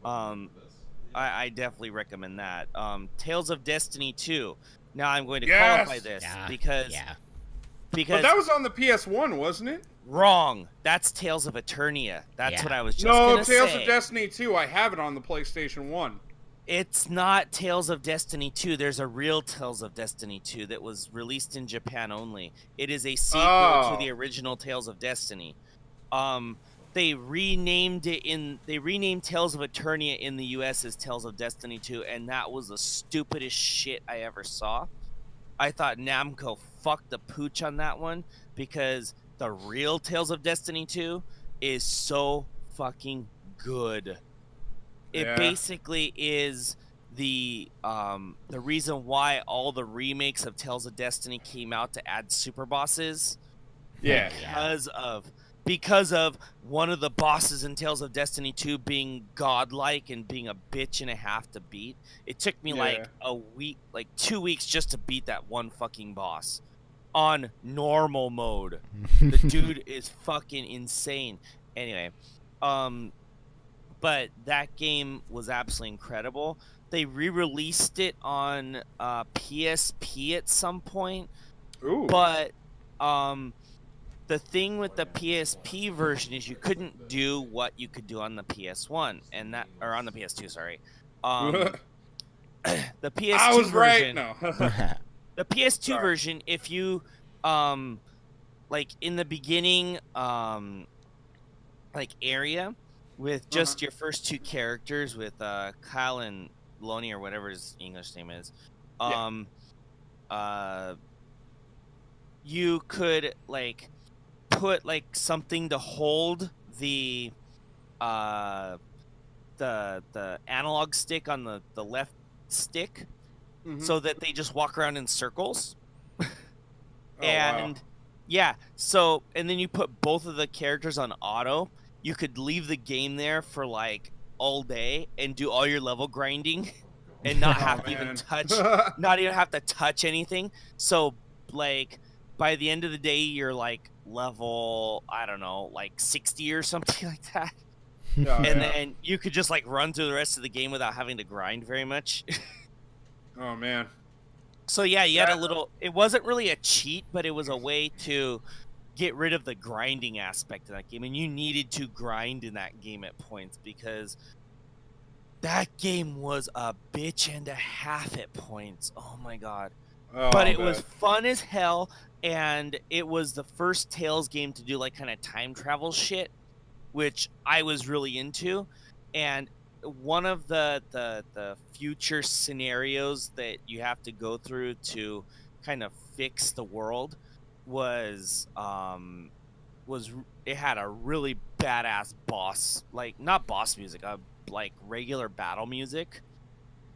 I definitely recommend that. Tales of Destiny 2. Now I'm going to qualify this because but that was on the PS1, wasn't it? Wrong. That's Tales of Eternia. That's what I was just gonna say. No, Tales of Destiny 2. I have it on the PlayStation 1. It's not Tales of Destiny 2. There's a real Tales of Destiny 2 that was released in Japan only. It is a sequel to the original Tales of Destiny. They renamed Tales of Eternia in the US as Tales of Destiny 2, and that was the stupidest shit I ever saw. I thought Namco fucked the pooch on that one, because the real Tales of Destiny 2 is so fucking good. It basically is the reason why all the remakes of Tales of Destiny came out to add super bosses. Because of one of the bosses in Tales of Destiny 2 being godlike and being a bitch and a half to beat. It took me like a week, like 2 weeks just to beat that one fucking boss on normal mode. The dude is fucking insane. Anyway, but that game was absolutely incredible. They re-released it on PSP at some point. Ooh. But the thing with the PSP version is you couldn't do what you could do on the PS1 or on the PS2, sorry. The PS2 I was version, right. No. the PS2 version, if you like in the beginning like area with just your first two characters with Kyle and Lonnie or whatever his English name is, you could like put like something to hold the analog stick on the left stick, so that they just walk around in circles. And so and then you put both of the characters on auto. You could leave the game there for like all day and do all your level grinding and not have to even touch anything. So like by the end of the day you're like level, I don't know, like 60 or something like that. Then you could just like run through the rest of the game without having to grind very much. Oh man. So yeah, you had a little, it wasn't really a cheat, but it was a way to get rid of the grinding aspect of that game, and you needed to grind in that game at points because that game was a bitch and a half at points. Oh my god. But it was fun as hell, and it was the first Tales game to do like kind of time travel shit, which I was really into. And one of the future scenarios that you have to go through to kind of fix the world was it had a really badass boss, like not boss music, like regular battle music,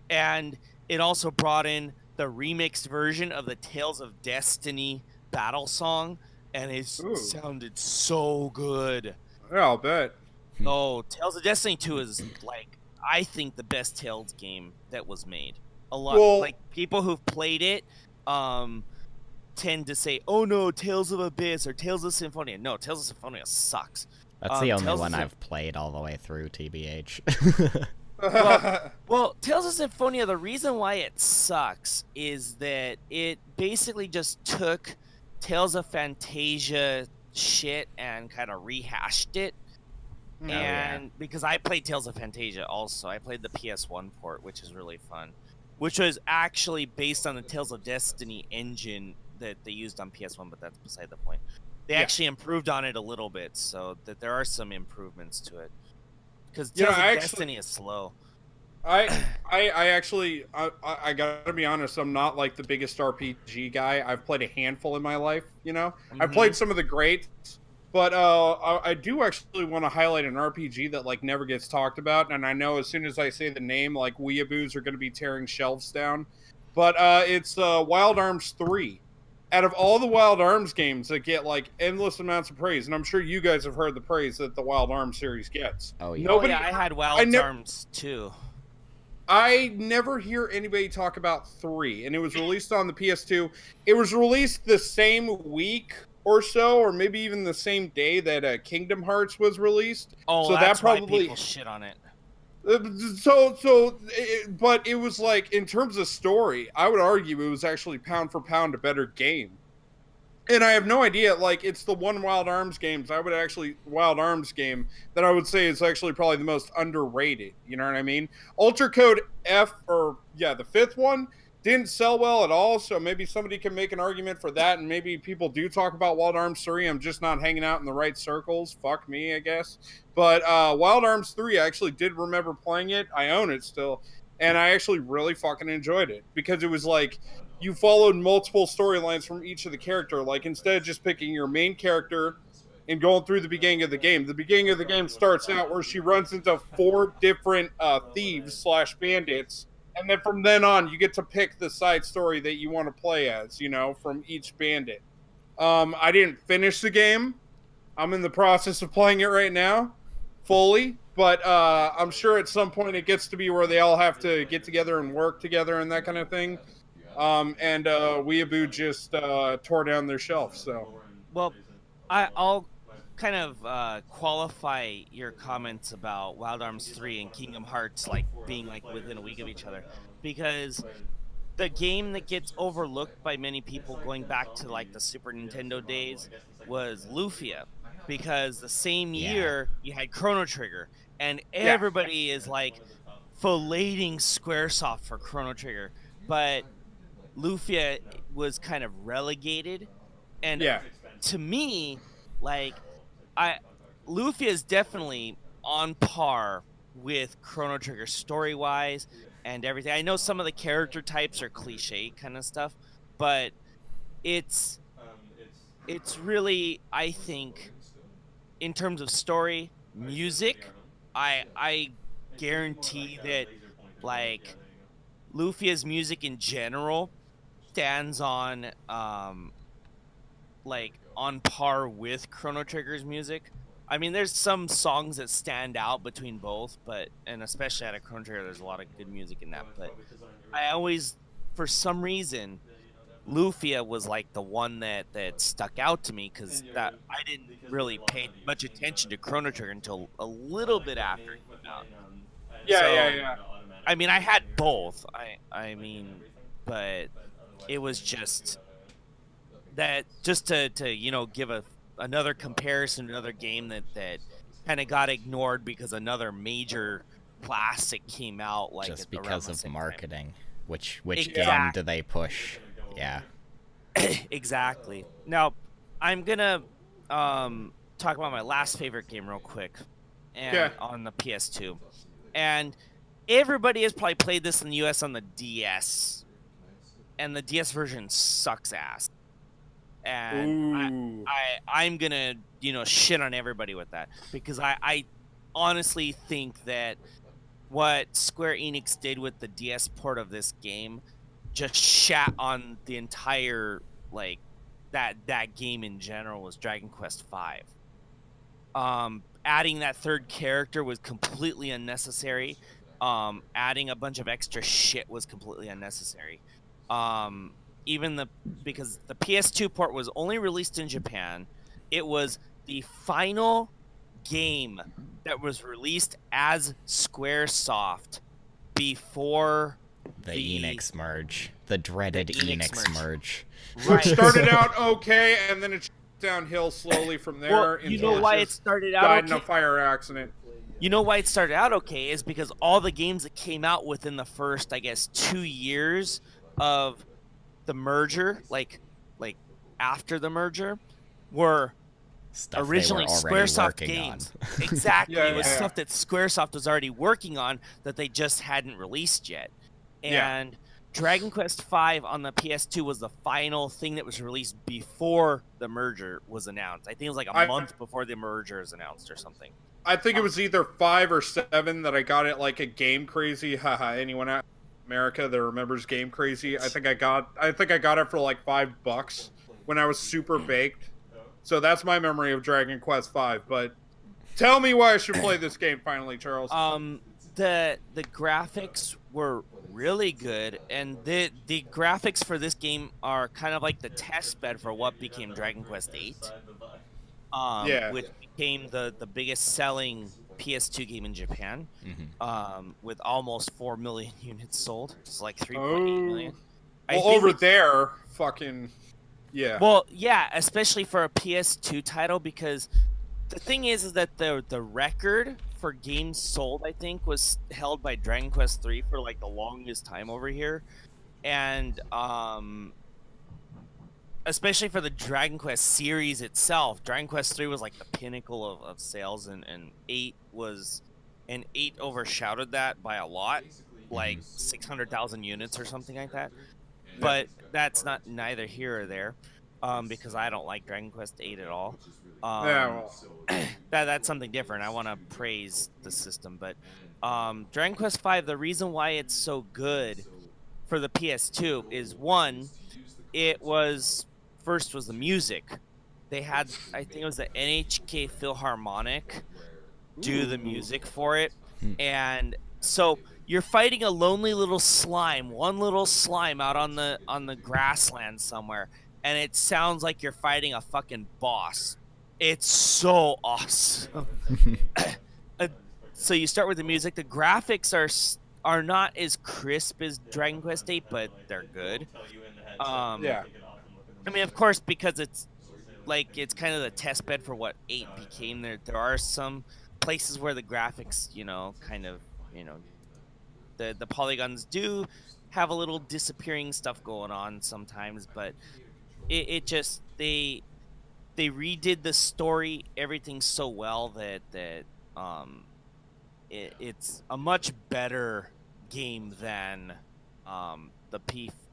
and it also brought in the remixed version of the Tales of Destiny battle song, and it sounded so good. Yeah, I'll bet. Oh, Tales of Destiny 2 is like I think, the best Tales game that was made. A lot Well- people who've played it tend to say, "Oh no, Tales of Abyss or Tales of Symphonia." No, Tales of Symphonia sucks. That's the only Tales of one Sym- I've played all the way through, TBH. Well, Tales of Symphonia, the reason why it sucks is that it basically just took Tales of Fantasia shit and kind of rehashed it. And because I played Tales of Fantasia also, I played the PS1 port, which is really fun, which was actually based on the Tales of Destiny engine that they used on PS1, but that's beside the point. They actually improved on it a little bit, so that there are some improvements to it. Because Tales of Destiny is slow. I actually gotta be honest, I'm not like the biggest RPG guy. I've played a handful in my life, you know. I've played some of the greats, but I do actually want to highlight an RPG that like never gets talked about, and I know as soon as I say the name, like weeaboos are gonna be tearing shelves down. But it's Wild Arms 3. Out of all the Wild Arms games that get like endless amounts of praise, and I'm sure you guys have heard the praise that the Wild Arms series gets. Oh yeah. I had Wild Arms too. I never hear anybody talk about 3, and it was released on the PS2. It was released the same week or so, or maybe even the same day that Kingdom Hearts was released. Oh, so that's that probably why people shit on it. But it was like, in terms of story, I would argue it was actually pound for pound a better game. And I have no idea, like, it's the one Wild Arms game that I would say is actually probably the most underrated, you know what I mean? Ultra Code F, the 5th one, didn't sell well at all, so maybe somebody can make an argument for that, and maybe people do talk about Wild Arms 3, I'm just not hanging out in the right circles, fuck me, I guess. But Wild Arms 3, I actually did remember playing it, I own it still, and I actually really fucking enjoyed it, because it was like, you followed multiple storylines from each of the character. Like, instead of just picking your main character and going through the beginning of the game starts out where she runs into 4 different thieves / bandits, and then from then on, you get to pick the side story that you want to play as, you know, from each bandit. I didn't finish the game. I'm in the process of playing it right now, fully, but I'm sure at some point it gets to be where they all have to get together and work together and that kind of thing. And Weeaboo just tore down their shelf. So, well, I'll kind of qualify your comments about Wild Arms 3 and Kingdom Hearts like being like within a week of each other, because the game that gets overlooked by many people going back to like the Super Nintendo days was Lufia, because the same year you had Chrono Trigger, and everybody is like filleting Squaresoft for Chrono Trigger, but Lufia was kind of relegated, and to me, like, Lufia is definitely on par with Chrono Trigger story-wise and everything. I know some of the character types are cliche kind of stuff, but it's really, I think, in terms of story, music, I guarantee that, like, Lufia's music in general stands on like on par with Chrono Trigger's music. I mean, there's some songs that stand out between both, and especially out of Chrono Trigger, there's a lot of good music in that. But I always, for some reason, Lufia was like the one that stuck out to me, because that I didn't really pay much attention to Chrono Trigger until a little bit after it came out. Yeah. I mean, I had both. I mean, but it was just that, just to you know, give another comparison to another game that kind of got ignored because another major classic came out, like, just because of marketing. Time. Which game do they push? Yeah. Exactly. Now, I'm gonna talk about my last favorite game real quick, and on the PS2, and everybody has probably played this in the US on the DS, and the DS version sucks ass. And I'm gonna, you know, shit on everybody with that, because I honestly think that what Square Enix did with the DS port of this game just shat on the entire, like, that game in general was Dragon Quest V. Adding that third character was completely unnecessary. Adding a bunch of extra shit was completely unnecessary. Because the PS2 port was only released in Japan, it was the final game that was released as Squaresoft before the Enix merge, the dreaded Enix merge. Which started out okay, and then it downhill slowly from there. Well, you know why it started out died okay? in a fire accident. You know why it started out okay is because all the games that came out within the first, I guess, 2 years of the merger, like after the merger, were Stuff originally they were Squaresoft games. Exactly. It was stuff that Squaresoft was already working on that they just hadn't released yet. And Dragon Quest V on the PS2 was the final thing that was released before the merger was announced. I think it was like a month before the merger was announced or something. I think it was either 5 or 7 that I got it like a Game Crazy. Haha, anyone out in America that remembers Game Crazy? I think I got it for like $5 when I was super baked. So that's my memory of Dragon Quest V. But tell me why I should play this game finally, Charles. The graphics were really good, and the graphics for this game are kind of like the test bed for what became Dragon Quest VIII. Which became the biggest selling PS2 game in Japan, with almost 4 million units sold. It's like 3.8 million. Well, over there, fucking yeah. Well, yeah, especially for a PS2 title, because the thing is that the record for games sold, I think, was held by Dragon Quest III for like the longest time over here, and especially for the Dragon Quest series itself, Dragon Quest III was like the pinnacle of sales, and 8 overshadowed that by a lot, like 600,000 units or something like that. But that's neither here or there, because I don't like Dragon Quest VIII at all. That's something different. I want to praise the system, but Dragon Quest V, the reason why it's so good for the PS2 is, one, it was the music. They had, I think it was the NHK Philharmonic do the music for it, and so you're fighting a lonely little slime, one little slime out on the grassland somewhere, and it sounds like you're fighting a fucking boss. It's so awesome. So you start with the music. The graphics are not as crisp as Dragon Quest VIII, but they're good. I mean, of course, because it's kind of the test bed for what 8 became. There are some places where the graphics, the polygons do have a little disappearing stuff going on sometimes, but it just they redid the story, everything so well that it's a much better game than the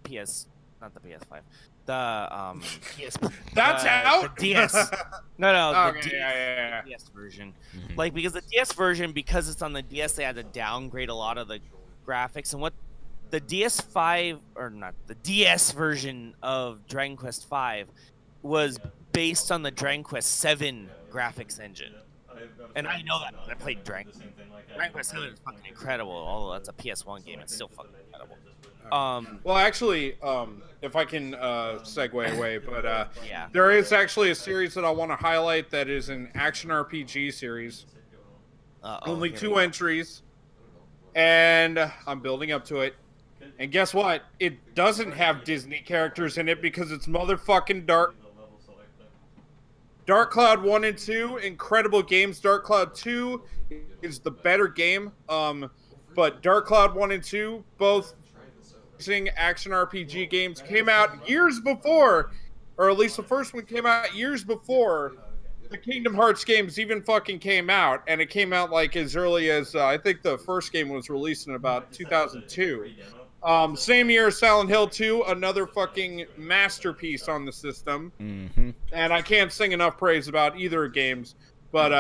PS not the PS5. The PS That's out. The DS. No, okay, the DS version. Like, because the DS version, because it's on the DS, they had to downgrade a lot of the graphics, and what the DS version of Dragon Quest V was based on the Dragon Quest VII graphics engine. And I know that. I played Dragon Quest VII is fucking incredible. Although that's a PS1 game, it's still fucking incredible. Well, actually, if I can segue away, but there is actually a series that I want to highlight that is an action RPG series. Only 2 entries, and I'm building up to it. And guess what? It doesn't have Disney characters in it because it's motherfucking Dark Cloud 1 and 2, incredible games. Dark Cloud 2 is the better game, but Dark Cloud 1 and 2, both action RPG games, came out years before, or at least the first one came out years before the Kingdom Hearts games even fucking came out, and it came out like as early as, I think the first game was released in about 2002. Same year as Silent Hill 2, another fucking masterpiece on the system. And I can't sing enough praise about either games, but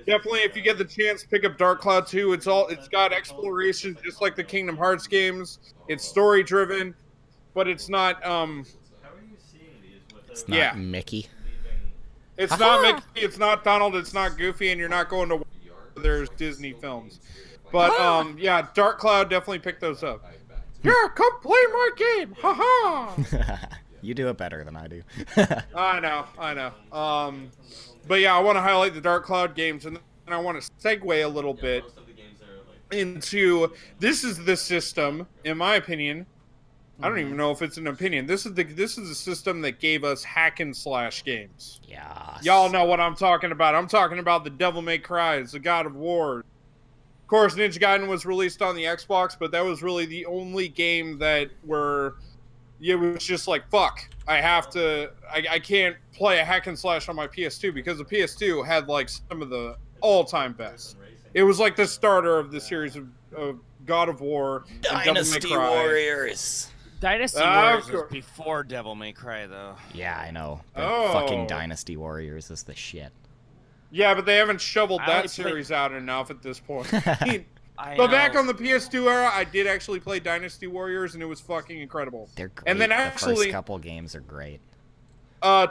definitely if you get the chance, pick up Dark Cloud 2. It's got exploration just like the Kingdom Hearts games. It's story driven, but it's not Mickey. It's not Mickey, it's not Donald, it's not Goofy, and you're not going to there's Disney films. But yeah, Dark Cloud definitely picked those up. Yeah, come play my game, haha. You do it better than I do. I know. But yeah, I want to highlight the Dark Cloud games, and then I want to segue a little bit into this is the system, in my opinion. I don't even know if it's an opinion. This is the system that gave us hack and slash games. Yeah. Y'all know what I'm talking about. I'm talking about the Devil May Cry, the God of War. Of course, Ninja Gaiden was released on the Xbox, but that was really the only game that it was just like, fuck, I can't play a hack and slash on my PS2 because the PS2 had like some of the all-time best. It was like the starter of the series of God of War and Dynasty Devil May Cry. Warriors. Dynasty Warriors was before Devil May Cry, though. Yeah, I know. But fucking Dynasty Warriors is the shit. Yeah, but they haven't shoveled that series out enough at this point. But back on the PS2 era, I did actually play Dynasty Warriors, and it was fucking incredible. They're great. And then the actually, first couple games are great.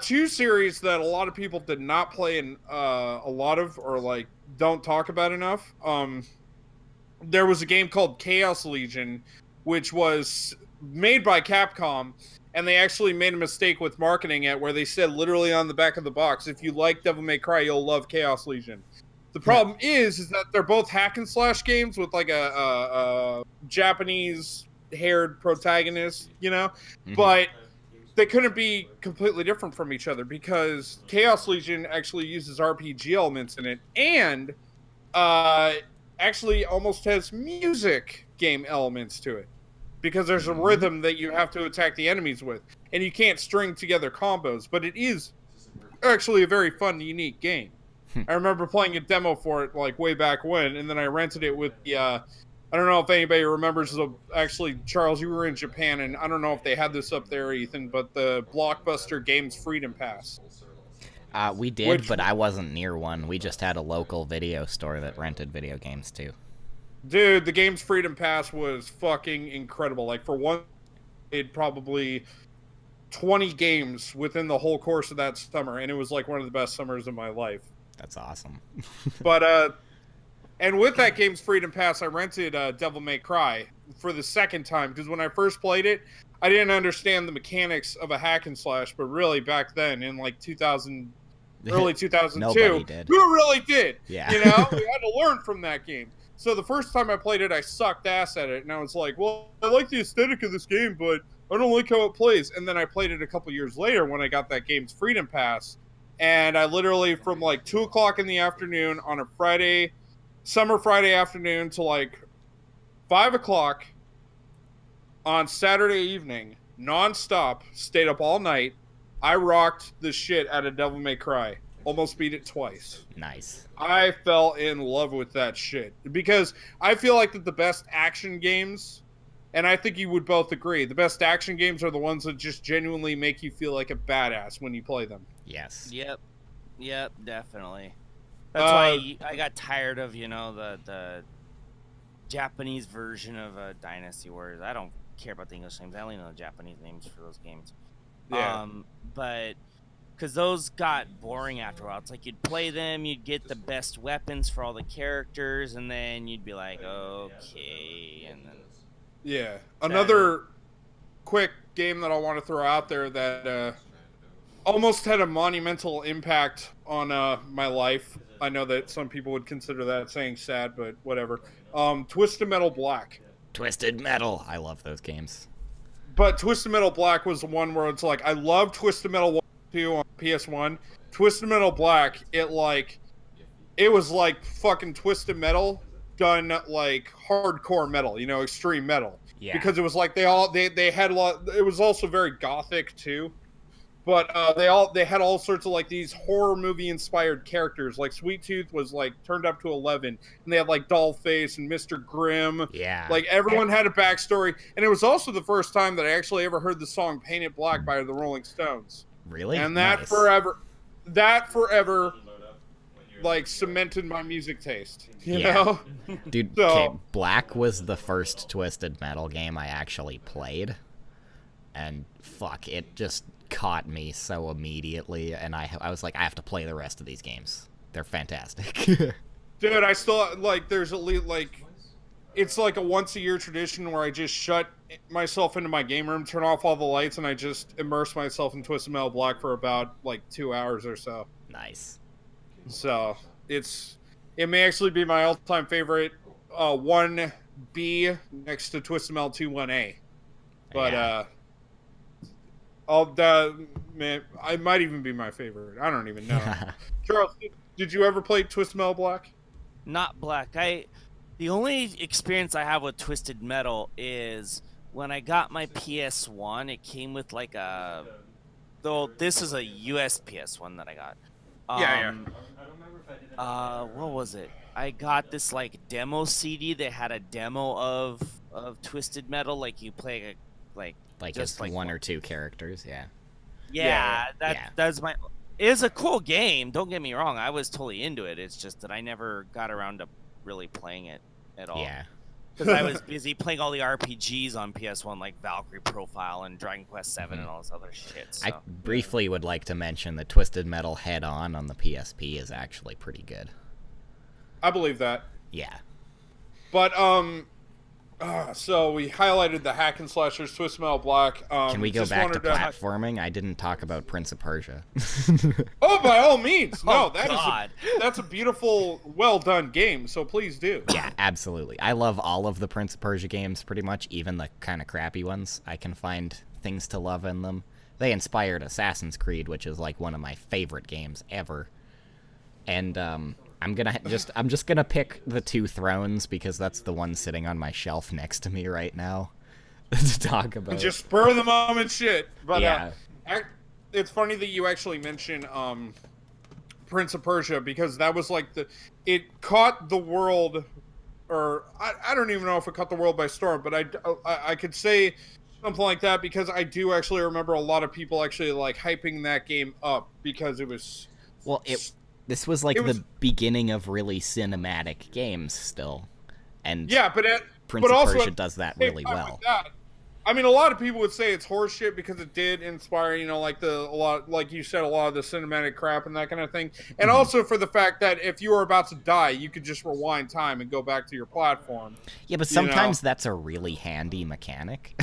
Two series that a lot of people did not play in a lot of, or like don't talk about enough. There was a game called Chaos Legion, which was made by Capcom, and they actually made a mistake with marketing it, where they said literally on the back of the box, if you like Devil May Cry, you'll love Chaos Legion. The problem is that they're both hack and slash games with like a Japanese haired protagonist, you know, but they couldn't be completely different from each other because Chaos Legion actually uses RPG elements in it, and actually almost has music game elements to it, because there's a rhythm that you have to attack the enemies with, and you can't string together combos, but it is actually a very fun, unique game. I remember playing a demo for it like way back when, and then I rented it with the, I don't know if anybody remembers, actually, Charles, you were in Japan, and I don't know if they had this up there, Ethan, but the Blockbuster Games Freedom Pass. We did, but I wasn't near one. We just had a local video store that rented video games too. Dude, the Games Freedom Pass was fucking incredible. Like, for one, it probably 20 games within the whole course of that summer, and it was like one of the best summers of my life. That's awesome. But, and with that Games Freedom Pass, I rented Devil May Cry for the second time, because when I first played it, I didn't understand the mechanics of a hack and slash, but really back then, in like early 2002, Nobody did. who really did? Yeah. You know, we had to learn from that game. So the first time I played it, I sucked ass at it, and I was like, well, I like the aesthetic of this game, but I don't like how it plays. And then I played it a couple years later when I got that Games Freedom Pass, and I literally, from like 2 o'clock in the afternoon on a Friday, summer Friday afternoon, to like 5 o'clock on Saturday evening, non-stop, stayed up all night. I rocked the shit out of Devil May Cry. Almost beat it twice. Nice. I fell in love with that shit. Because I feel like that the best action games, and I think you would both agree, the best action games are the ones that just genuinely make you feel like a badass when you play them. Yes. Yep, definitely. That's why I got tired of, the Japanese version of Dynasty Warriors. I don't care about the English names. I only know the Japanese names for those games. Yeah. But because those got boring after a while. It's like you'd play them, you'd get the best weapons for all the characters, and then you'd be like, okay, and then... Yeah. Another quick game that I want to throw out there that almost had a monumental impact on my life. I know that some people would consider that saying sad, but whatever. Twisted Metal Black. Twisted Metal. I love those games. But Twisted Metal Black was the one where it's like, I love Twisted Metal 1 2 on PS1. Twisted Metal Black, it was like fucking Twisted Metal done like hardcore metal, extreme metal. Yeah. Because it was like they had a lot. It was also very gothic too. But they had all sorts of like these horror movie inspired characters. Like Sweet Tooth was like turned up to 11, and they had like Dollface and Mr. Grimm. Yeah. Like everyone had a backstory, and it was also the first time that I actually ever heard the song "Painted Black" by the Rolling Stones. Really? And that forever, like cemented my music taste. You know? Dude, So- okay, Black was the first Twisted Metal game I actually played, and fuck, it just caught me so immediately, and I was like, I have to play the rest of these games. They're fantastic. Dude, I still like. There's at least like it's like a once-a-year tradition where I just shut myself into my game room, turn off all the lights, and I just immerse myself in Twisted Metal Black for about like 2 hours or so. Nice. So it may actually be my all-time favorite 1B next to Twisted Metal 2 1A. But man, I might even be my favorite. I don't even know. Charles, did you ever play Twisted Metal Black? Not Black. The only experience I have with Twisted Metal is when I got my PS1. It came with like though this is a US PS1 that I got. What was it? I got this like demo CD that had a demo of Twisted Metal. Like you play like just like one or two characters. Yeah. That's my. It's a cool game. Don't get me wrong. I was totally into it. It's just that I never got around to really playing it at all. Yeah. Because I was busy playing all the RPGs on PS1, like Valkyrie Profile and Dragon Quest VII and all this other shit. So. I briefly would like to mention that Twisted Metal Head On the PSP is actually pretty good. I believe that. Yeah. But, so we highlighted the hack and slashers, Twisted Metal Black. Can we go back to platforming? I didn't talk about Prince of Persia. Oh, by all means. No, God. That's a beautiful, well-done game, so please do. Yeah, absolutely. I love all of the Prince of Persia games, pretty much, even the kind of crappy ones. I can find things to love in them. They inspired Assassin's Creed, which is like one of my favorite games ever. And, I'm just gonna pick the Two Thrones because that's the one sitting on my shelf next to me right now to talk about. Just spur of the moment shit. But yeah, it's funny that you actually mention Prince of Persia because that was like it caught the world, or I don't even know if it caught the world by storm, but I could say something like that because I do actually remember a lot of people actually like hyping that game up because it was This was like the beginning of really cinematic games still. And yeah, Prince of Persia does that really well. I mean, a lot of people would say it's horseshit because it did inspire, like like you said, a lot of the cinematic crap and that kind of thing. And also for the fact that if you were about to die, you could just rewind time and go back to your platform. Yeah, but sometimes that's a really handy mechanic.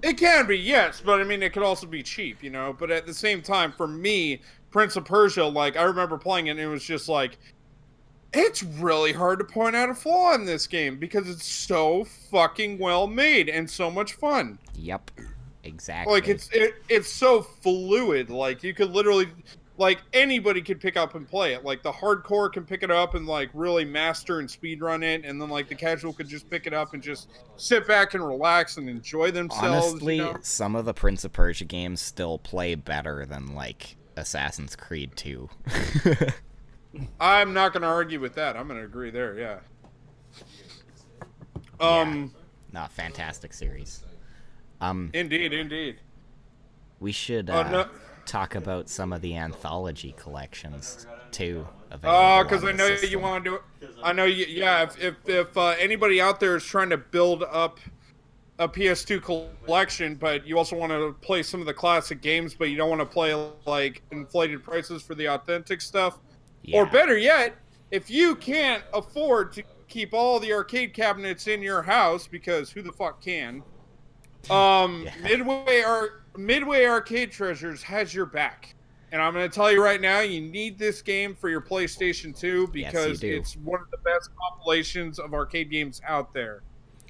It can be, yes, but I mean, it could also be cheap, But at the same time, for me, Prince of Persia, like, I remember playing it and it was just like, it's really hard to point out a flaw in this game because it's so fucking well made and so much fun. Yep, exactly. Like, it's so fluid. Like, you could literally, like, anybody could pick up and play it. Like, the hardcore can pick it up and, like, really master and speedrun it, and then, like, the casual could just pick it up and just sit back and relax and enjoy themselves. Honestly, some of the Prince of Persia games still play better than, like, Assassin's Creed 2. I'm not going to argue with that. I'm going to agree there, yeah. No, fantastic series. Indeed. We should talk about some of the anthology collections, too. Oh, because I know you want to do it. I know you, yeah, if anybody out there is trying to build up a PS2 collection, but you also want to play some of the classic games, but you don't want to play like inflated prices for the authentic stuff. Yeah. Or better yet, if you can't afford to keep all the arcade cabinets in your house, because who the fuck can? Midway Arcade Treasures has your back. And I'm going to tell you right now, you need this game for your PlayStation 2 because it's one of the best compilations of arcade games out there.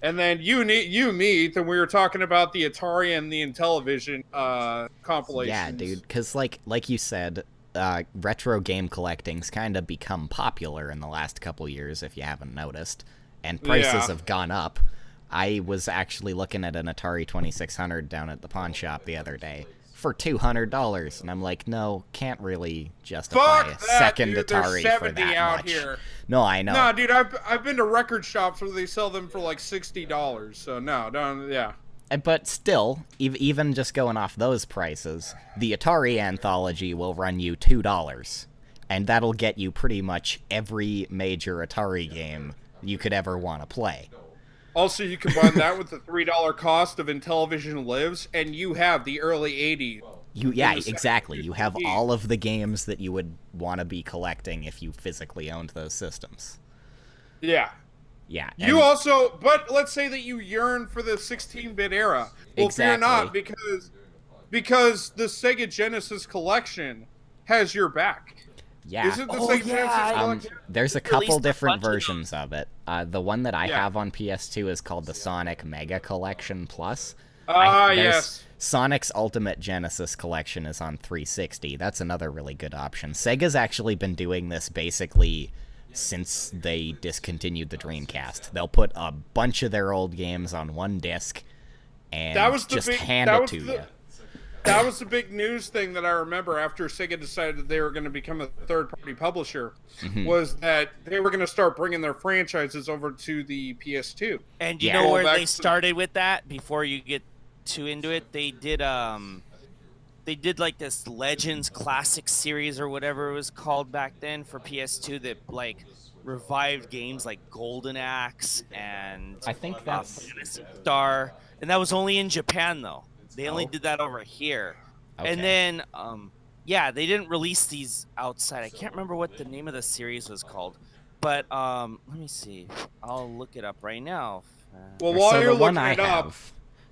And then you, Ethan, we were talking about the Atari and the Intellivision compilations. Yeah, dude, because like you said, retro game collecting's kind of become popular in the last couple years, if you haven't noticed, and prices have gone up. I was actually looking at an Atari 2600 down at the pawn shop the other day for $200, and I'm like, no, can't really justify a second Atari for that out much. Here. No, I know. No, dude, I've been to record shops where they sell them for like $60. So no, don't, yeah. But still, even just going off those prices, the Atari anthology will run you $2, and that'll get you pretty much every major Atari game you could ever want to play. Also, you combine that with the $3 cost of Intellivision Lives, and you have the early 80s. Yeah, exactly. You have all of the games that you would want to be collecting if you physically owned those systems. Yeah. Yeah. You also, but let's say that you yearn for the 16-bit era. Well, fear not, because the Sega Genesis collection has your back. Yeah. Is it the Sega Genesis collection? There's a couple different versions of it. The one that I Yeah. have on PS2 is called the Sonic Mega Collection Plus. Yes. Sonic's Ultimate Genesis Collection is on 360. That's another really good option. Sega's actually been doing this basically since they discontinued the Dreamcast. They'll put a bunch of their old games on one disc and hand it to you. That was the big news thing that I remember after Sega decided that they were going to become a third-party publisher, was that they were going to start bringing their franchises over to the PS2. And you know where they started with that? Before you get too into it, they did like this Legends Classic series or whatever it was called back then for PS2 that like revived games like Golden Axe and I think that's Phantasy Star, and that was only in Japan though. They only did that over here. Okay. And then they didn't release these outside. I can't remember what the name of the series was called. But let me see. I'll look it up right now. Well, while you're looking it up,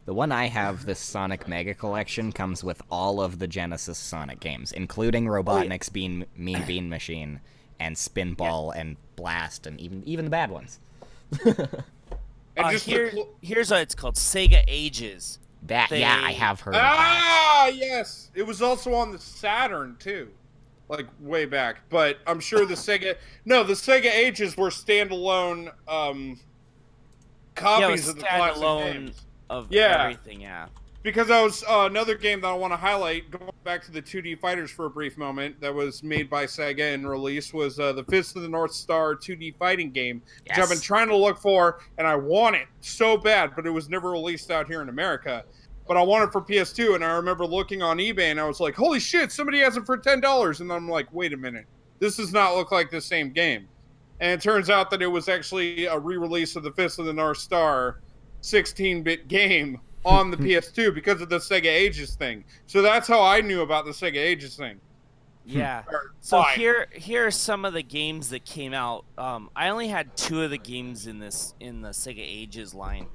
the one I have, this Sonic Mega Collection, comes with all of the Genesis Sonic games, including Robotnik's Mean Bean Machine and Spinball and Blast and even the bad ones. And here's what it's called: Sega Ages. I have heard of that. Yes. It was also on the Saturn too. Like way back. But I'm sure the Sega Ages were standalone copies of the classic games. Of everything, yeah. Because that was another game that I want to highlight, going back to the 2D fighters for a brief moment, that was made by Sega and released, was the Fist of the North Star 2D fighting game, which I've been trying to look for, and I want it so bad, but it was never released out here in America. But I want it for PS2, and I remember looking on eBay, and I was like, holy shit, somebody has it for $10, and I'm like, wait a minute, this does not look like the same game. And it turns out that it was actually a re-release of the Fist of the North Star 16-bit game on the PS2 because of the Sega Ages thing. So that's how I knew about the Sega Ages thing. Yeah. So here are some of the games that came out. I only had 2 of the games in the Sega Ages line.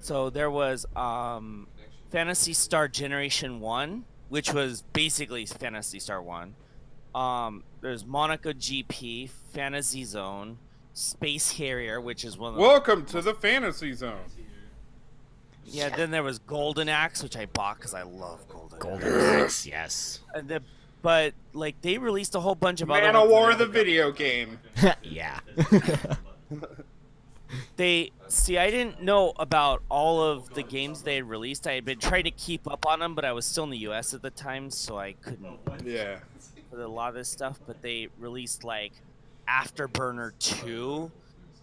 So there was Phantasy Star Generation 1, which was basically Phantasy Star 1. There's Monaco GP, Fantasy Zone, Space Harrier, which is one of the... Welcome to the Fantasy Zone. Yeah, then there was Golden Axe, which I bought because I love Golden Axe, yes. But, like, they released a whole bunch of Man other... of War, the video game. Yeah. I didn't know about all of the games they had released. I had been trying to keep up on them, but I was still in the U.S. at the time, so I couldn't... Yeah. ...for a lot of this stuff, but they released, like... Afterburner 2,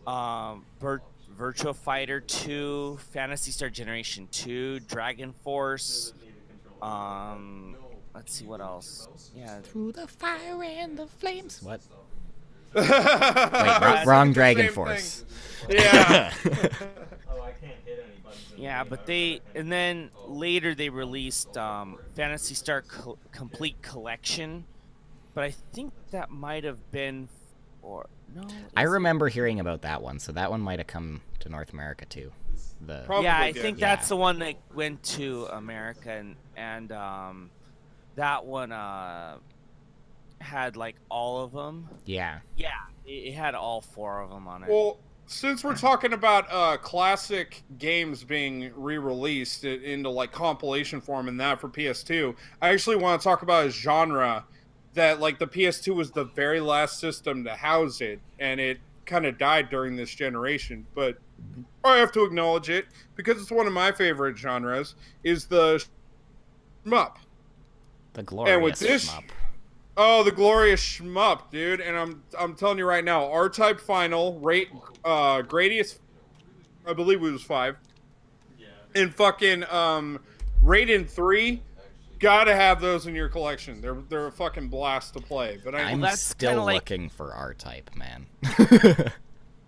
Virtua Fighter 2, Phantasy Star Generation 2, Dragon Force. Let's see what else. Yeah. Through the fire and the flames. What? Wait, wrong Dragon Force. Yeah. Yeah, but and then later they released Phantasy Star Complete Collection, but I think that might have been. Or no, I remember hearing about that one, so that one might have come to North America too. I think that's the one that went to America, and that one had like all of them. Yeah. Yeah, it had all 4 of them on it. Well, since we're talking about classic games being re-released into like compilation form and that for PS2, I actually want to talk about a genre that like the PS2 was the very last system to house it, and it kind of died during this generation. But I have to acknowledge it because it's one of my favorite genres. Is the shmup? The glorious shmup. Oh, the glorious shmup, dude! And I'm telling you right now, R-Type Final, Gradius, I believe it was 5, and fucking Raiden 3. Gotta have those in your collection. They're a fucking blast to play. But I'm still looking for R-Type, man.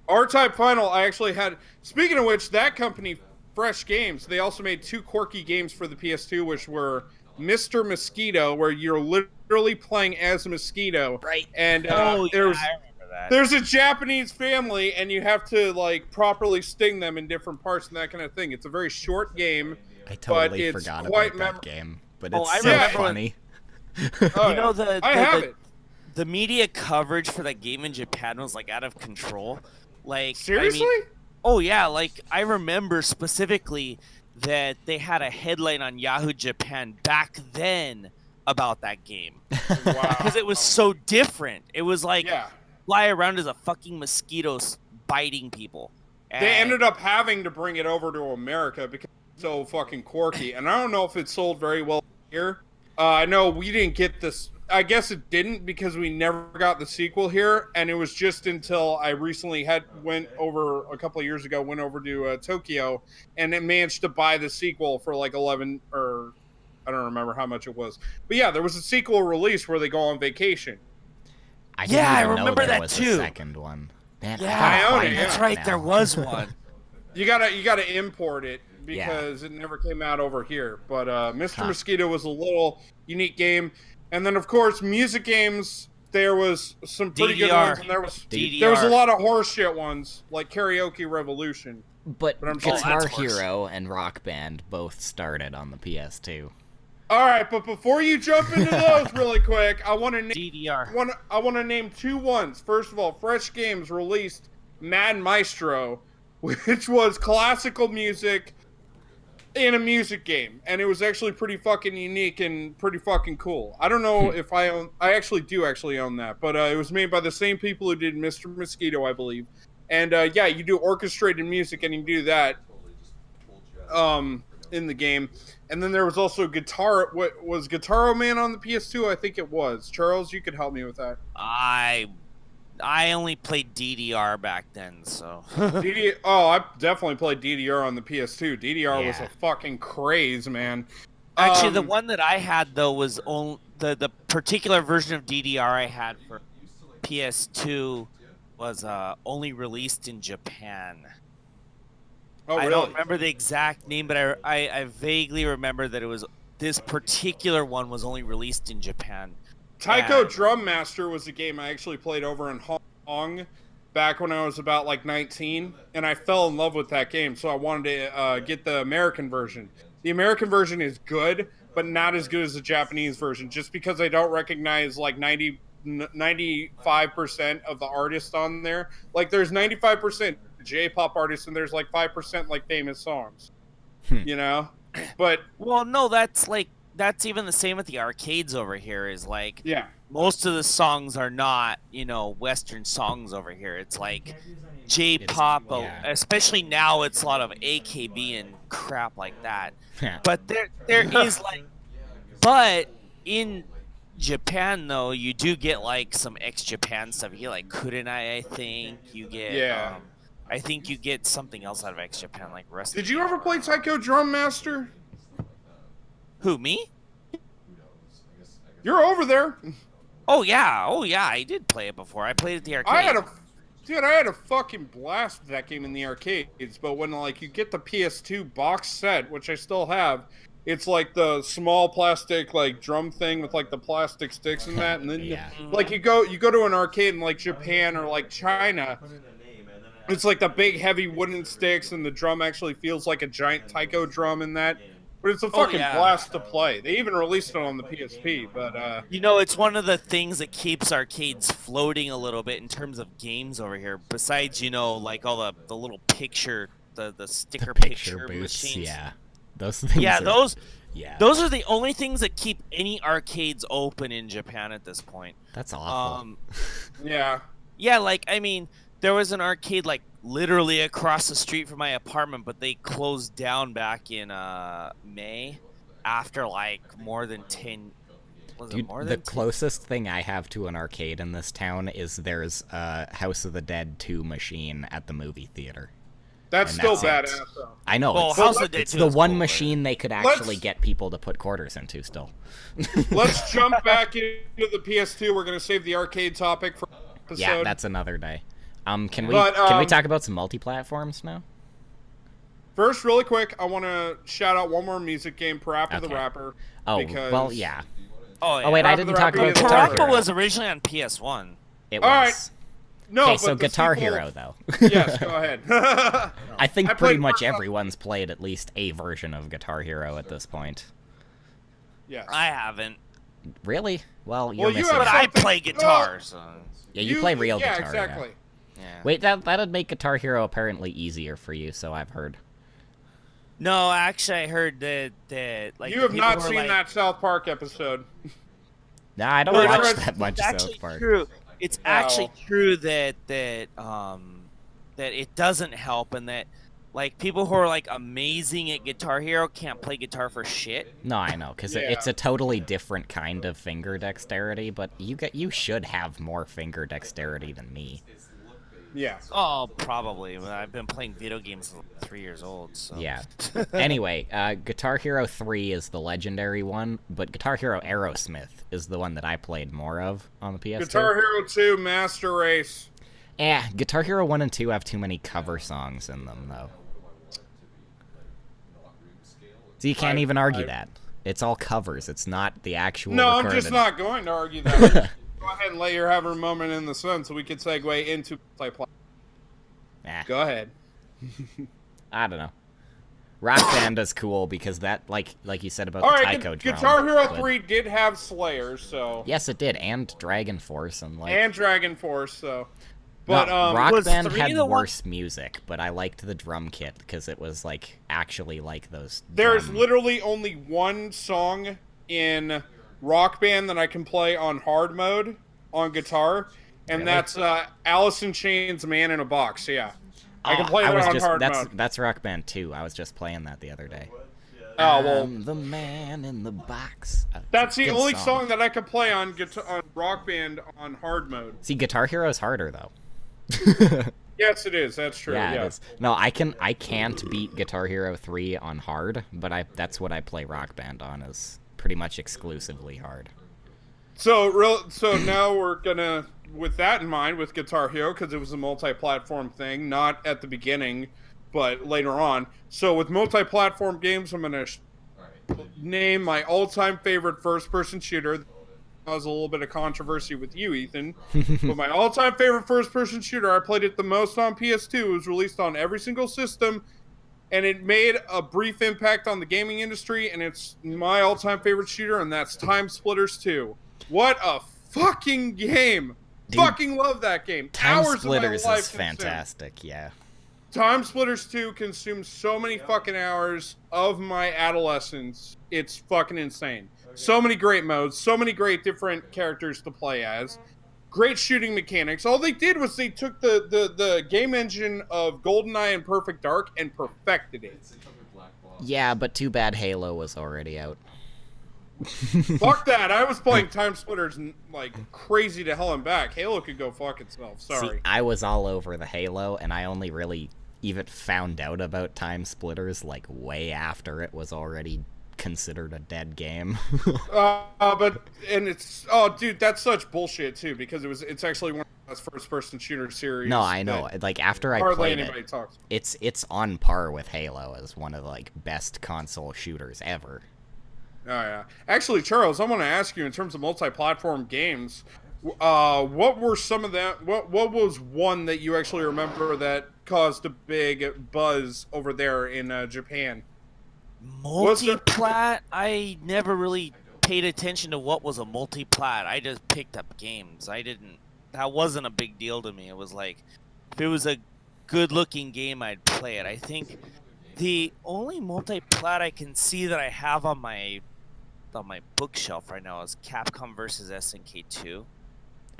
R-Type Final, I actually had... Speaking of which, that company, Fresh Games, they also made 2 quirky games for the PS2, which were Mr. Mosquito, where you're literally playing as a mosquito. Right. And I remember that. there's a Japanese family, and you have to like properly sting them in different parts and that kind of thing. It's a very short game. I totally it's forgot quite about that game, but Oh, it's I so remember funny. Oh, You know, I have it. the media coverage for that game in Japan was like out of control. Like, Seriously? I mean, oh yeah, like I remember specifically that they had a headline on Yahoo Japan back then about that game Wow. because it was so different. It was like Yeah. fly around as a fucking mosquito biting people. They ended up having to bring it over to America because it's so fucking quirky. And I don't know if it sold very well here. I know we didn't get this. I guess it didn't because we never got the sequel here. And it was just until I recently went over a couple of years ago, went over to Tokyo, and it managed to buy the sequel for like 11 or I don't remember how much it was. But yeah, there was a sequel release where they go on vacation. I didn't Yeah, I even know remember there that was too. a second one. Man, Yeah, I gotta I own find it, that that's right. now. There was one. You gotta import it because it never came out over here. But Mr. Mosquito was a little unique game, and then of course music games. There was some pretty good DDR. ones, and there DDR. was a lot of horseshit ones like Karaoke Revolution. But But I'm sure Guitar that's worse. Hero and Rock Band both started on the PS2. All right, but before you jump into those really quick, I want to name DDR. I want to name two ones. First of all, Fresh Games released Mad Maestro, which was classical music in a music game, and it was actually pretty fucking unique and pretty fucking cool. I don't know if I actually do own that, but it was made by the same people who did Mr. Mosquito, I believe. And yeah, you do orchestrated music, and you do that in the game. And then there was also Guitar. What was Guitaro Man on the PS2? I think it was. Charles, you could help me with that. I only played DDR back then, so. Oh, I definitely played DDR on the PS2. DDR was Yeah. a fucking craze, man. Actually, the one that I had though was the particular version of DDR I had for PS2 was only released in Japan. Oh, really? I don't remember the exact name, but I vaguely remember that it was this particular one was only released in Japan. Taiko And- Drum Master was a game I actually played over in Hong Kong back when I was about like 19, and I fell in love with that game, so I wanted to get the American version. The American version is good, but not as good as the Japanese version, just because I don't recognize like 95% of the artists on there. Like there's 95% J-pop artists, and there's like 5% like famous songs, you know? But Well, no, that's even the same with the arcades over here. Is like yeah. most of the songs are not, Western songs over here. It's like J-pop, yeah. especially now. It's a lot of AKB and crap like that. But there is like, but in Japan though, you do get like some ex-Japan stuff. You get like Kurenai, I think. You get Yeah. I think you get something else out of ex-Japan, like rest. Did you ever play Taiko Drum Master? Who, me? You're over there. Oh yeah, I did play it before. I played it at the arcade. I had a fucking blast with that game in the arcades, but when like you get the PS2 box set, which I still have, it's like the small plastic like drum thing with like the plastic sticks and that, and then Yeah. like you go to an arcade in like Japan or like China, it's like the big heavy wooden sticks, and the drum actually feels like a giant taiko drum in that. But it's a fucking yeah. blast to play. They even released it on the PSP, but It's one of the things that keeps arcades floating a little bit in terms of games over here. Besides, like all the little picture, the sticker Picture booths, machines. yeah. Those things Yeah, are, yeah. those are the only things that keep any arcades open in Japan at this point. That's awful. yeah. Yeah, like I mean, there was an arcade like literally across the street from my apartment, but they closed down back in May after like more than 10. Was Dude, it more the than 10? closest thing I have to an arcade in this town is there's a House of the Dead 2 machine at the movie theater. That's And still that's it. badass though. I know, Well, it's, House of the Dead it's 2 the is one cool, machine they could actually get people to put quarters into still. Let's jump back into the PS2. We're gonna save the arcade topic for episode. Yeah, that's another day. Can we But, talk about some multi-platforms now? First, really quick, I want to shout out one more music game, Parappa the Okay. Rapper. Oh, because... well, yeah. Oh, yeah. Oh wait, I Parappa didn't the talk Rapper about is Guitar Parappa Hero. was originally on PS1. It All was. right. No, Okay, but so the Guitar sequel- Hero, though. Yes, go ahead. I think I pretty played much more- everyone's played at least a version of Guitar Hero at this point. Yes. I haven't. Really? Well, you're Well, you missing have But out. I something- play guitar, so Yeah, you play real yeah, guitar. exactly. yeah. Wait, that'd make Guitar Hero apparently easier for you, so I've heard. No, actually, I heard that like You the have people not who are seen like, that South Park episode. Nah, I don't Well, watch it's- that much It's of actually South Park. true. It's actually Oh. true that it doesn't help, and that like people who are like amazing at Guitar Hero can't play guitar for shit. No, I know, because Yeah. it's a totally different kind of finger dexterity, but you should have more finger dexterity than me. Yeah. Oh, probably. But I've been playing video games since I'm 3 years old. So. Yeah. Anyway, Guitar Hero 3 is the legendary one, but Guitar Hero Aerosmith is the one that I played more of on the PS2. Guitar Hero 2 Master Race. Guitar Hero 1 and 2 have too many cover songs in them, though. So you can't even argue that. It's all covers. It's not the actual No, I'm recorded. just not going to argue that. Go ahead and let her have her moment in the sun so we can segue into multiplayer. Go ahead. I don't know. Rock Band is cool because that, like you said about All the right, Taiko drum. Guitar Hero but- 3 did have Slayers, so... Yes, it did, and Dragon Force, and like. And Dragon Force, so... No, But, Rock Was Band 3 had the one- worse music, but I liked the drum kit because it was like actually like those. There's drum- literally only one song in Rock Band that I can play on hard mode on guitar, and Really? that's Alice in Chains' Man in a Box, yeah. I can Oh, play that was on just, hard that's, mode. That's Rock Band 2. I was just playing that the other day. Oh, well, I'm the man in the box. that's the Good only song that I can play on Rock Band on hard mode. See, Guitar Hero's harder though. Yes, it is. That's true. Yeah, Yeah. it is. No, I can't beat Guitar Hero 3 on hard, but that's what I play Rock Band on, is pretty much exclusively hard. So now we're gonna, with that in mind, with Guitar Hero, because it was a multi-platform thing, not at the beginning, but later on. So with multi-platform games, I'm gonna name my all-time favorite first-person shooter. Caused a little bit of controversy with you, Ethan. But my all-time favorite first-person shooter, I played it the most on PS2. It was released on every single system, and it made a brief impact on the gaming industry, and it's my all-time favorite shooter, and that's Time Splitters 2. What a fucking game! Dude, fucking love that game. Time Hours Splitters of my life is consumed. fantastic, yeah. Time Splitters 2 consumed so many fucking hours of my adolescence. It's fucking insane. So many great modes, so many great different characters to play as. Great shooting mechanics. All they did was they took the game engine of GoldenEye and Perfect Dark and perfected it. Yeah, but too bad Halo was already out. Fuck that. I was playing Time Splitters like crazy to hell and back. Halo could go fuck itself. Sorry. See, I was all over the Halo, and I only really even found out about Time Splitters like way after it was already considered a dead game. And it's dude, that's such bullshit too, because it's actually one of the best first-person shooter series. No, I know. that Like after I hardly played anybody it, talks. it's on par with Halo as one of the like best console shooters ever. Oh yeah. Actually, Charles, I want to ask you in terms of multi-platform games, what were some of that? What was one that you actually remember that caused a big buzz over there in Japan? Multiplat? I never really paid attention to what was a multiplat. I just picked up games. That wasn't a big deal to me. It was like, if it was a good-looking game, I'd play it. I think the only multiplat I can see that I have on my bookshelf right now is Capcom vs. SNK 2.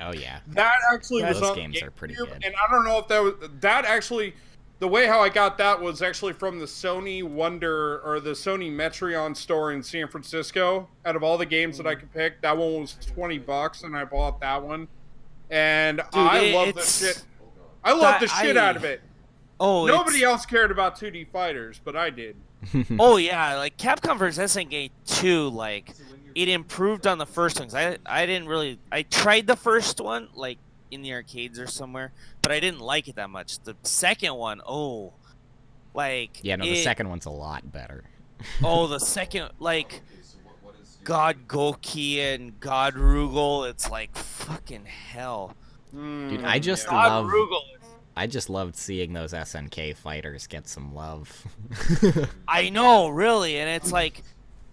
Oh yeah. That actually was Those on games are pretty GameCube, good. and I don't know if that actually. The way how I got that was actually from the Sony Wonder or the Sony Metreon store in San Francisco. Out of all the games that I could pick, that one was $20, and I bought that one. And I love the shit. I love the shit out of it. Oh, Nobody else cared about 2D fighters, but I did. Oh yeah, like Capcom vs. SNK 2, like it improved on the first one. 'Cause I tried the first one like in the arcades or somewhere, but I didn't like it that much. The second one, The second one's a lot better. the second, like God Goki and God Rugal, it's like fucking hell. Dude, I just yeah. God, love. Rugal. I just loved seeing those SNK fighters get some love. I know, really, and it's like,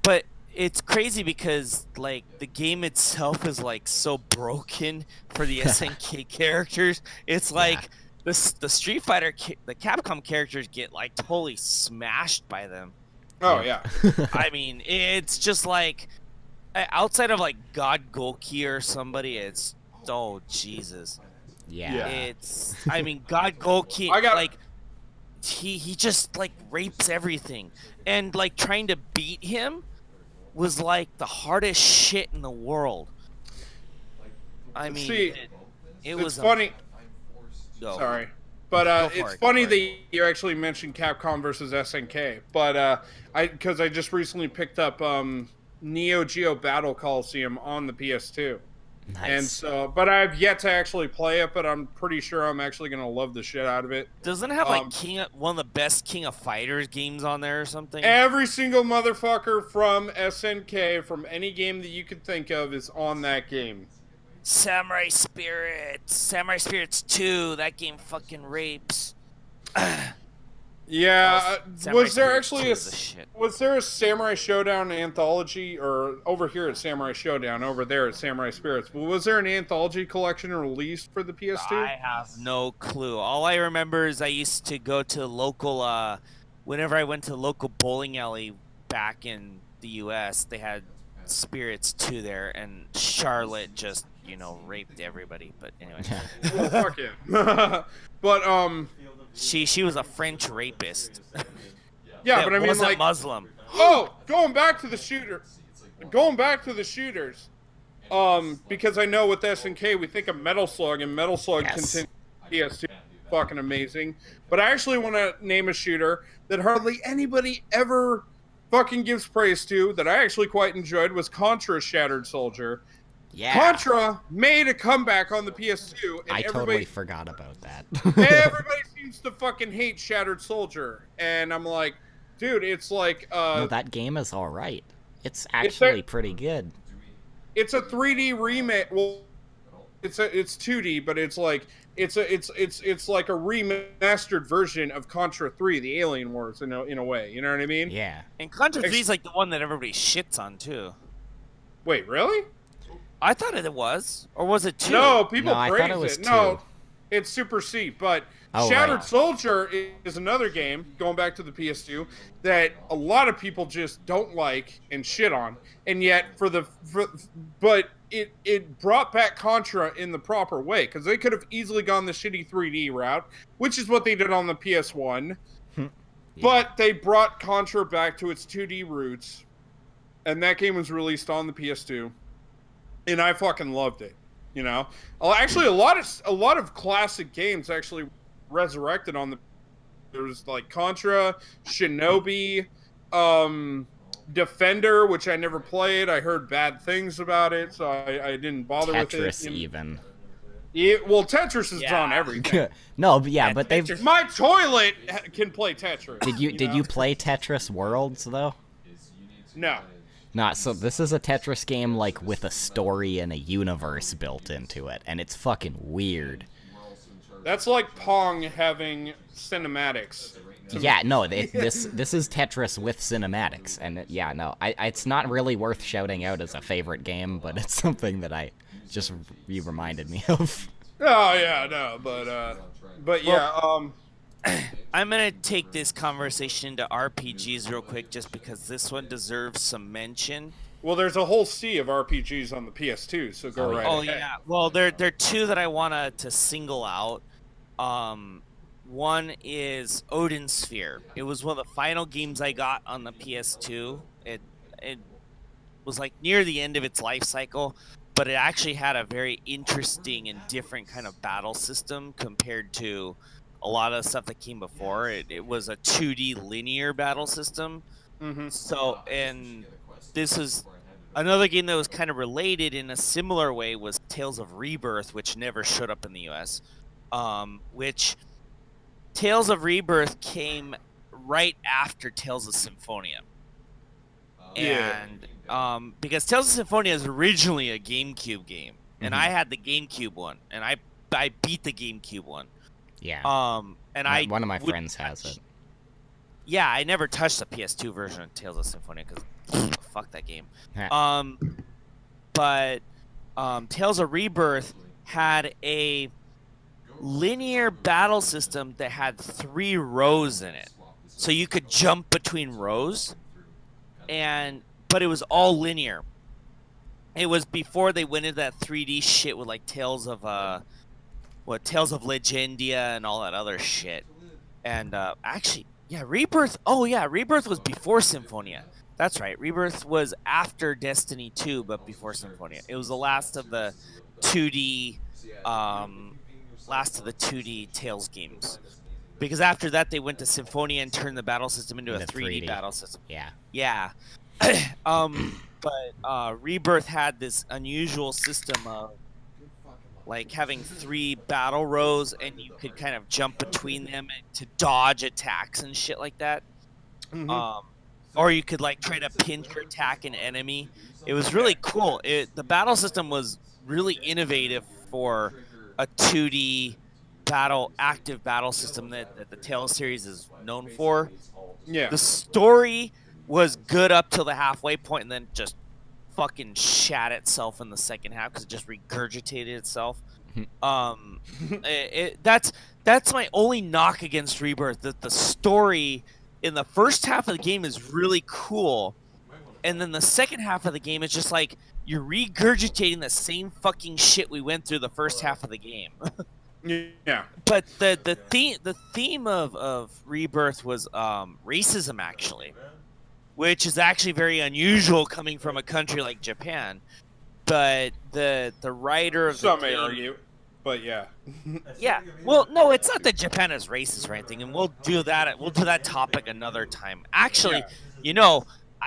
but it's crazy because like the game itself is like so broken for the SNK characters. It's like the Street Fighter, the Capcom characters get like totally smashed by them. Oh Yep. yeah. I mean, it's just like outside of like God Golki or somebody, it's oh Jesus. Yeah. Yeah. It's I mean God Golki I got- like he just like rapes everything, and like trying to beat him was like the hardest shit in the world. I mean, See, it it's was funny. Go. Sorry. But Go for it's it, go funny for that you actually mentioned Capcom versus SNK. But because I just recently picked up Neo Geo Battle Coliseum on the PS2. Nice. And so, but I've yet to actually play it, but I'm pretty sure I'm actually going to love the shit out of it. Doesn't it have like one of the best King of Fighters games on there or something? Every single motherfucker from SNK, from any game that you could think of, is on that game. Samurai Spirits 2, that game fucking rapes. Yeah, Samurai was there Spirits actually 2 a is the shit. was there a Samurai Showdown anthology, or over here at Samurai Showdown, over there at Samurai Spirits? Was there an anthology collection released for the PS2? I have no clue. All I remember is I used to go to local, whenever I went to local bowling alley back in the U.S., they had Spirits 2 there, and Charlotte just, raped everybody. But anyway, Well, fuck yeah. But she was a French rapist. yeah, that but I mean, wasn't like, Muslim. going back to the shooters, because I know with SNK we think of Metal Slug, and Metal Slug continues PS2 fucking amazing. But I actually want to name a shooter that hardly anybody ever fucking gives praise to, that I actually quite enjoyed, was Contra Shattered Soldier. Yeah. Contra made a comeback on the PS2, and I totally forgot about that. everybody seems to fucking hate Shattered Soldier, and I'm like, dude, it's like No, that game is all right. It's actually pretty good. It's a 3D remake. Well, it's 2D, but it's like it's like a remastered version of Contra 3, the Alien Wars, in a way. You know what I mean? Yeah. And Contra 3 is like the one that everybody shits on too. Wait, really? I thought it was, or was it 2? No, people No, I praise thought it was it. No, 2. it's Super C. But Oh, Shattered right. Soldier is another game, going back to the PS2, that a lot of people just don't like and shit on. And yet, but it brought back Contra in the proper way, because they could have easily gone the shitty 3D route, which is what they did on the PS1. Yeah. But they brought Contra back to its 2D roots, and that game was released on the PS2, and I fucking loved it. Actually, a lot of classic games actually resurrected on the. There was like Contra, Shinobi, Defender, which I never played. I heard bad things about it, so I didn't bother with it. Tetris even. Well, Tetris is on everything. No, but yeah, but they've. My toilet can play Tetris. Did you play Tetris Worlds though? No. Not so. This is a Tetris game like with a story and a universe built into it, and it's fucking weird. That's like Pong having cinematics. Yeah, no, this is Tetris with cinematics, and it's not really worth shouting out as a favorite game, but it's something that you reminded me of. Oh yeah, no, but yeah, I'm gonna take this conversation to RPGs real quick, just because this one deserves some mention. Well, there's a whole sea of RPGs on the PS2, so go right Oh ahead. yeah, well there are two that I wanna to single out. One is Odin Sphere. It was one of the final games I got on the PS2. It was like near the end of its life cycle, but it actually had a very interesting and different kind of battle system compared to a lot of stuff that came before. It was a 2D linear battle system. Mm-hmm. So, and this is another game that was kind of related in a similar way was Tales of Rebirth, which never showed up in the US. Which Tales of Rebirth came right after Tales of Symphonia. And because Tales of Symphonia is originally a GameCube game, and I had the GameCube one, and I I beat the GameCube one. Yeah. And One of my friends has it. Yeah, I never touched the PS2 version of Tales of Symphonia because fuck that game. But Tales of Rebirth had a linear battle system that had 3 rows in it, so you could jump between rows, but it was all linear. It was before they went into that 3D shit with like Tales of Legendia and all that other shit. And actually, yeah, Rebirth. Oh yeah, Rebirth was before Symphonia. That's right. Rebirth was after Destiny 2, but before Symphonia. It was the last of the 2D Tales games. Because after that, they went to Symphonia and turned the battle system into a 3D battle system. Yeah. Yeah. But Rebirth had this unusual system of like having 3 battle rows, and you could kind of jump between them to dodge attacks and shit like that. Mm-hmm. Or you could like try to pinch or attack an enemy. It was really cool. The battle system was really innovative for a 2D active battle system that the Tales series is known for. Yeah. The story was good up till the halfway point, and then just fucking shat itself in the second half because it just regurgitated itself. That's my only knock against Rebirth. That the story in the first half of the game is really cool, and then the second half of the game is just like you're regurgitating the same fucking shit we went through the first half of the game. Yeah. But the theme of Rebirth was racism, actually, which is actually very unusual coming from a country like Japan. But the writer of some the may game, argue, but yeah. yeah. Well, no, it's not that Japan is racist or anything, and we'll do that topic another time. Actually,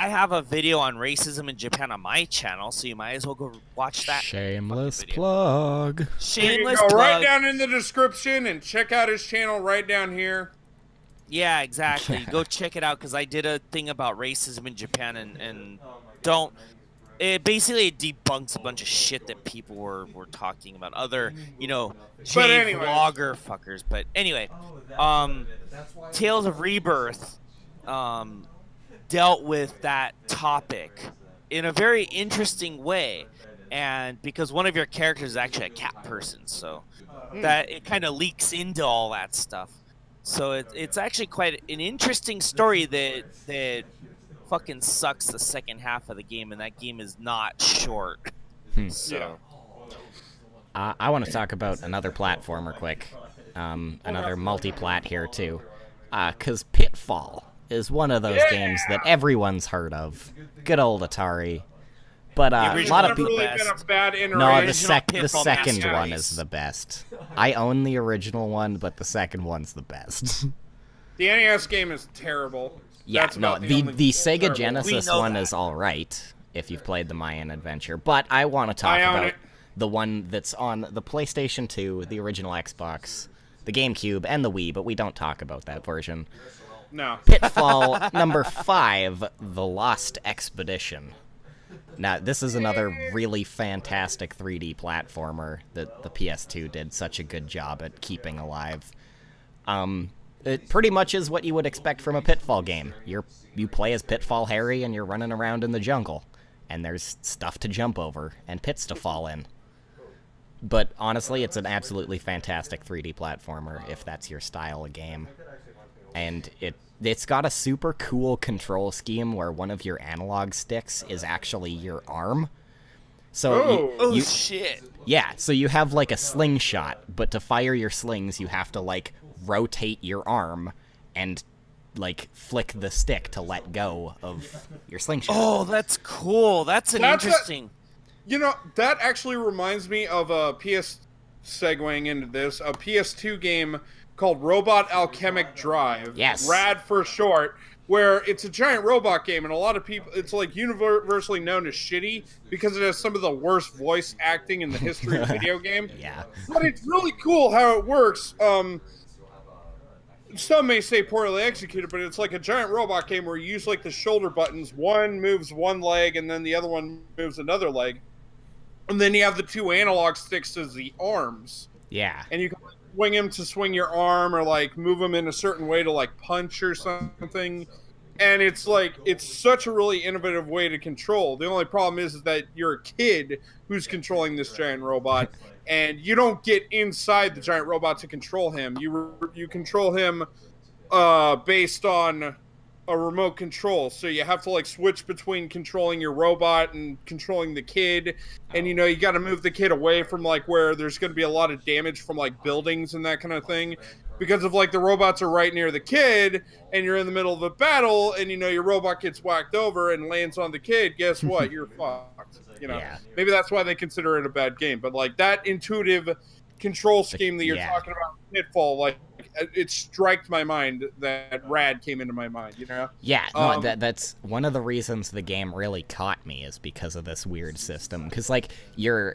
I have a video on racism in Japan on my channel, so you might as well go watch that. Shameless plug. Shameless You can go plug. right down in the description and check out his channel right down here. Yeah, exactly. Go check it out because I did a thing about racism in Japan and don't. It basically debunks a bunch of shit that people were talking about. Other, vlogger fuckers. But anyway, Tales of Rebirth dealt with that topic in a very interesting way, and because one of your characters is actually a cat person, so that it kind of leaks into all that stuff. So it's actually quite an interesting story that fucking sucks the second half of the game, and that game is not short. So I want to talk about another platformer quick, another multi-plat here too, because Pitfall is one of those games that everyone's heard of. Good old Atari. But a lot of people. Really been a bad No, the Pitfall second Master one Race. is the best. I own the original one, but the second one's the best. The NES game is terrible. Yeah, That's no, about the only Sega terrible. Genesis We know one that. is all right if you've played the Mayan Adventure. But I want to talk I own about it. the one that's on the PlayStation 2, the original Xbox, the GameCube, and the Wii. But we don't talk about that version. No. Pitfall number 5, The Lost Expedition. Now, this is another really fantastic 3D platformer that the PS2 did such a good job at keeping alive. It pretty much is what you would expect from a Pitfall game. You play as Pitfall Harry and you're running around in the jungle, and there's stuff to jump over and pits to fall in. But honestly, it's an absolutely fantastic 3D platformer if that's your style of game. And it's got a super cool control scheme where one of your analog sticks is actually your arm. So you shit. yeah, so you have like a slingshot, but to fire your slings, you have to like rotate your arm and like flick the stick to let go of your slingshot. Oh, that's cool. That's interesting. That actually reminds me of a segueing into this, a PS2 game called Robot Alchemic Drive. Yes. RAD for short, where it's a giant robot game, and a lot of people, it's like universally known as shitty because it has some of the worst voice acting in the history of video game. Yeah. But it's really cool how it works. Some may say poorly executed, but it's like a giant robot game where you use like the shoulder buttons. One moves one leg, and then the other one moves another leg. And then you have the 2 analog sticks as the arms. Yeah. and you can like, swing him to swing your arm or like move him in a certain way to like punch or something. And it's like it's such a really innovative way to control. The only problem is that you're a kid who's controlling this giant robot, and you don't get inside the giant robot to control him. You control him based on a remote control, so you have to like switch between controlling your robot and controlling the kid, and you know you got to move the kid away from like where there's going to be a lot of damage from like buildings and that kind of thing, because if like the robots are right near the kid and you're in the middle of a battle and you know your robot gets whacked over and lands on the kid, guess what? You're fucked. You know, maybe that's why they consider it a bad game, but like that intuitive control scheme that you're talking about, Pitfall, like it striked my mind that Rad came into my mind, you know? Yeah, no, that's one of the reasons the game really caught me is because of this weird system. Because like you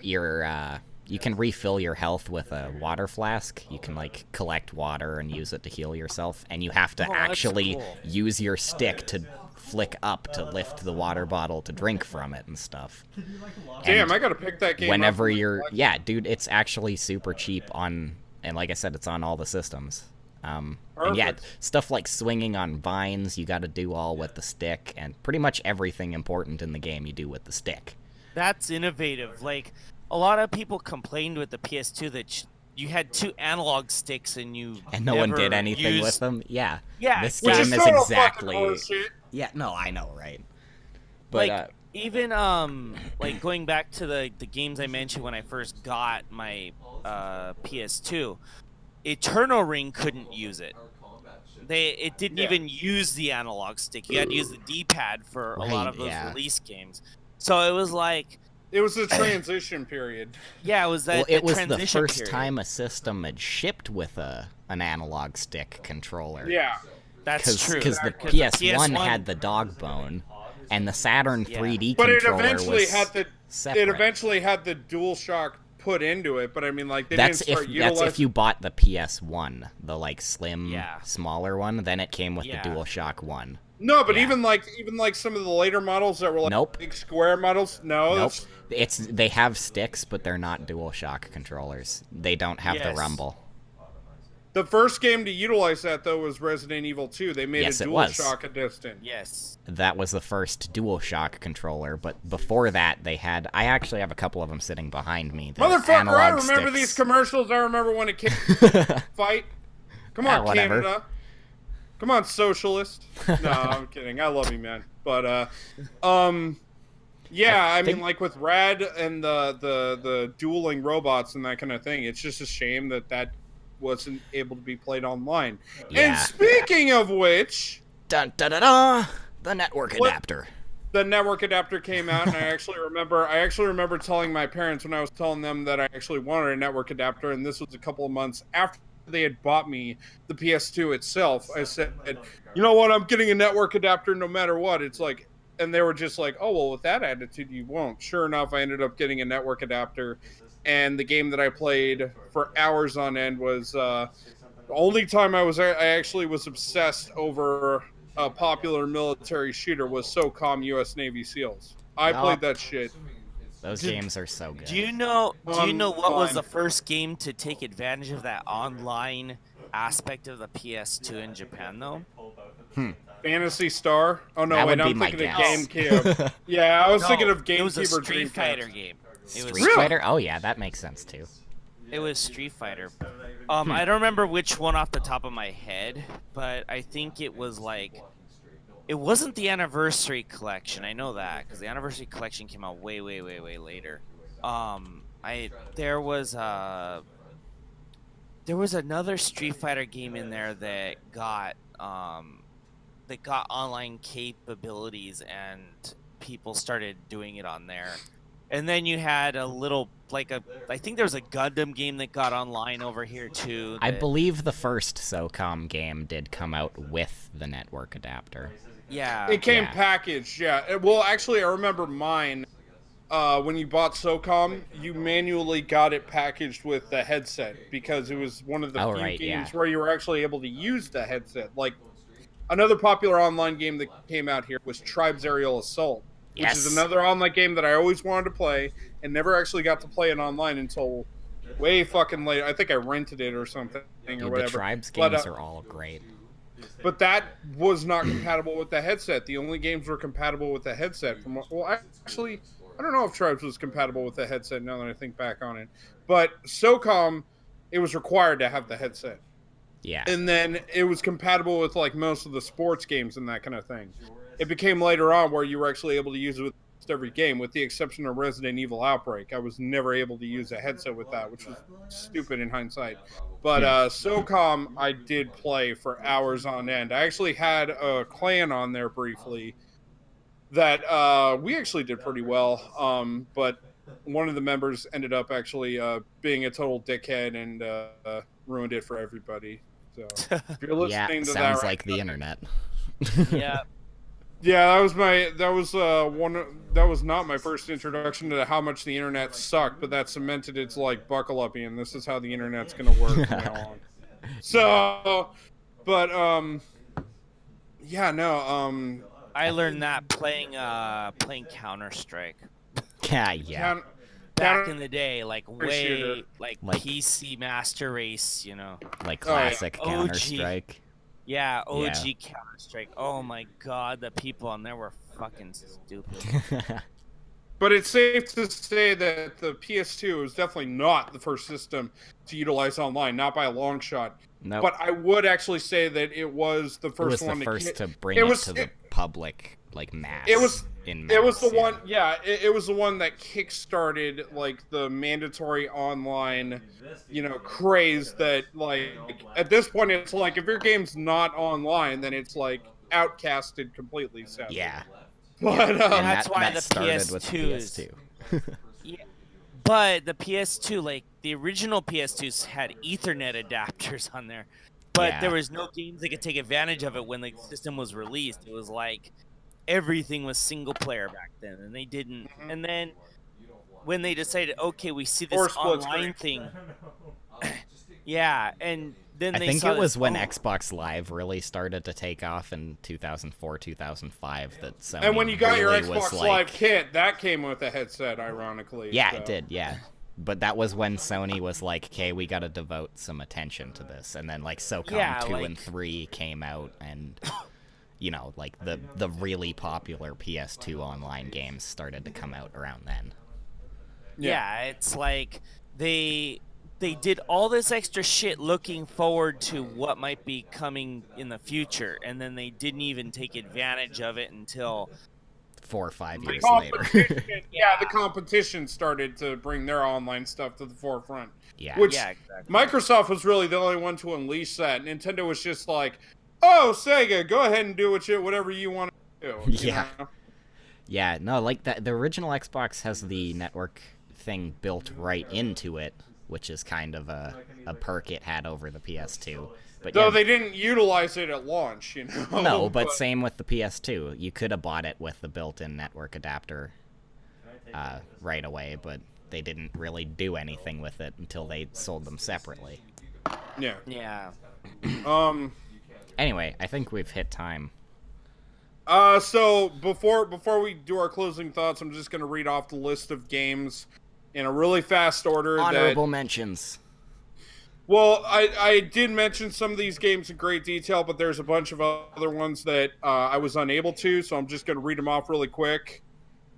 can refill your health with a water flask. You can like collect water and use it to heal yourself, and you have to actually use your stick to flick up to lift the water bottle to drink from it and stuff. Damn, I gotta pick that game whenever up. Yeah, dude, it's actually super cheap on, and like I said, it's on all the systems. And yeah, stuff like swinging on vines, you gotta do all with the stick, and pretty much everything important in the game you do with the stick. That's innovative. Like, a lot of people complained with the PS2 that you had 2 analog sticks and no one did anything with them. Yeah. This exactly. game is exactly. Yeah, no, I know, right? But like even like going back to the games I mentioned when I first got my PS2, Eternal Ring couldn't use it. It didn't even use the analog stick. You had to use the D-pad for a lot of those release games. So it was like it was a transition period. Yeah, it was that. Well, it was the transition first period. time a system had shipped with an analog stick controller. Yeah. That's true. Because the PS1 had the dog bone, and the Saturn 3D but controller it eventually had the DualShock put into it. But I mean, like that's if you bought the PS1, the like slim, smaller one. Then it came with the DualShock 1. No, but even like some of the later models that were like big square models. Nope. They have sticks, but they're not DualShock controllers. They don't have the rumble. The first game to utilize that, though, was Resident Evil 2. They made a DualShock edition. Yes. That was the first DualShock controller, but before that, they had... I actually have a couple of them sitting behind me. Motherfucker, I remember these commercials. I remember when it came fight. Come on, Canada. Come on, socialist. No, I'm kidding. I love you, man. But, yeah, I mean, like with Rad and the dueling robots and that kind of thing, it's just a shame that wasn't able to be played online. And speaking of which, the network adapter. The network adapter came out, and I actually remember telling my parents when I was telling them that I actually wanted a network adapter, and this was a couple of months after they had bought me the PS2 itself. I said, you know what, I'm getting a network adapter no matter what. It's like, and they were just like, oh, well, with that attitude, you won't. Sure enough, I ended up getting a network adapter. And the game that I played for hours on end was the only time I actually was obsessed over a popular military shooter was SOCOM U.S. Navy SEALs. I played that shit. Those games are so good. Do you know what was the first game to take advantage of that online aspect of the PS2 in Japan, though? Phantasy Star? Oh, no, wait, I'm thinking of GameCube. Yeah, I was thinking of GameCube. It was a Street Fighter game. Street Fighter? Oh, yeah, that makes sense, too. It was Street Fighter. I don't remember which one off the top of my head, but I think it was like... It wasn't the Anniversary Collection, I know that, because the Anniversary Collection came out way, way, way, way later. There was another Street Fighter game in there that got online capabilities, and people started doing it on there. And then you had a little, I think there was a Gundam game that got online over here too. I believe the first SOCOM game did come out with the network adapter. Yeah. It came packaged, yeah. Well, actually, I remember mine. When you bought SOCOM, you manually got it packaged with the headset because it was one of the few games where you were actually able to use the headset. Like, another popular online game that came out here was Tribes Aerial Assault. Which is another online game that I always wanted to play and never actually got to play it online until way fucking late. I think I rented it or something or Dude, whatever. the Tribes But, games are all great. But that was not compatible with the headset. The only games were compatible with the headset. Actually, I don't know if Tribes was compatible with the headset now that I think back on it. But SOCOM, it was required to have the headset. Yeah. And then it was compatible with like most of the sports games and that kind of thing. It became later on where you were actually able to use it with every game, with the exception of Resident Evil Outbreak. I was never able to use a headset with that, which was stupid in hindsight. But SOCOM, I did play for hours on end. I actually had a clan on there briefly that we actually did pretty well. But one of the members ended up actually being a total dickhead and ruined it for everybody. So if you're listening to sounds that, like the internet. Yeah. Yeah, that was not my first introduction to how much the internet sucked, but that cemented its like buckle up, and this is how the internet's gonna work from now on. So, but yeah, no, I learned that playing Counter-Strike Yeah. back in the day, like shooter. way like Like- PC Master Race, you know. Like classic OG. Counter-Strike. Yeah, OG Counter-Strike. Oh my god, the people on there were fucking stupid. but it's safe to say that the PS2 was definitely not the first system to utilize online, not by a long shot. Nope. But I would actually say that it was the It first was the one first to bring it it was- to the public, like mass. It was in It was the mass, one, yeah. It was the one that kickstarted like the mandatory online, craze. That like at this point, it's like if your game's not online, then it's like outcasted completely. Sadly. Yeah. But And that's why that the started with the PS2s. PS2. Yeah. But the PS2, like the original PS2s had Ethernet adapters on there. But Yeah. there was no games that could take advantage of it when the system was released. It was like everything was single player back then, and they didn't. Mhm. And then when they decided, okay, we see this Or split online screen. thing. Yeah, and then I they think saw it was this, when oh, Xbox Live really started to take off in 2004, 2005 that Sony And when you got your really was Xbox like, Live kit, that came with a headset, ironically. Yeah, so. it did, yeah. But that was when Sony was like, okay, we gotta devote some attention to this. And then like SOCOM Yeah, 2 like- and 3 came out and like the really popular PS2 online games started to come out around then. Yeah, it's like they did all this extra shit looking forward to what might be coming in the future, and then they didn't even take advantage of it until 4 or 5 The years later. competition, the competition started to bring their online stuff to the forefront. Yeah. Which yeah, exactly. Microsoft was really the only one to unleash that. Nintendo was just like, "Oh, Sega, go ahead and do whatever you want to do." you Yeah. know? Yeah, no, like that. The original Xbox has the network thing built right into it, which is kind of a perk it had over the PS2. But Though yeah, they didn't utilize it at launch, no, but same with the PS2. You could have bought it with the built-in network adapter right away, but they didn't really do anything with it until they sold them separately. yeah. Yeah. Anyway, I think we've hit time. So before we do our closing thoughts, I'm just gonna read off the list of games in a really fast order. Honorable mentions. Well, I did mention some of these games in great detail, but there's a bunch of other ones that I was unable to, so I'm just going to read them off really quick.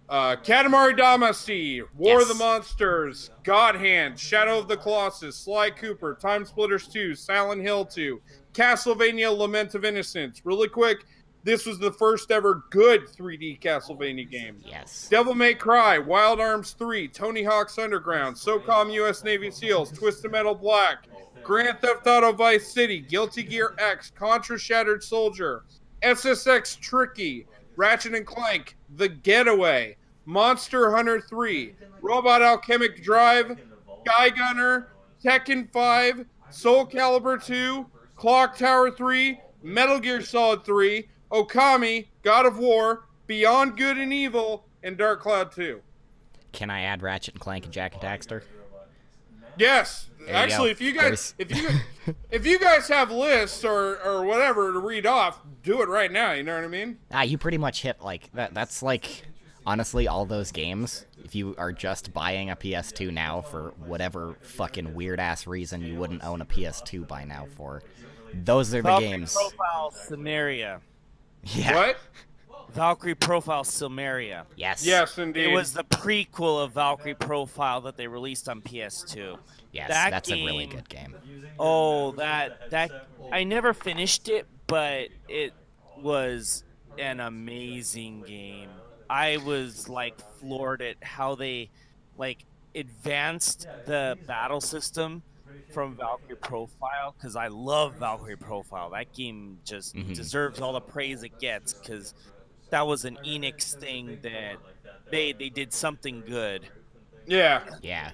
Katamari Damacy, War of the Yes. Monsters, God Hand, Shadow of the Colossus, Sly Cooper, Time Splitters 2, Silent Hill 2, Castlevania Lament of Innocence. Really quick, this was the first ever good 3D Castlevania game. Yes. Devil May Cry, Wild Arms 3, Tony Hawk's Underground, SOCOM US Navy SEALs, Twisted Metal Black, Grand Theft Auto Vice City, Guilty Gear X, Contra Shattered Soldier, SSX Tricky, Ratchet & Clank, The Getaway, Monster Hunter 3, Robot Alchemic Drive, Sky Gunner, Tekken 5, Soul Calibur 2, Clock Tower 3, Metal Gear Solid 3, Okami, God of War, Beyond Good and Evil, and Dark Cloud 2. Can I add Ratchet and Clank and Jak and Daxter? Yes, There you actually, go. if you guys if you guys have lists or whatever to read off, do it right now. You know what I mean? You pretty much hit like that. That's like Honestly, all those games, if you are just buying a PS2 now for whatever fucking weird-ass reason you wouldn't own a PS2 by now for, those are the Valkyrie games. Profile Samaria. Yeah. What? Valkyrie Profile Samaria. Yes. Yes, indeed. It was the prequel of Valkyrie Profile that they released on PS2. Yes, that that's game, a really good game. Oh, that I never finished it, but it was an amazing game. I was like floored at how they like advanced the battle system from Valkyrie Profile, because I love Valkyrie Profile. That game just deserves all the praise it gets, because that was an Enix thing that they did something good. Yeah. Yeah.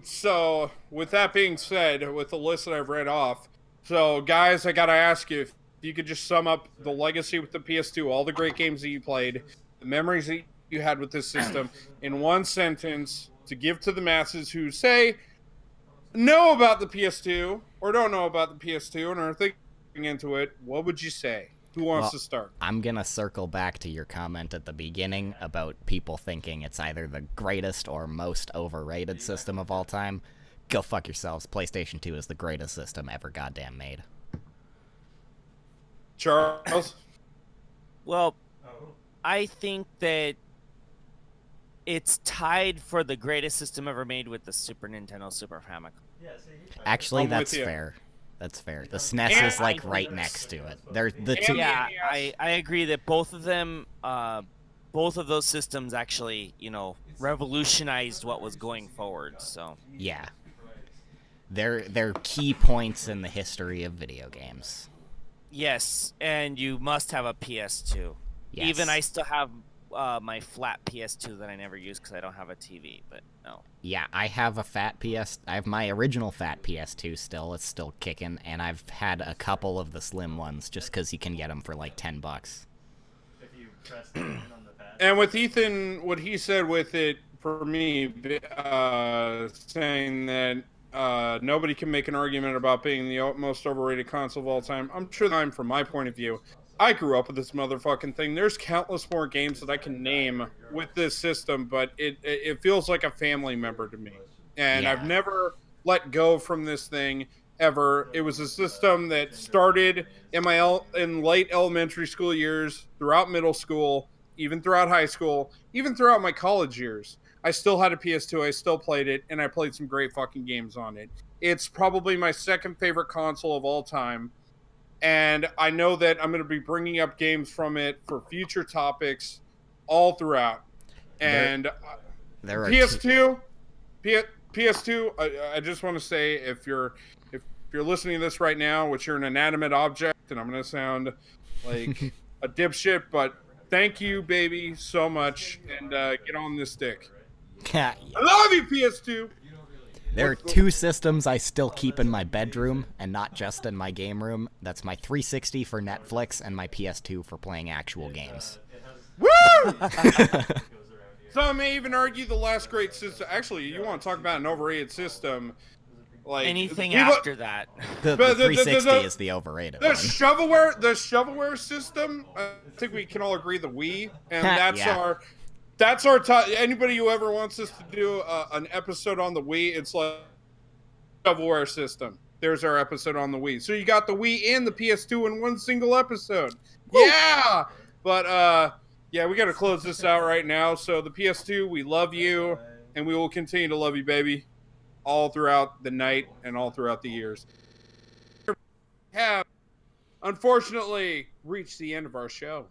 So with that being said, with the list that I've read off, so guys, I gotta ask you if you could just sum up the legacy with the PS2, all the great games that you played, the memories that you had with this system, in one sentence to give to the masses who say know about the PS2 or don't know about the PS2 and are thinking into it. What would you say? Who wants to start? I'm gonna circle back to your comment at the beginning about people thinking it's either the greatest or most overrated system of all time. Go fuck yourselves. PlayStation 2 is the greatest system ever goddamn made. Charles? Well, I think that it's tied for the greatest system ever made with the Super Nintendo Super Famicom. Actually, I'm with that's you. fair. That's fair. The SNES is like right next to it. They're the two. Yeah, I agree that both of them, both of those systems actually, revolutionized what was going forward. So Yeah. They're key points in the history of video games. yes, and you must have a PS2. Yes. Even I still have my flat PS2 that I never use because I don't have a TV. But no. Yeah, I have I have my original fat PS2 still. It's still kicking, and I've had a couple of the slim ones just because you can get them for like $10. If you press the button on the pad. And with Ethan, what he said with it, for me, saying that nobody can make an argument about being the most overrated console of all time. I'm sure that from my point of view, I grew up with this motherfucking thing. There's countless more games that I can name with this system, but it feels like a family member to me. And Yeah. I've never let go from this thing ever. It was a system that started in in late elementary school years, throughout middle school, even throughout high school, even throughout my college years. I still had a PS2, I still played it, and I played some great fucking games on it. It's probably my second favorite console of all time. And I know that I'm going to be bringing up games from it for future topics all throughout. And There are PS2, I just want to say, if you're listening to this right now, which you're an inanimate object, and I'm going to sound like a dipshit, but thank you, baby, so much, and get on this dick. Yeah. I love you, PS2. There are two systems I still keep in my bedroom, and not just in my game room. That's my 360 for Netflix and my PS2 for playing actual games. Woo! Some may even argue the last great system. Actually, you want to talk about an overrated system? Like Anything after that. The But 360 is the overrated the one. shovelware system. I think we can all agree the Wii, and that's Yeah. that's our top. Anybody who ever wants us to do an episode on the Wii, it's like shovelware system. There's our episode on the Wii. So you got the Wii and the PS2 in one single episode. Woo! Yeah, but yeah, we got to close this out right now. So the PS2, we love you, and we will continue to love you, baby, all throughout the night and all throughout the years. Have unfortunately reached the end of our show,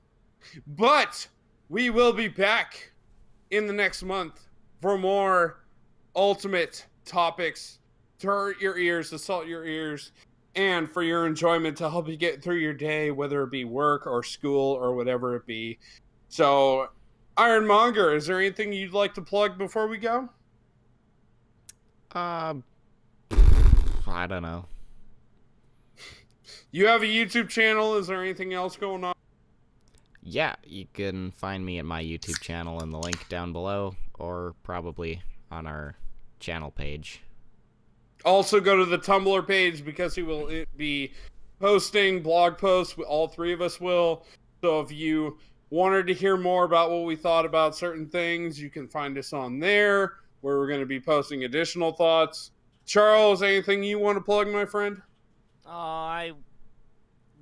but we will be back in the next month for more ultimate topics to hurt your ears, to salt your ears, and for your enjoyment, to help you get through your day, whether it be work or school or whatever it be. So, Ironmonger, is there anything you'd like to plug before we go? I don't know. You have a YouTube channel. Is there anything else going on? Yeah, you can find me at my YouTube channel in the link down below, or probably on our channel page. Also, go to the Tumblr page because he will be posting blog posts. All three of us will. So if you wanted to hear more about what we thought about certain things, you can find us on there, where we're going to be posting additional thoughts. Charles, anything you want to plug, my friend? I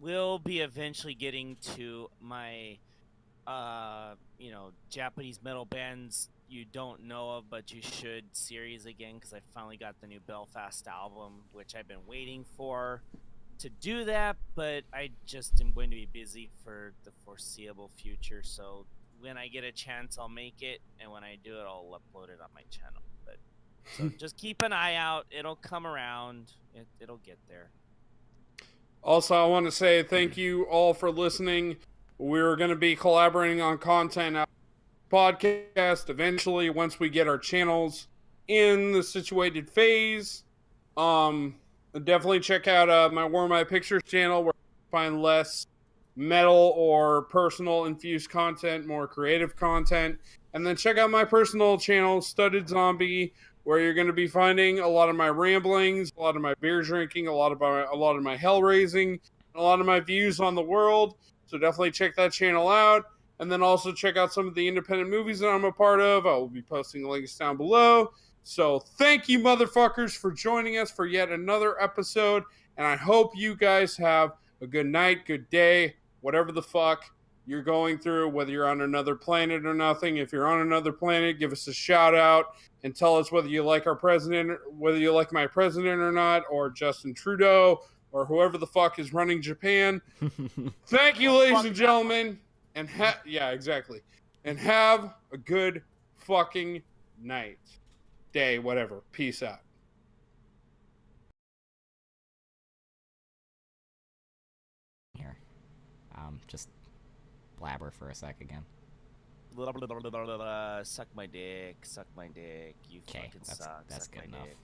will be eventually getting to my, Japanese metal bands you don't know of, but you should series again, because I finally got the new Belfast album, which I've been waiting for to do that, but I just am going to be busy for the foreseeable future. So when I get a chance, I'll make it, and when I do it, I'll upload it on my channel. But so just keep an eye out. It'll come around. It'll get there. Also, I want to say thank you all for listening. We're going to be collaborating on content podcast eventually once we get our channels in the situated phase. Definitely check out my War My Pictures channel, where you find less metal or personal infused content, more creative content. And then check out my personal channel, Studded Zombie, where you're going to be finding a lot of my ramblings, a lot of my beer drinking, a lot of my hell raising, a lot of my views on the world. So definitely check that channel out. And then also check out some of the independent movies that I'm a part of. I will be posting links down below. So thank you, motherfuckers, for joining us for yet another episode. And I hope you guys have a good night, good day, whatever the fuck you're going through, whether you're on another planet or nothing. If you're on another planet, give us a shout out and tell us whether you like our president, whether you like my president or not, or Justin Trudeau, or whoever the fuck is running Japan. Thank you, ladies and gentlemen. And yeah, exactly. And have a good fucking night, day, whatever. Peace out. Here. Just blabber for a sec again. Suck my dick. You Okay, fucking suck. that's Suck good my enough. dick.